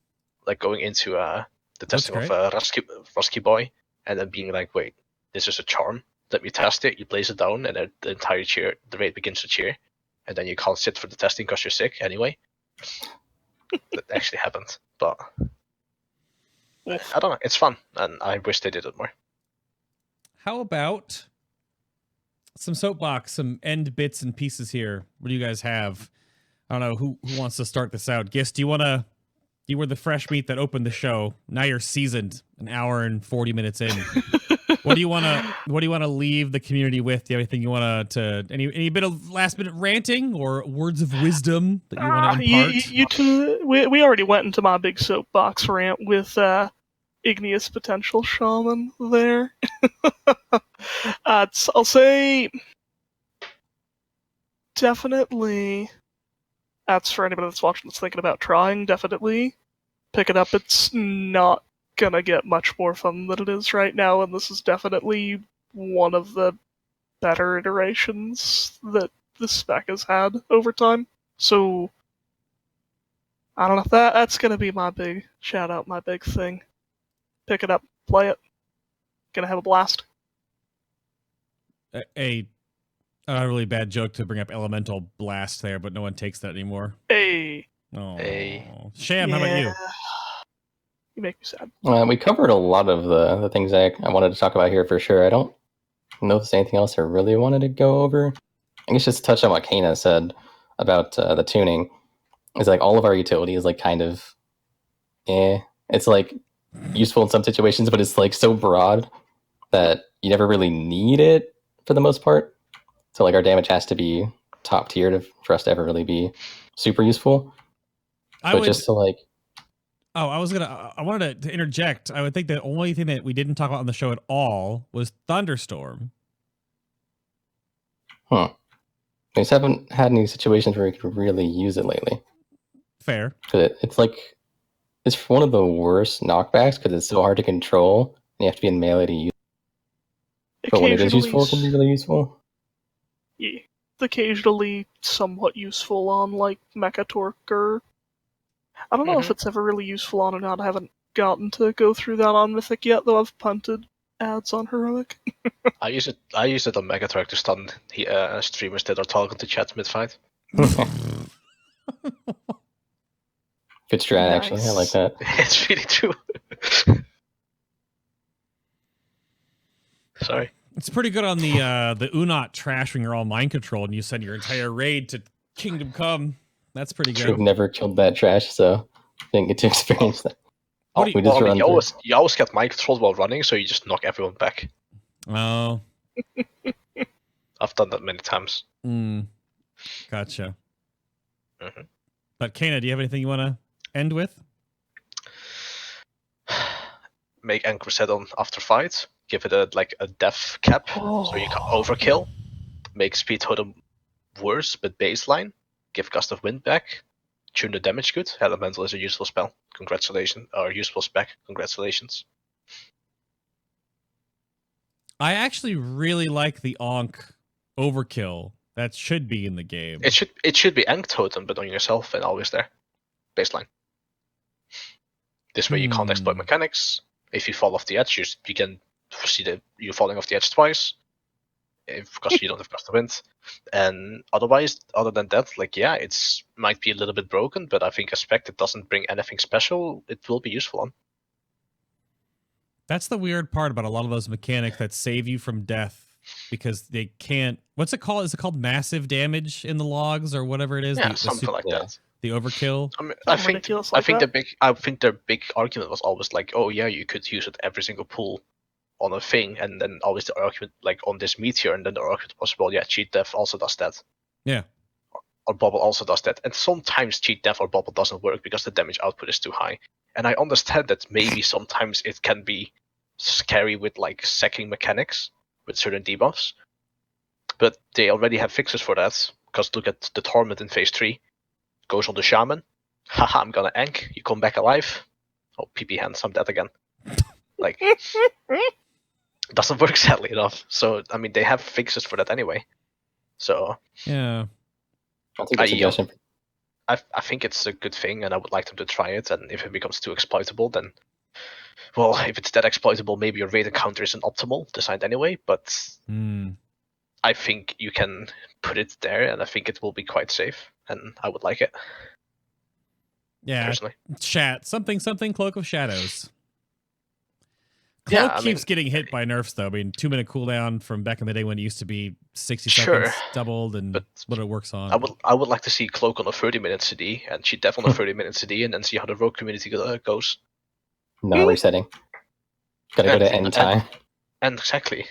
[SPEAKER 2] like going into the testing of Rusky Boy, and then being like, wait, this is a charm. Let me test it. You place it down, and then the entire the raid begins to cheer, and then you can't sit for the testing because you're sick anyway. That actually happened, but I don't know. It's fun, and I wish they did it more.
[SPEAKER 1] How about some soapbox, some end bits and pieces here? What do you guys have? I don't know who wants to start this out. Gist, you were the fresh meat that opened the show. Now you're seasoned, an hour and 40 minutes in. What do you want to leave the community with? Do you have anything you want to any bit of last minute ranting or words of wisdom that you want to impart?
[SPEAKER 4] We already went into my big soapbox rant with Igneous Potential Shaman there. I'll say definitely. That's for anybody that's watching that's thinking about trying. Definitely pick it up. It's not gonna get much more fun than it is right now, and this is definitely one of the better iterations that the spec has had over time. So I don't know. That's gonna be my big shout out, my big thing. Pick it up, play it. Gonna have a blast.
[SPEAKER 1] A really bad joke to bring up Elemental Blast there, but no one takes that anymore.
[SPEAKER 4] Hey.
[SPEAKER 1] Oh,
[SPEAKER 2] Hey.
[SPEAKER 1] Sham, how about you?
[SPEAKER 4] You make me sad.
[SPEAKER 3] We covered a lot of the things I wanted to talk about here for sure. I don't know if there's anything else I really wanted to go over. I guess just touch on what Cayna said about the tuning. It's like all of our utility is like kind of, it's like useful in some situations, but it's like so broad that you never really need it for the most part. So like our damage has to be top tier for us to ever really be super useful. Just to like.
[SPEAKER 1] Oh, I wanted to interject. I would think the only thing that we didn't talk about on the show at all was Thunderstorm.
[SPEAKER 3] I just haven't had any situations where we could really use it lately.
[SPEAKER 1] Fair.
[SPEAKER 3] It's like, it's one of the worst knockbacks because it's so hard to control and you have to be in melee to use it. But when it is useful, it can be really useful.
[SPEAKER 4] Yeah. Occasionally somewhat useful on like Mechatork or I don't know if it's ever really useful on or not. I haven't gotten to go through that on Mythic yet, though I've punted ads on Heroic.
[SPEAKER 2] I use it on Megatrack to stun streamers that are talking to chat mid-fight.
[SPEAKER 3] Good strat, actually. I like that.
[SPEAKER 2] It's really true. Sorry.
[SPEAKER 1] It's pretty good on the Uu'nat trash when you're all mind controlled and you send your entire raid to Kingdom Come. That's pretty good.
[SPEAKER 3] I've never killed that trash, so didn't get to experience that.
[SPEAKER 2] You always get mind controlled while running, so you just knock everyone back.
[SPEAKER 1] Oh.
[SPEAKER 2] I've done that many times.
[SPEAKER 1] Gotcha. But Cayna, do you have anything you want to end with?
[SPEAKER 2] Make Anchor set on after fight. Give it a death cap, so you can overkill. Make speed totem worse, but baseline. Give Gust of Wind back. Tune the damage good. Elemental is a useful spell. Congratulations. Or useful spec. Congratulations.
[SPEAKER 1] I actually really like the Ankh overkill. That should be in the game.
[SPEAKER 2] It should be Ankh totem, but on yourself and always there. Baseline. This way you can't exploit mechanics. If you fall off the edge, you can see you falling off the edge twice. Because you don't have Gust of Wind. And otherwise, other than that, it's might be a little bit broken, but I think a spec that doesn't bring anything special, it will be useful on.
[SPEAKER 1] That's the weird part about a lot of those mechanics that save you from death because they can't. What's it called? Is it called massive damage in the logs or whatever it is?
[SPEAKER 2] Yeah, something like that.
[SPEAKER 1] The overkill.
[SPEAKER 2] I mean, I think their big argument was always like, oh yeah, you could use it every single pool on a thing, and then always the argument on this meteor, and then the argument was, well, yeah, cheat death also does that.
[SPEAKER 1] Yeah.
[SPEAKER 2] Or bubble also does that, and sometimes cheat death or bubble doesn't work because the damage output is too high. And I understand that maybe sometimes it can be scary with sacking mechanics with certain debuffs, but they already have fixes for that. Because look at the Torment in phase 3, goes on the Shaman. Haha, I'm gonna Ank. You come back alive. Oh, PP hands, I'm dead again. Doesn't work sadly enough. So I mean, they have fixes for that anyway. So
[SPEAKER 1] yeah,
[SPEAKER 2] I think it's a good thing, and I would like them to try it. And if it becomes too exploitable, then well, if it's that exploitable, maybe your raid encounter isn't optimal designed anyway. But I think you can put it there, and I think it will be quite safe, and I would like it.
[SPEAKER 1] Yeah,
[SPEAKER 2] personally.
[SPEAKER 1] Chat something Cloak of Shadows. Cloak keeps getting hit by nerfs, though. I mean, 2-minute cooldown from back in the day when it used to be 60 seconds doubled, and what it works on.
[SPEAKER 2] I would like to see Cloak on a 30-minute CD and cheat death on a 30-minute CD, and then see how the rogue community goes.
[SPEAKER 3] No resetting. Gotta go to end time.
[SPEAKER 2] And exactly,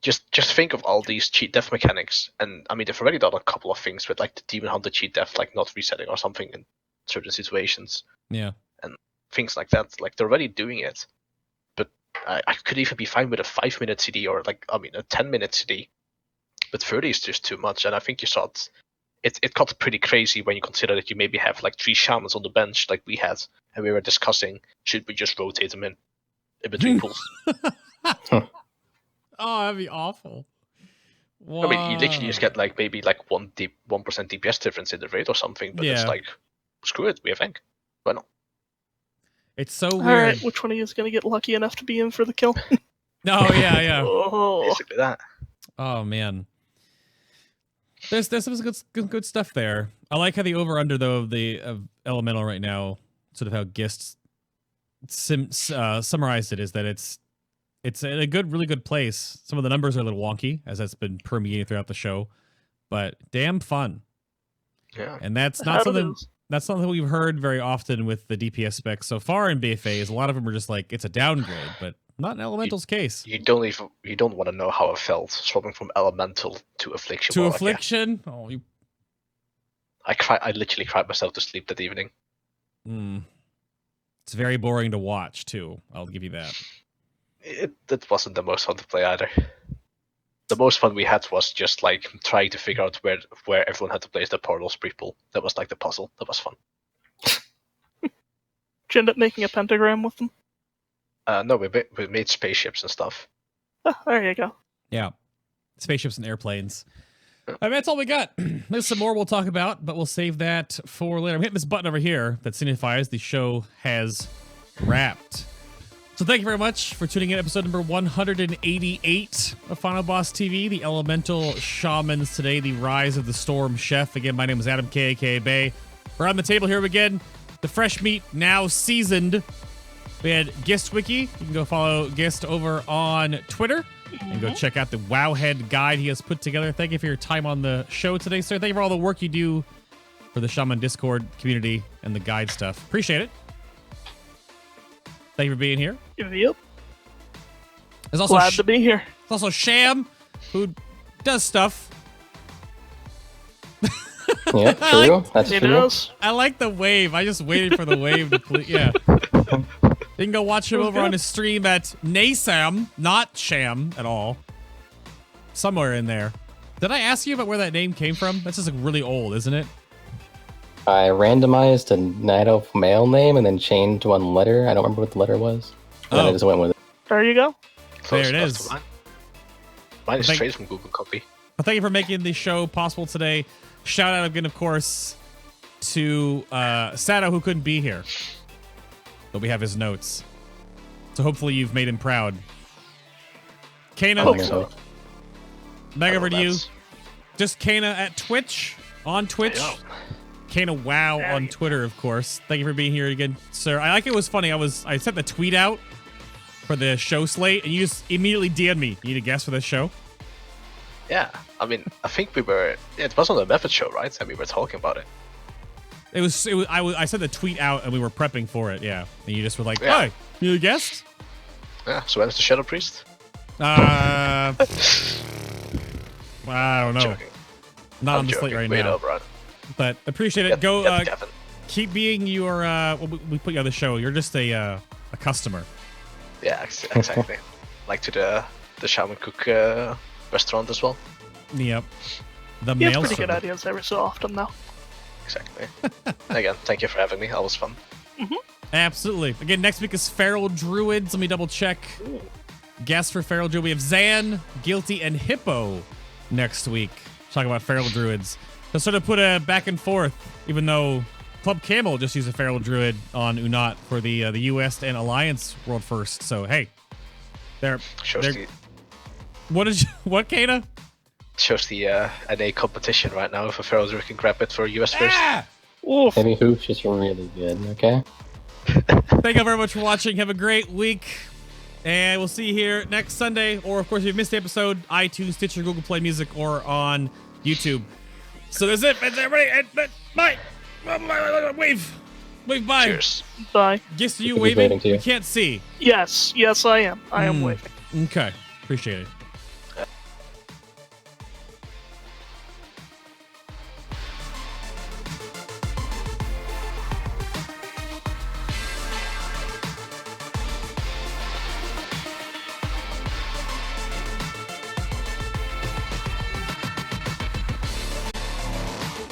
[SPEAKER 2] just think of all these cheat death mechanics, and I mean they've already done a couple of things with the Demon Hunter cheat death, not resetting or something in certain situations.
[SPEAKER 1] Yeah.
[SPEAKER 2] And things like that. They're already doing it. I could even be fine with a 5-minute CD or a 10-minute CD, but 30 is just too much. And I think you saw it got pretty crazy when you consider that you maybe have 3 shamans on the bench like we had, and we were discussing should we just rotate them in between pools.
[SPEAKER 1] Oh, that'd be awful. Why?
[SPEAKER 2] I mean, you literally just get maybe 1% DPS difference in the raid or something, but it's screw it, we think. Why not?
[SPEAKER 1] It's so weird.
[SPEAKER 4] All right, which one of you is going to get lucky enough to be in for the kill?
[SPEAKER 1] Oh yeah.
[SPEAKER 4] Oh,
[SPEAKER 2] Basically that.
[SPEAKER 1] Oh man. There's some good stuff there. I like how the over under though of Elemental right now, sort of how Gist summarized it, is that it's in a really good place. Some of the numbers are a little wonky, as that's been permeating throughout the show, but damn fun.
[SPEAKER 2] Yeah.
[SPEAKER 1] And that's not something we've heard very often with the DPS specs so far in BFAs. A lot of them are just like, it's a downgrade, but not in Elemental's case.
[SPEAKER 2] You don't want to know how it felt swapping from Elemental to Affliction.
[SPEAKER 1] To Affliction? Oh, you...
[SPEAKER 2] I literally cried myself to sleep that evening.
[SPEAKER 1] It's very boring to watch too. I'll give you that.
[SPEAKER 2] It wasn't the most fun to play either. The most fun we had was just like trying to figure out where everyone had to place their portals pre-pull. That was like the puzzle. That was fun.
[SPEAKER 4] did you end up making a pentagram with them?
[SPEAKER 2] No, we made spaceships and stuff.
[SPEAKER 4] Oh, there you go.
[SPEAKER 1] Yeah. Spaceships and airplanes. I mean, that's all we got. There's some more we'll talk about, but we'll save that for later. I'm hitting this button over here that signifies the show has wrapped. So thank you very much for tuning in to episode number 188 of Final Boss TV, the Elemental Shamans today, the Rise of the Storm Chef. Again, my name is Adam K, aka Bay. We're on the table here again. The fresh meat, now seasoned. We had Gistwiki. You can go follow Gist over on Twitter and go check out the Wowhead guide he has put together. Thank you for your time on the show today, sir. Thank you for all the work you do for the Shaman Discord community and the guide stuff. Appreciate it. Thank you for being here.
[SPEAKER 4] Yep.
[SPEAKER 1] There's also
[SPEAKER 4] Glad to be here.
[SPEAKER 1] There's also Sham, who does stuff.
[SPEAKER 3] Yeah, true. That's
[SPEAKER 4] It
[SPEAKER 3] true.
[SPEAKER 4] is.
[SPEAKER 1] I like the wave. I just waited for the wave to please. Yeah. You can go watch him over on his stream at Nasam, not Sham at all. Somewhere in there. Did I ask you about where that name came from? That's just like really old, isn't it?
[SPEAKER 3] I randomized a night elf male name and then changed one letter. I don't remember what the letter was. And then I just went with it.
[SPEAKER 4] There you go.
[SPEAKER 2] Close
[SPEAKER 1] There it
[SPEAKER 2] enough
[SPEAKER 1] is.
[SPEAKER 2] to mine is straight from Google Copy.
[SPEAKER 1] Well, thank you for making the show possible today. Shout out again, of course, to Sato, who couldn't be here. But we have his notes. So hopefully you've made him proud. Cayna,
[SPEAKER 4] Hope
[SPEAKER 2] so.
[SPEAKER 1] back over to you.
[SPEAKER 2] That's-
[SPEAKER 1] Just Cayna at Twitch, on Twitch.
[SPEAKER 2] Yeah.
[SPEAKER 1] Cayna Wow on Twitter, of course. Thank you for being here again, sir. I like it was funny. I sent the tweet out for the show slate, and you just immediately DM'd me. You need a guest for this show?
[SPEAKER 2] Yeah, I mean, I think we were. Yeah, it was on the Method show, right? And we were talking about it.
[SPEAKER 1] I sent the tweet out, and we were prepping for it, yeah. And you just were like,
[SPEAKER 2] Yeah.
[SPEAKER 1] hey, you need a guest?
[SPEAKER 2] Yeah. So when's the Shadow Priest?
[SPEAKER 1] I don't know.
[SPEAKER 2] Joking.
[SPEAKER 1] Not
[SPEAKER 2] I'm
[SPEAKER 1] on the slate
[SPEAKER 2] joking.
[SPEAKER 1] right
[SPEAKER 2] Wait
[SPEAKER 1] now.
[SPEAKER 2] up, right?
[SPEAKER 1] But appreciate it.
[SPEAKER 2] Get
[SPEAKER 1] Go
[SPEAKER 2] Kevin.
[SPEAKER 1] keep being your well, we put you on the show. You're just a customer.
[SPEAKER 2] Yeah, exactly. Like to the Shaman Cook restaurant as well.
[SPEAKER 1] Yep. The
[SPEAKER 4] He has
[SPEAKER 1] mail
[SPEAKER 4] pretty good
[SPEAKER 1] server.
[SPEAKER 4] ideas every so often, though.
[SPEAKER 2] Exactly. Again, thank you for having me. That was fun.
[SPEAKER 1] Absolutely. Again, next week is Feral Druids. Let me double check. Guests for Feral Druid. We have Zan, Guilty, and Hippo next week. Talk about Feral Druids. To sort of put a back and forth, even though Club Camel just used a Feral Druid on Uu'nat for the US and Alliance World First. So hey,
[SPEAKER 2] Shows the
[SPEAKER 1] what Cayna?
[SPEAKER 2] shows the NA competition right now if a Feral Druid can grab it for US first.
[SPEAKER 1] Ah!
[SPEAKER 4] Oof.
[SPEAKER 3] Heavy Hoof is really good, okay?
[SPEAKER 1] Thank you very much for watching. Have a great week. And we'll see you here next Sunday. Or, of course, if you missed the episode, iTunes, Stitcher, Google Play Music, or on YouTube. So that's it. That's everybody. And, bye. Wave. Wave bye.
[SPEAKER 2] Cheers.
[SPEAKER 4] Bye.
[SPEAKER 1] Gist, are you
[SPEAKER 3] Could be
[SPEAKER 1] waving?
[SPEAKER 3] waving to you.
[SPEAKER 1] We can't see.
[SPEAKER 4] Yes, I am. I am waving.
[SPEAKER 1] Okay. Appreciate it.